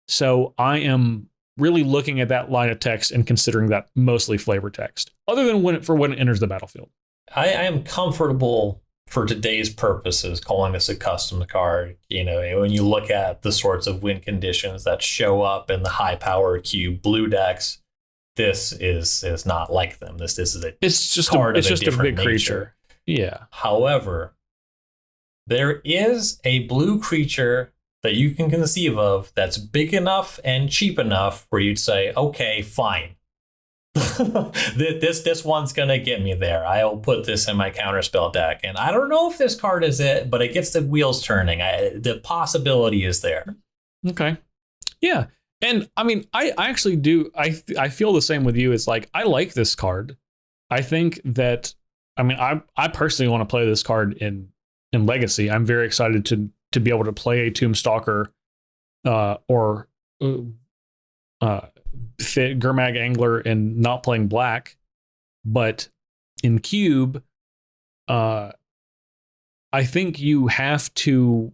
So I am really looking at that line of text and considering that mostly flavor text, other than when it enters the battlefield. I am comfortable for today's purposes calling this a custom card. When you look at the sorts of win conditions that show up in the high power cube blue decks, this is not like them. This is a it's just card it's of just a big nature. creature. Yeah. However, there is a blue creature that you can conceive of that's big enough and cheap enough where you'd say, okay, fine. this one's gonna get me there. I'll put this in my counterspell deck, and I don't know if this card is it, but it gets the wheels turning. The possibility is there. Okay, yeah, and I mean, I actually do. I feel the same with you. It's like I like this card. I think that I personally want to play this card in Legacy. I'm very excited to be able to play a Tombstalker or fit Gurmag Angler and not playing black. But in Cube, I think you have to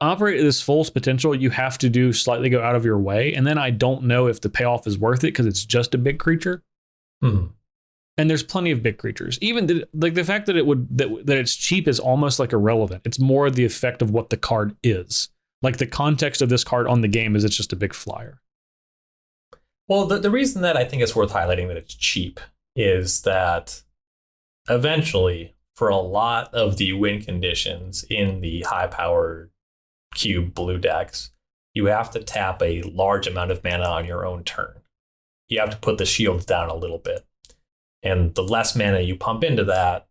operate at this full potential, you have to do slightly go out of your way. And then I don't know if the payoff is worth it because it's just a big creature. And there's plenty of big creatures. Even the fact that that it's cheap is almost like irrelevant. It's more the effect of what the card is. Like the context of this card on the game is it's just a big flyer. Well, the reason that I think it's worth highlighting that it's cheap is that eventually, for a lot of the win conditions in the high-powered cube blue decks, you have to tap a large amount of mana on your own turn. You have to put the shields down a little bit. And the less mana you pump into that,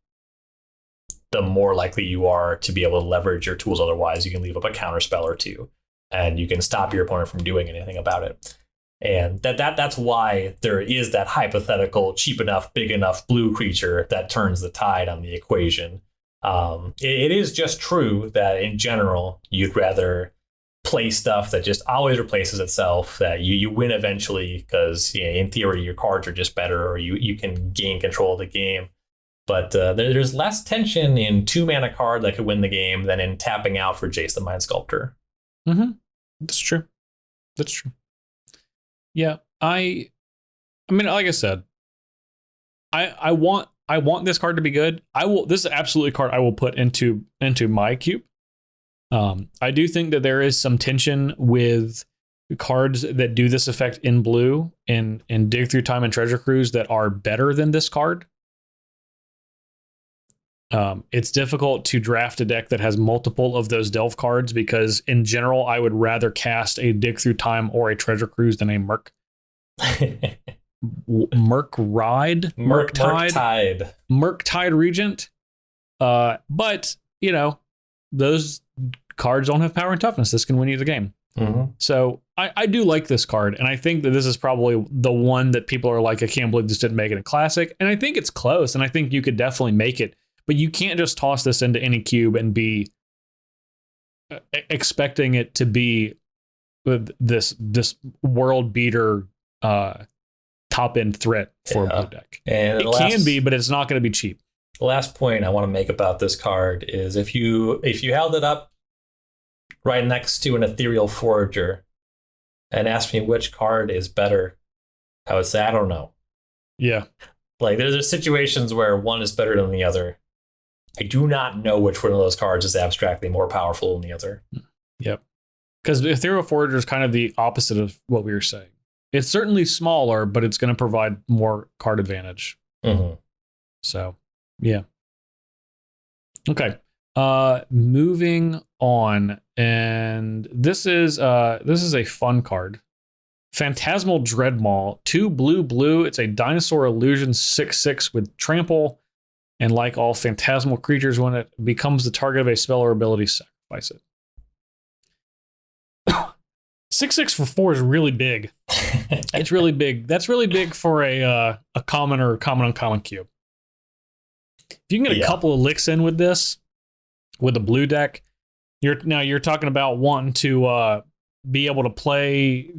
the more likely you are to be able to leverage your tools. Otherwise, you can leave up a counterspell or two, and you can stop your opponent from doing anything about it. And that's why there is that hypothetical cheap enough, big enough blue creature that turns the tide on the equation. It is just true that in general, you'd rather play stuff that just always replaces itself, that you win eventually because in theory your cards are just better, or you can gain control of the game. But there's less tension in 2-mana card that could win the game than in tapping out for Jace the Mind Sculptor. That's true. Yeah, I mean, like I said, I want this card to be good. This is absolutely a card I will put into my cube. I do think that there is some tension with cards that do this effect in blue and Dig Through Time and Treasure Cruise that are better than this card. It's difficult to draft a deck that has multiple of those Delve cards because in general, I would rather cast a Dig Through Time or a Treasure Cruise than a Merc. Murktide Regent. But those cards don't have power and toughness. This can win you the game. So I do like this card, and I think that this is probably the one that people are like, I can't believe this didn't make it a classic. And I think it's close, and I think you could definitely make it, but you can't just toss this into any cube and be expecting it to be this world beater top end threat for a blue deck. And it can be, but it's not going to be cheap. The last point I want to make about this card is if you held it up right next to an Ethereal Forager and asked me which card is better, I would say I don't know. Yeah. Like there's situations where one is better than the other. I do not know which one of those cards is abstractly more powerful than the other. Yep. Because the Ethereal Forager is kind of the opposite of what we were saying. It's certainly smaller, but it's going to provide more card advantage. So, yeah. Okay. Moving on, and this is a fun card. Phantasmal Dreadmaw, 2 blue. It's a Dinosaur Illusion 6/6 with trample, and like all phantasmal creatures, when it becomes the target of a spell or ability, sacrifice it. 6/6 for 4 is really big. It's really big. That's really big for a common or common uncommon cube. If you can get a couple of licks in with this, with a blue deck, you're talking about wanting to be able to play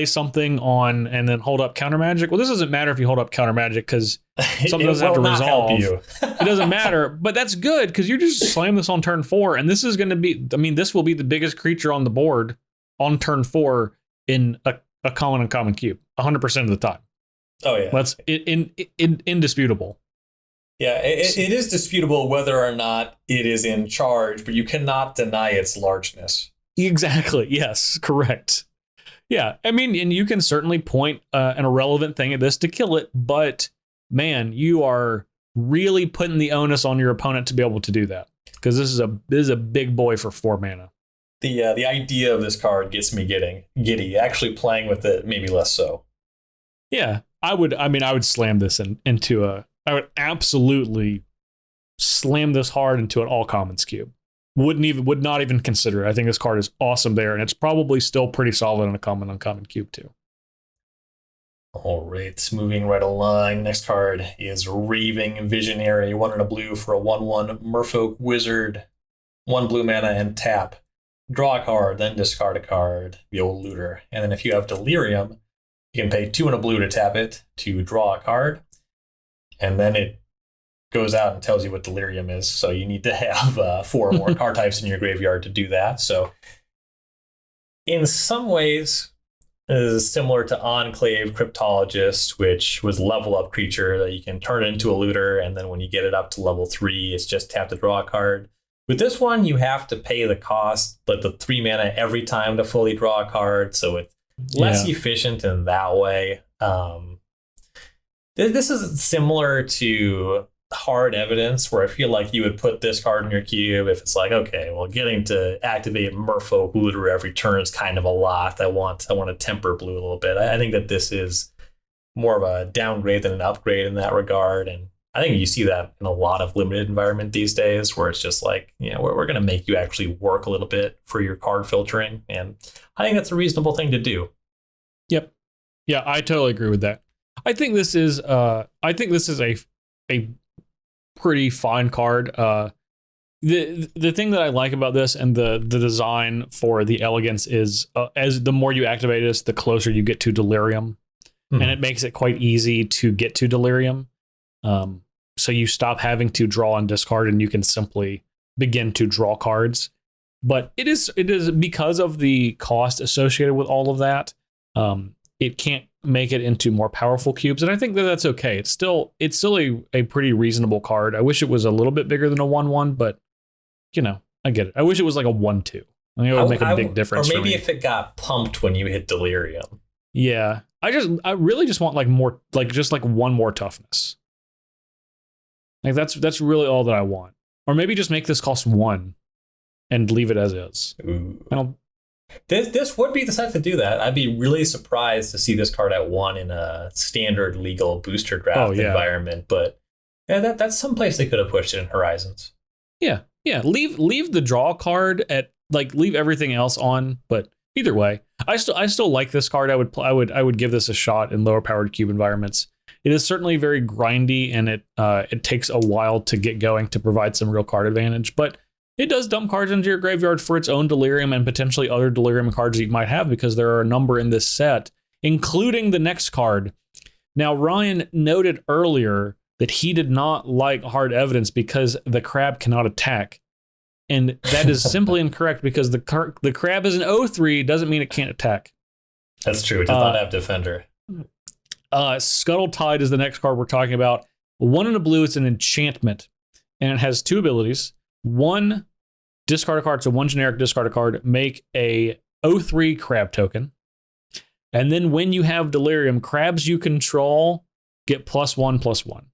something on and then hold up counter magic. Well, this doesn't matter if you hold up counter magic because something doesn't have to resolve. It doesn't matter, but that's good because you just slam this on turn 4, and this is going to be. I mean, this will be the biggest creature on the board on turn 4 in a common uncommon cube 100% of the time. Oh yeah, that's indisputable. Yeah, it is disputable whether or not it is in charge, but you cannot deny its largeness. Exactly. Yes, correct. Yeah, I mean, and you can certainly point an irrelevant thing at this to kill it, but man, you are really putting the onus on your opponent to be able to do that because this is a big boy for 4 mana. The idea of this card gets me giddy. Actually playing with it, maybe less so. Yeah, I would slam this into I would absolutely slam this hard into an all commons cube. Would not even consider it. I think this card is awesome there, and it's probably still pretty solid in a common uncommon cube too. All right, moving right along. Next card is Raving Visionary, 1 and a blue for a 1/1 Merfolk Wizard, 1 blue mana and tap. Draw a card, then discard a card, the old looter. And then if you have Delirium, you can pay 2 and a blue to tap it to draw a card. And then it goes out and tells you what Delirium is. So you need to have 4 or more card types in your graveyard to do that. So in some ways, it is similar to Enclave Cryptologist, which was level up creature that you can turn into a looter. And then when you get it up to level 3, it's just tap to draw a card. With this one, you have to pay the cost, but the 3 mana every time to fully draw a card. So it's less efficient in that way. This is similar to Hard Evidence, where I feel like you would put this card in your cube if it's like, okay, well, getting to activate Merfolk Looter every turn is kind of a lot. I want to temper blue a little bit. I think that this is more of a downgrade than an upgrade in that regard, and I think you see that in a lot of limited environment these days, where it's just like, we're going to make you actually work a little bit for your card filtering, and I think that's a reasonable thing to do. Yep. Yeah, I totally agree with that. I think this is a pretty fine card. The thing that I like about this and the design for the elegance is as the more you activate this, the closer you get to Delirium, and it makes it quite easy to get to Delirium. So you stop having to draw and discard, and you can simply begin to draw cards. But it is because of the cost associated with all of that. It can't make it into more powerful cubes, and I think that that's okay. It's still a pretty reasonable card. I wish it was a little bit bigger than a 1/1, but I get it. I wish it was like a 1/2. I think it would make a big difference. Or maybe if it got pumped when you hit Delirium. Yeah, I really just want more, just one more toughness. Like that's really all that I want. Or maybe just make this cost 1 and leave it as is. Ooh. This would be the set to do that. I'd be really surprised to see this card at 1 in a standard legal booster draft environment, but yeah, that's someplace they could have pushed it in Horizons. Yeah. Leave the draw card at leave everything else on, but either way, I still like this card. I would give this a shot in lower powered cube environments. It is certainly very grindy, and it takes a while to get going to provide some real card advantage, but it does dump cards into your graveyard for its own Delirium and potentially other Delirium cards that you might have, because there are a number in this set, including the next card. Now, Ryan noted earlier that he did not like Hard Evidence because the crab cannot attack. And that is simply incorrect, because the crab is an 0/3 doesn't mean it can't attack. That's true. It does not have Defender. Scuttle Tide is the next card we're talking about. 1 in a blue, it's an enchantment, and it has 2 abilities. 1, discard a card, so 1 generic discard a card, make a 0/3 crab token. And then when you have Delirium, crabs you control get +1/+1.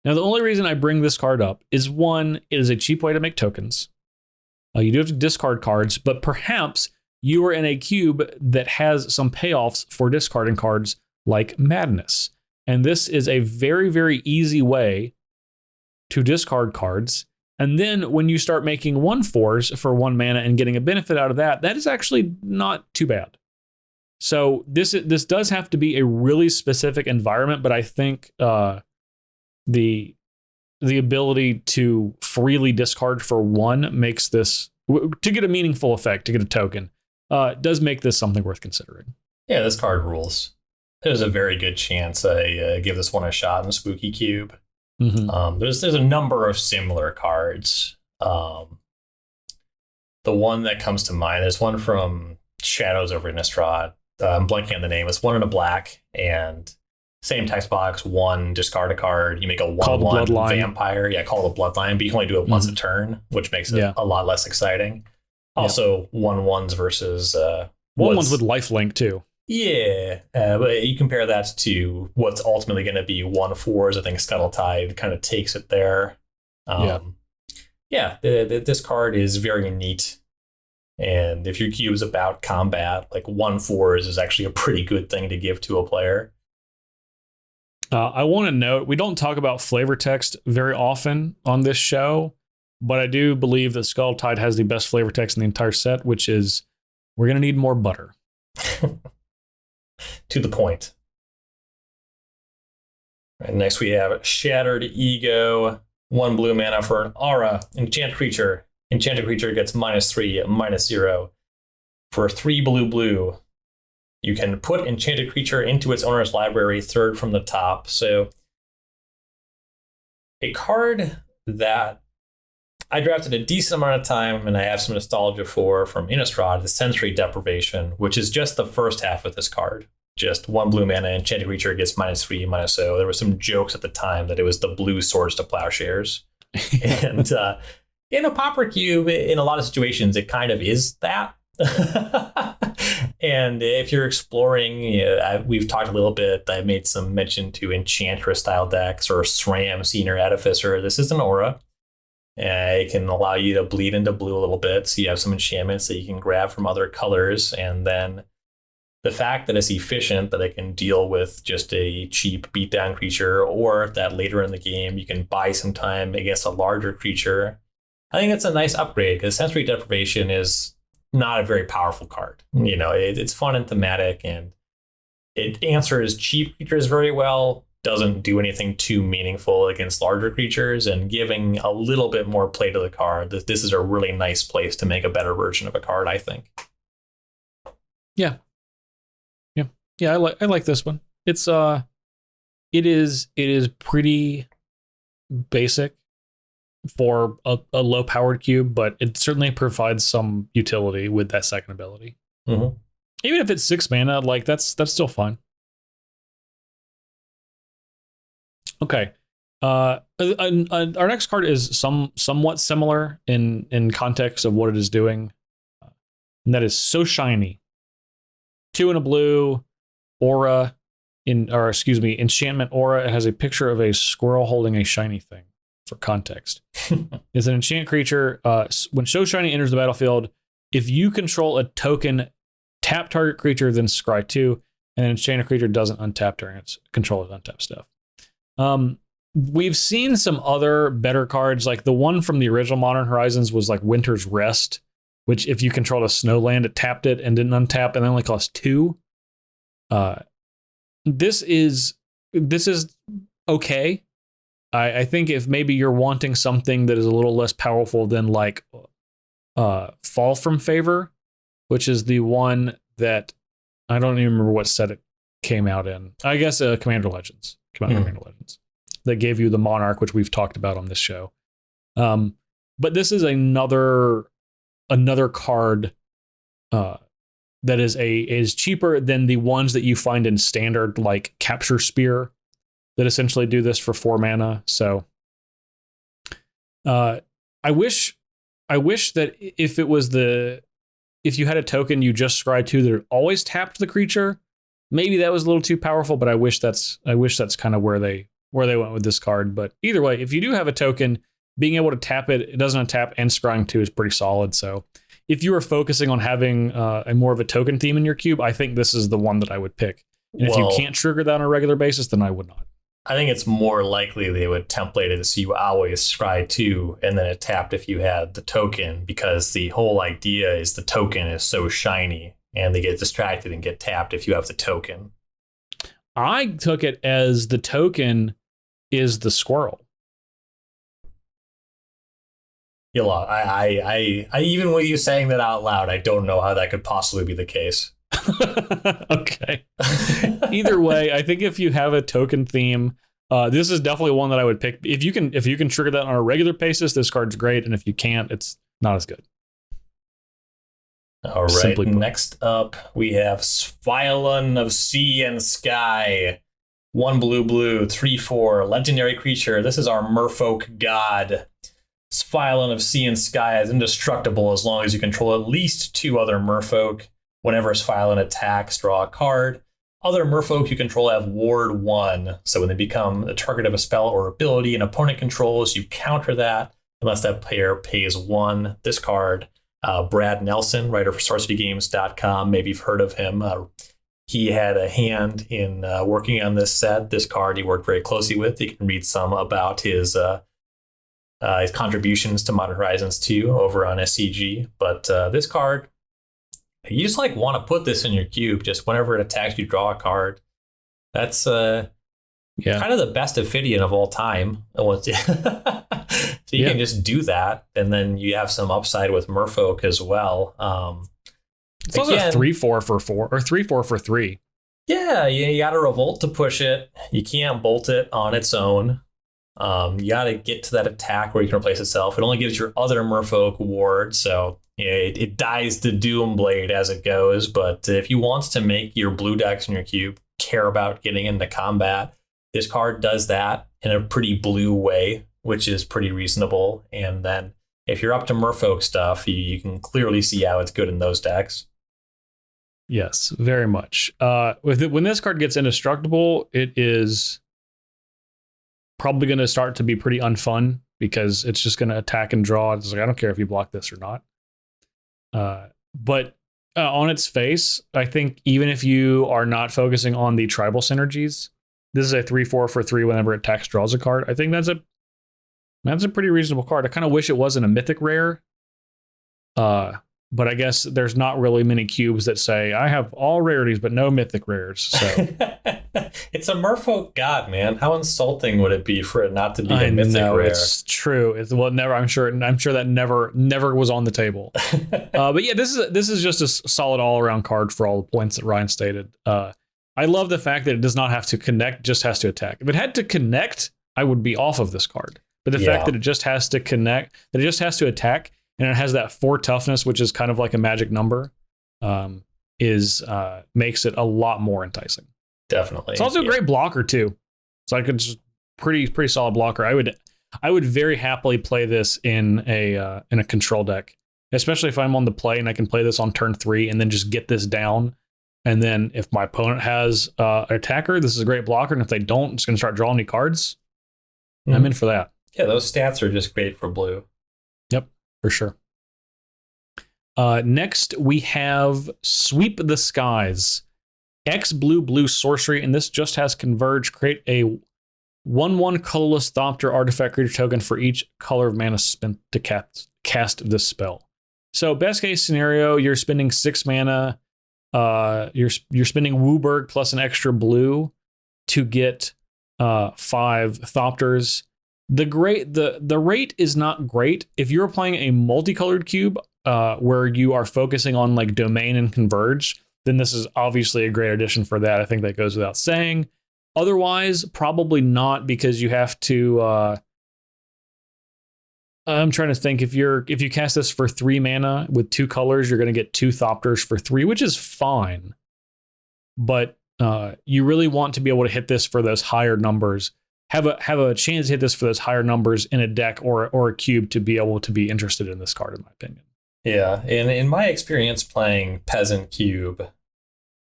Now, the only reason I bring this card up is, 1, it is a cheap way to make tokens. You do have to discard cards, but perhaps you are in a cube that has some payoffs for discarding cards like Madness. And this is a very, very easy way to discard cards. And then when you start making 1/4s for 1 mana and getting a benefit out of that, that is actually not too bad. So this does have to be a really specific environment, but I think the ability to freely discard for 1 makes this, to get a meaningful effect, to get a token, does make this something worth considering. Yeah, this card rules. There's a very good chance I give this one a shot in Spooky Cube. Mm-hmm. There's a number of similar cards. The one that comes to mind is one from Shadows over Innistrad. I'm blanking on the name. It's 1 in a black, and same text box, 1, discard a card. You make a 1/1 vampire. Yeah, call the Bloodline, but you can only do it once a turn, which makes it a lot less exciting. Also, 1/1s versus 1/1s with lifelink too. Yeah, but you compare that to what's ultimately going to be 1/4s. I think Scuttle Tide kind of takes it there. This card is very neat. And if your cube is about combat, 1/4s is actually a pretty good thing to give to a player. I want to note, we don't talk about flavor text very often on this show, but I do believe that Scuttle Tide has the best flavor text in the entire set, which is, we're going to need more butter. To the point. Right, next we have Shattered Ego. 1 blue mana for an aura. Enchant creature. Enchanted creature gets -3/-0. For 3 blue. You can put enchanted creature into its owner's library, 3rd from the top. So a card that I drafted a decent amount of time and I have some nostalgia from Innistrad is Sensory Deprivation, which is just the first half of this card. Just 1 blue mana, enchanted creature gets -3/-0. There were some jokes at the time that it was the blue Swords to Plowshares. And in a Pauper Cube, in a lot of situations, it kind of is that. And if you're exploring, we've talked a little bit, I made some mention to Enchantress style decks or SRAM, Senior Artificer. This is an aura. It can allow you to bleed into blue a little bit, so you have some enchantments that you can grab from other colors. And then the fact that it's efficient, that it can deal with just a cheap beatdown creature, or that later in the game you can buy some time against a larger creature. I think it's a nice upgrade, because Sensory Deprivation is not a very powerful card. It's fun and thematic, and it answers cheap creatures very well, doesn't do anything too meaningful against larger creatures, and giving a little bit more play to the card. This is a really nice place to make a better version of a card, I think. Yeah, I like this one. It's it is pretty basic for a low powered cube, but it certainly provides some utility with that second ability. Mm-hmm. Even if it's 6 mana, that's still fine. Okay. Our next card is somewhat similar in context of what it is doing, and that is So Shiny. 2 in a blue, aura, enchantment aura. It has a picture of a squirrel holding a shiny thing. For context, it's an enchant creature. When So Shiny enters the battlefield, if you control a token, tap target creature, then scry 2, and then chain a creature doesn't untap during its control of untap stuff. We've seen some other better cards, like the one from the original Modern Horizons was like Winter's Rest, which if you controlled a snowland, it tapped it and didn't untap, and then only cost 2. This is okay. I think if maybe you're wanting something that is a little less powerful than like Fall from Favor, which is the one that I don't even remember what set it came out in. I guess Commander Legends. Commander Legends. That gave you the Monarch, which we've talked about on this show. But this is another card that is cheaper than the ones that you find in standard, like Capture Spear, that essentially do this for 4 mana. So I wish that if you had a token you just scry 2 that always tapped the creature, maybe that was a little too powerful, but I wish that's kind of where they went with this card. But either way, if you do have a token, being able to tap it doesn't untap, and scrying 2 is pretty solid. So if you are focusing on having a more of a token theme in your cube, I think this is the one that I would pick. And if you can't trigger that on a regular basis, then I would not. I think it's more likely they would template it so you always scry 2 and then it tapped if you had the token, because the whole idea is the token is so shiny and they get distracted and get tapped if you have the token. I took it as the token is the squirrel. I even with you saying that out loud, I don't know how that could possibly be the case. Okay. Either way, I think if you have a token theme, this is definitely one that I would pick. If you can trigger that on a regular basis, this card's great, and if you can't, it's not as good. All right. Next up, we have Spylon of Sea and Sky. 1 blue, 3/4, legendary creature. This is our Merfolk god. Spylon of Sea and Sky is indestructible as long as you control at least 2 other Merfolk. Whenever Spylon attacks, draw a card. Other Merfolk you control have Ward 1. So when they become the target of a spell or ability an opponent controls, you counter that unless that player pays 1. This card, Brad Nelson, writer for StarCityGames.com. Maybe you've heard of him. He had a hand in working on this set. This card he worked very closely with. You can read some about his contributions to Modern Horizons 2 over on SCG. But this card, you just like want to put this in your cube. Just whenever it attacks, you draw a card. That's kind of the best Ophidian of all time. So you can just do that, and then you have some upside with Merfolk as well. It's also a 3/4 for 4 or 3/4 for 3. Yeah, you got to revolt to push it. You can't bolt it on its own. You got to get to that attack where you can replace itself. It only gives your other Merfolk ward, so it dies to Doomblade as it goes. But if you want to make your blue decks in your cube care about getting into combat, this card does that in a pretty blue way, which is pretty reasonable. And then if you're up to Merfolk stuff, you can clearly see how it's good in those decks. Yes, very much. When this card gets indestructible, it is probably going to start to be pretty unfun because it's just going to attack and draw. It's like, I don't care if you block this or not. But on its face, I think even if you are not focusing on the tribal synergies, this is a 3/4 for 3 whenever it attacks, draws a card. I think that's a pretty reasonable card. I kind of wish it wasn't a mythic rare. But I guess there's not really many cubes that say I have all rarities but no mythic rares. So it's a Merfolk god, man. How insulting would it be for it not to be a mythic rare? It's true. Never. I'm sure that never was on the table. But yeah, this is just a solid all around card for all the points that Ryan stated. I love the fact that it does not have to connect, just has to attack. If it had to connect, I would be off of this card. But the fact that it just has to connect, that it just has to attack, and it has that 4 toughness, which is kind of like a magic number, makes it a lot more enticing. Definitely. It's also a great blocker too. It's like it's pretty solid blocker. I would very happily play this in a control deck, especially if I'm on the play and I can play this on turn 3 and then just get this down. And then if my opponent has an attacker, this is a great blocker. And if they don't, it's going to start drawing me cards. Mm-hmm. I'm in for that. Yeah, those stats are just great for blue. Yep, for sure. Next, we have Sweep the Skies. X blue sorcery, and this just has Converge. Create a 1/1 colorless Thopter artifact creature token for each color of mana spent to cast this spell. So best case scenario, you're spending 6 mana. You're spending Wooburg plus an extra blue to get 5 Thopters. The rate is not great. If you're playing a multicolored cube where you are focusing on like Domain and Converge, then this is obviously a great addition for that. I think that goes without saying. Otherwise, probably not, because you have to. I'm trying to think. If you cast this for 3 mana with 2 colors, you're going to get 2 Thopters for 3, which is fine. But you really want to be able to hit this for those higher numbers. Have a chance to hit this for those higher numbers in a deck or a cube to be able to be interested in this card, in my opinion. Yeah, in my experience playing Peasant Cube,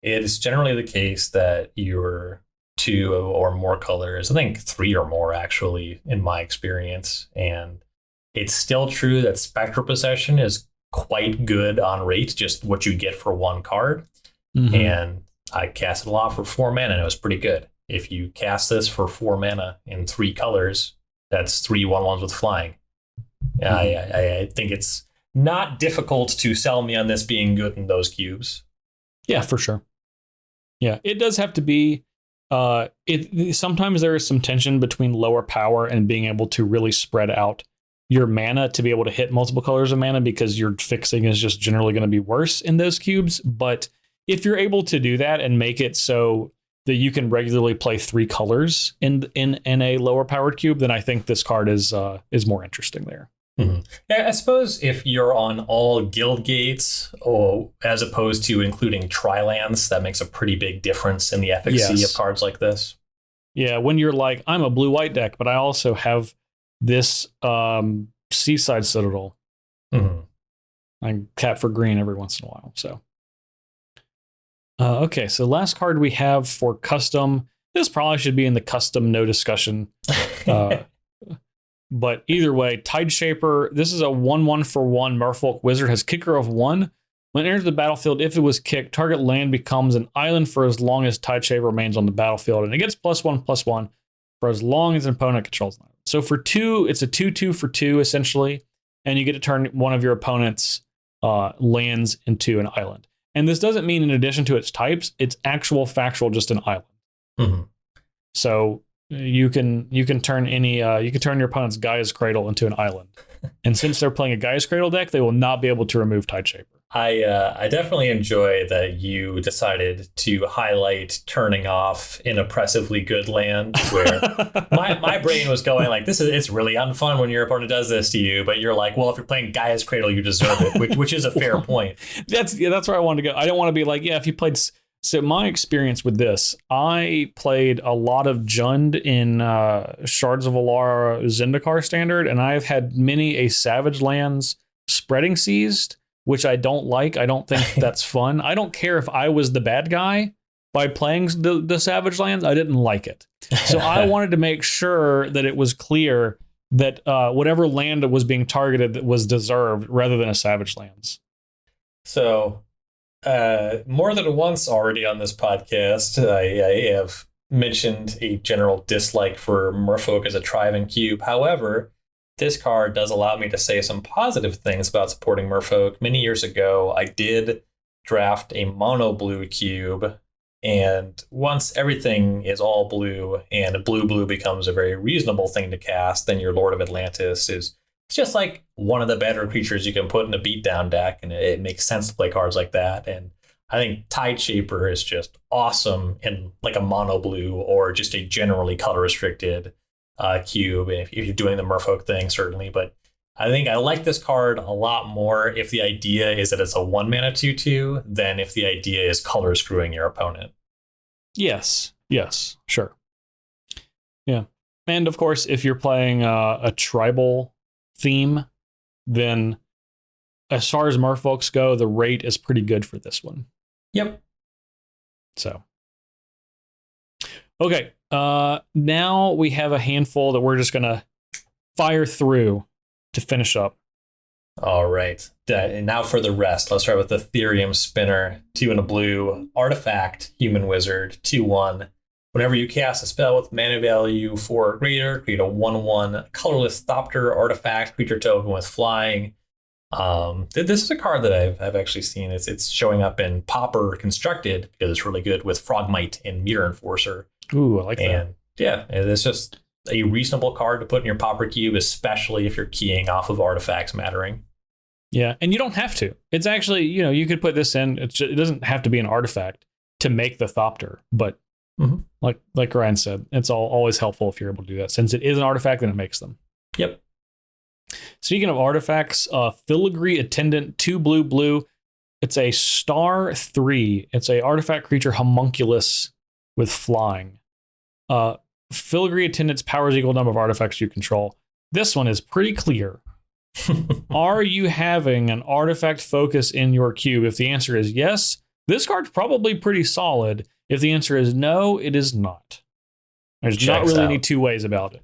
it is generally the case that you're 2 or more colors. I think 3 or more, actually, in my experience. And it's still true that Spectral Possession is quite good on rate, just what you get for 1 card. Mm-hmm. And I cast it a lot for 4 mana, and it was pretty good. If you cast this for 4 mana in 3 colors, that's 3 1/1s with flying. Mm-hmm. I think it's not difficult to sell me on this being good in those cubes. Yeah, for sure. Yeah, it does have to be. Sometimes there is some tension between lower power and being able to really spread out your mana to be able to hit multiple colors of mana, because your fixing is just generally going to be worse in those cubes. But if you're able to do that and make it so that you can regularly play 3 colors in a lower powered cube, then I think this card is more interesting there. Mm-hmm. Yeah, I suppose if you're on all guild gates, or as opposed to including Tri-lands, that makes a pretty big difference in the efficacy of cards like this. Yeah, when you're like, I'm a blue-white deck, but I also have this Seaside Citadel. Mm-hmm. I tap for green every once in a while. So, okay, so last card we have for custom. This probably should be in the custom, no discussion. But either way, Tideshaper, this is a 1/1 for 1 Merfolk Wizard, has kicker of 1. When it enters the battlefield, if it was kicked, target land becomes an island for as long as Tideshaper remains on the battlefield, and it gets +1/+1 for as long as an opponent controls land. So for 2, it's a 2/2 for 2, essentially, and you get to turn one of your opponent's lands into an island. And this doesn't mean in addition to its types, it's factual, just an island. Mm-hmm. So you can turn your opponent's Gaia's Cradle into an island. And since they're playing a Gaia's Cradle deck, they will not be able to remove Tideshaper. I definitely enjoy that you decided to highlight turning off an oppressively good land, where my brain was going like, it's really unfun when your opponent does this to you, but you're like, well, if you're playing Gaia's Cradle, you deserve it, which is a fair point. That's where I wanted to go. I don't want to be like, yeah, if you played. So my experience with this, I played a lot of Jund in Shards of Alara Zendikar Standard, and I've had many a Savage Lands Spreading Seized, which I don't like. I don't think that's fun. I don't care if I was the bad guy by playing the Savage Lands. I didn't like it. So I wanted to make sure that it was clear that whatever land was being targeted was deserved rather than a Savage Lands. So more than once already on this podcast, I have mentioned a general dislike for Merfolk as a tribe and cube. However, this card does allow me to say some positive things about supporting Merfolk. Many years ago, I did draft a mono blue cube, and once everything is all blue and blue becomes a very reasonable thing to cast, then your Lord of Atlantis is just like one of the better creatures you can put in a beatdown deck, and it makes sense to play cards like that. And I think Tideshaper is just awesome in like a mono blue or just a generally color restricted cube, if you're doing the Merfolk thing, certainly. But I think I like this card a lot more if the idea is that it's a 1 mana 2/2 than if the idea is color screwing your opponent. Yes, sure. Yeah. And of course, if you're playing a tribal theme, then as far as Merfolks go, the rate is pretty good for this one. Yep. So, okay. Now we have a handful that we're just going to fire through to finish up. All right. And now for the rest. Let's start with the Ethereum Spinner. 2 and a blue. Artifact, Human Wizard. 2/1. Whenever you cast a spell with mana value 4 or greater, create a 1/1 colorless Thopter artifact creature token with flying. This is a card that I've actually seen. It's showing up in Pauper Constructed because it's really good with Frogmite and Meter Enforcer. Ooh, I like that. And yeah, it's just a reasonable card to put in your Pauper Cube, especially if you're keying off of artifacts mattering. Yeah, and you don't have to. It's actually, you could put this in. It doesn't have to be an artifact to make the Thopter, but like Ryan said, it's always helpful if you're able to do that. Since it is an artifact, then it makes them. Yep. Speaking of artifacts, Filigree Attendant, 2 blue. It's a star 3. It's a artifact creature homunculus with flying. Filigree Attendant's powers equal number of artifacts you control. This one is pretty clear. Are you having an artifact focus in your cube? If the answer is yes, this card's probably pretty solid. If the answer is no, it is not. There's not really any two ways about it.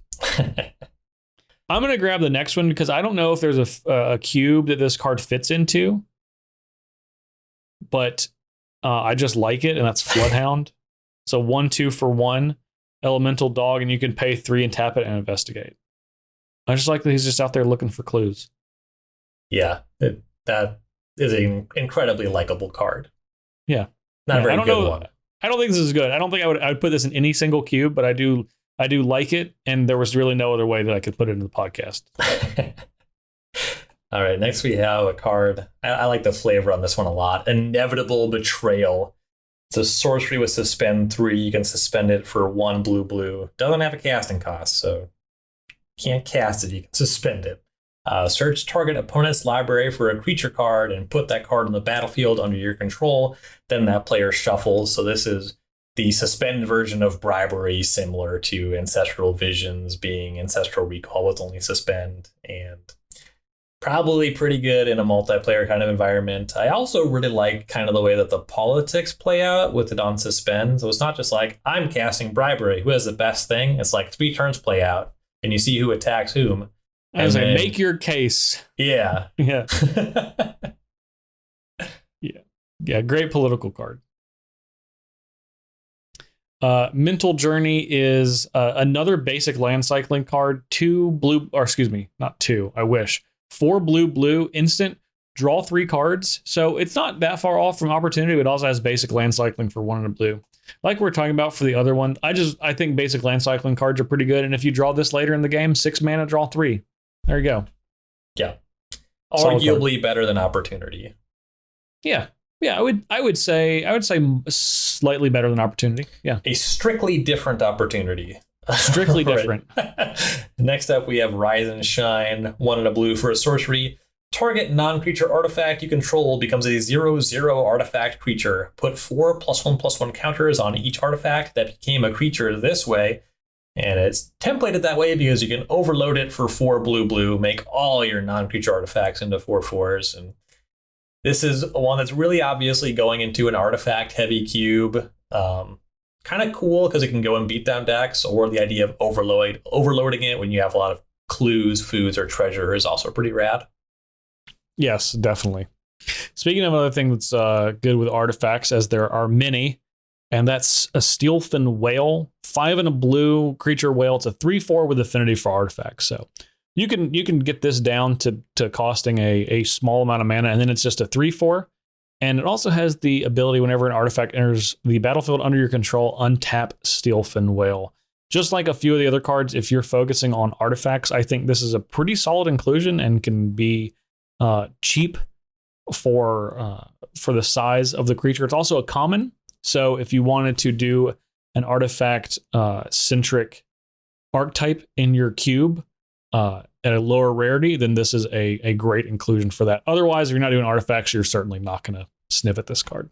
I'm going to grab the next one because I don't know if there's a cube that this card fits into, but I just like it, and that's Floodhound. So 1/2 for 1 elemental dog, and you can pay 3 and tap it and investigate. I just like that he's just out there looking for clues. Yeah, that is an incredibly likable card. Yeah. Not a very good one. I don't think this is good. I don't think I would put this in any single cube, but I do like it, and there was really no other way that I could put it into the podcast. All right, next we have a card. I like the flavor on this one a lot. Inevitable Betrayal. It's a sorcery with suspend 3. You can suspend it for 1 blue. Doesn't have a casting cost, so you can't cast it. You can suspend it. Search target opponent's library for a creature card and put that card on the battlefield under your control. Then that player shuffles. So this is the suspend version of Bribery, similar to Ancestral Visions being Ancestral Recall with only suspend, and probably pretty good in a multiplayer kind of environment. I also really like kind of the way that the politics play out with it on suspend. So it's not just like, I'm casting Bribery, who has the best thing? It's like 3 turns play out, and you see who attacks whom. As I make your case. Yeah. Yeah. Yeah, great political card. Mental Journey is another basic land cycling card. 4 blue, instant, draw 3 cards. So it's not that far off from Opportunity, but it also has basic land cycling for 1 and a blue. Like we're talking about for the other one, I think basic land cycling cards are pretty good. And if you draw this later in the game, 6 mana, draw 3. There you go. Yeah. Arguably better than Opportunity. Yeah. Yeah, I would say slightly better than Opportunity. Yeah. A strictly different Opportunity. Strictly different. Next up, we have Rise and Shine, 1 and a blue for a sorcery. Target non-creature artifact you control becomes a 0/0 artifact creature. Put 4 +1/+1 counters on each artifact that became a creature this way. And it's templated that way because you can overload it for 4 blue, make all your non-creature artifacts into 4/4s. And this is one that's really obviously going into an artifact-heavy cube. Kind of cool because it can go in beatdown decks, or the idea of overloading it when you have a lot of clues, foods, or treasure is also pretty rad. Yes, definitely. Speaking of another thing that's good with artifacts, as there are many, and that's a Steelfin Whale, 5 and a blue creature whale. It's a 3/4 with affinity for artifacts. So you can get this down to costing a small amount of mana, and then it's just a 3/4. And it also has the ability, whenever an artifact enters the battlefield under your control, untap Steelfin Whale. Just like a few of the other cards, if you're focusing on artifacts, I think this is a pretty solid inclusion and can be cheap for the size of the creature. It's also a common, so if you wanted to do an artifact centric archetype in your cube at a lower rarity, then this is a great inclusion for that. Otherwise, if you're not doing artifacts, you're certainly not going to sniff at this card.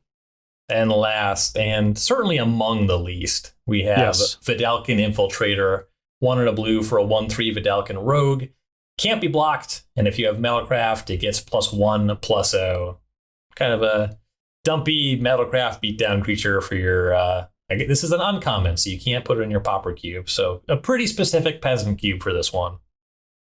And last, and certainly among the least, we have Vidalcan Infiltrator, 1 and a blue for a 1/3 Vidalcan Rogue. Can't be blocked, and if you have Metalcraft, it gets +1/+0. Kind of a dumpy Metalcraft beatdown creature for your... this is an uncommon, so you can't put it in your Pauper Cube. So a pretty specific peasant cube for this one.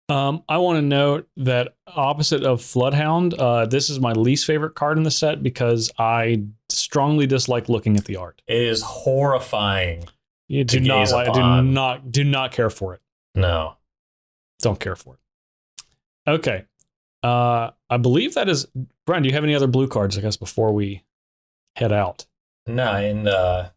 I want to note that opposite of Floodhound, this is my least favorite card in the set because I strongly dislike looking at the art. It is horrifying. You do not like. Do not care for it. No. Don't care for it. Okay. I believe that is. Brian, do you have any other blue cards? I guess before we head out. No, and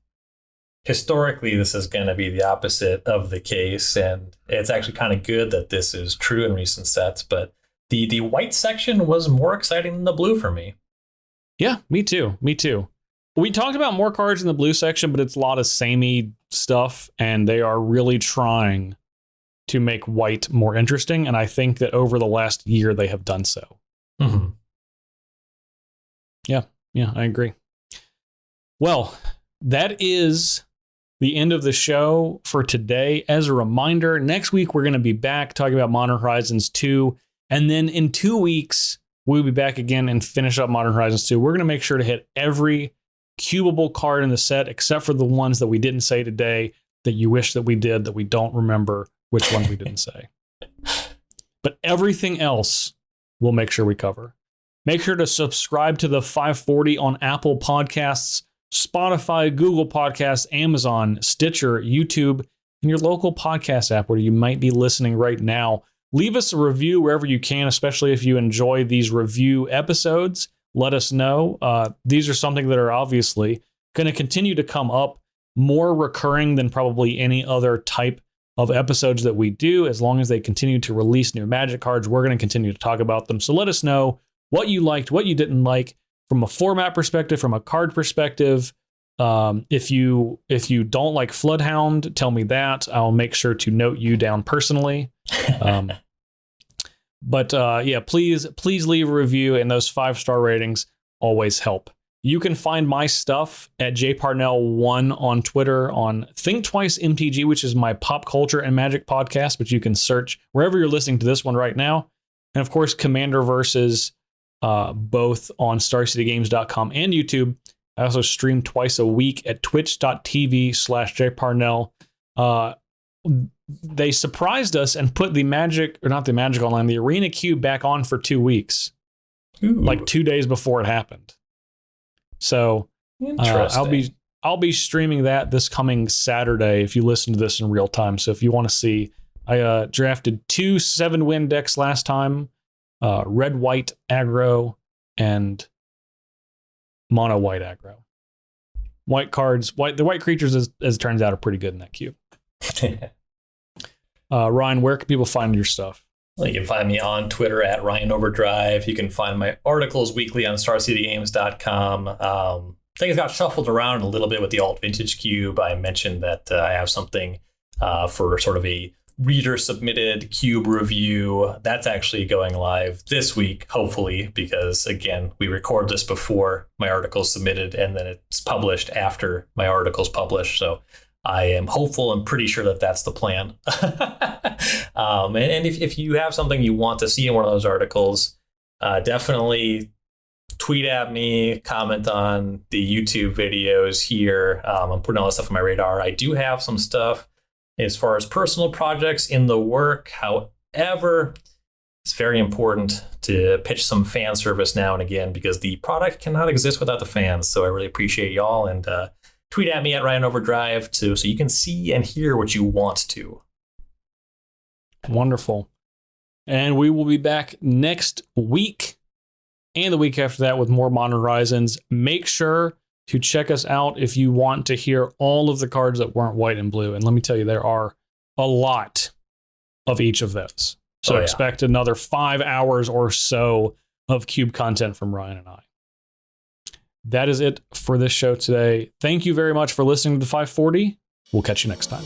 historically, this is going to be the opposite of the case, and it's actually kind of good that this is true in recent sets. But the white section was more exciting than the blue for me. Yeah, me too. Me too. We talked about more cards in the blue section, but it's a lot of samey stuff, and they are really trying to make white more interesting. And I think that over the last year, they have done so. Mm-hmm. Yeah, I agree. Well, that is the end of the show for today. As a reminder, next week we're going to be back talking about Modern Horizons 2. And then in 2 weeks, we'll be back again and finish up Modern Horizons 2. We're going to make sure to hit every cubable card in the set, except for the ones that we didn't say today that you wish that we did, that we don't remember which ones we didn't say. But everything else, we'll make sure we cover. Make sure to subscribe to the 540 on Apple Podcasts, Spotify, Google Podcasts, Amazon, Stitcher, YouTube, and your local podcast app where you might be listening right now. Leave us a review wherever you can, especially if you enjoy these review episodes. Let us know. These are something that are obviously going to continue to come up, more recurring than probably any other type of episodes that we do. As long as they continue to release new Magic cards, we're going to continue to talk about them. So let us know what you liked, what you didn't like, from a format perspective, from a card perspective. If you don't like Floodhound, tell me that. I'll make sure to note you down personally. But please leave a review, and those 5-star ratings always help. You can find my stuff at jparnell1 on Twitter, on Think Twice MTG, which is my pop culture and Magic podcast, which you can search wherever you're listening to this one right now. And of course, Commander Versus, both on StarCityGames.com and YouTube. I also stream twice a week at twitch.tv/jparnell. They surprised us and put the Arena Cube back on for 2 weeks. Ooh. Like 2 days before it happened. So I'll be streaming that this coming Saturday if you listen to this in real time. So if you want to see, I drafted 2 7-win decks last time. Red-white aggro and mono-white aggro. White cards, the white creatures, as it turns out, are pretty good in that cube. Ryan, where can people find your stuff? Well, you can find me on Twitter at Ryan Overdrive. You can find my articles weekly on StarCityGames.com. Things got shuffled around a little bit with the Alt Vintage Cube. I mentioned that I have something for sort of a reader-submitted cube review. That's actually going live this week, hopefully, because, again, we record this before my article's submitted, and then it's published after my article's published. So I am hopeful and pretty sure that that's the plan. And if you have something you want to see in one of those articles, definitely tweet at me, comment on the YouTube videos here. I'm putting all this stuff on my radar. I do have some stuff as far as personal projects in the work. However, it's very important to pitch some fan service now and again because the product cannot exist without the fans. So I really appreciate y'all, and tweet at me at Ryan Overdrive so you can see and hear what you want to. Wonderful. And we will be back next week and the week after that with more Modern Horizons. Make sure to check us out if you want to hear all of the cards that weren't white and blue. And let me tell you, there are a lot of each of those. So expect another 5 hours or so of cube content from Ryan and I. That is it for this show today. Thank you very much for listening to the 540. We'll catch you next time.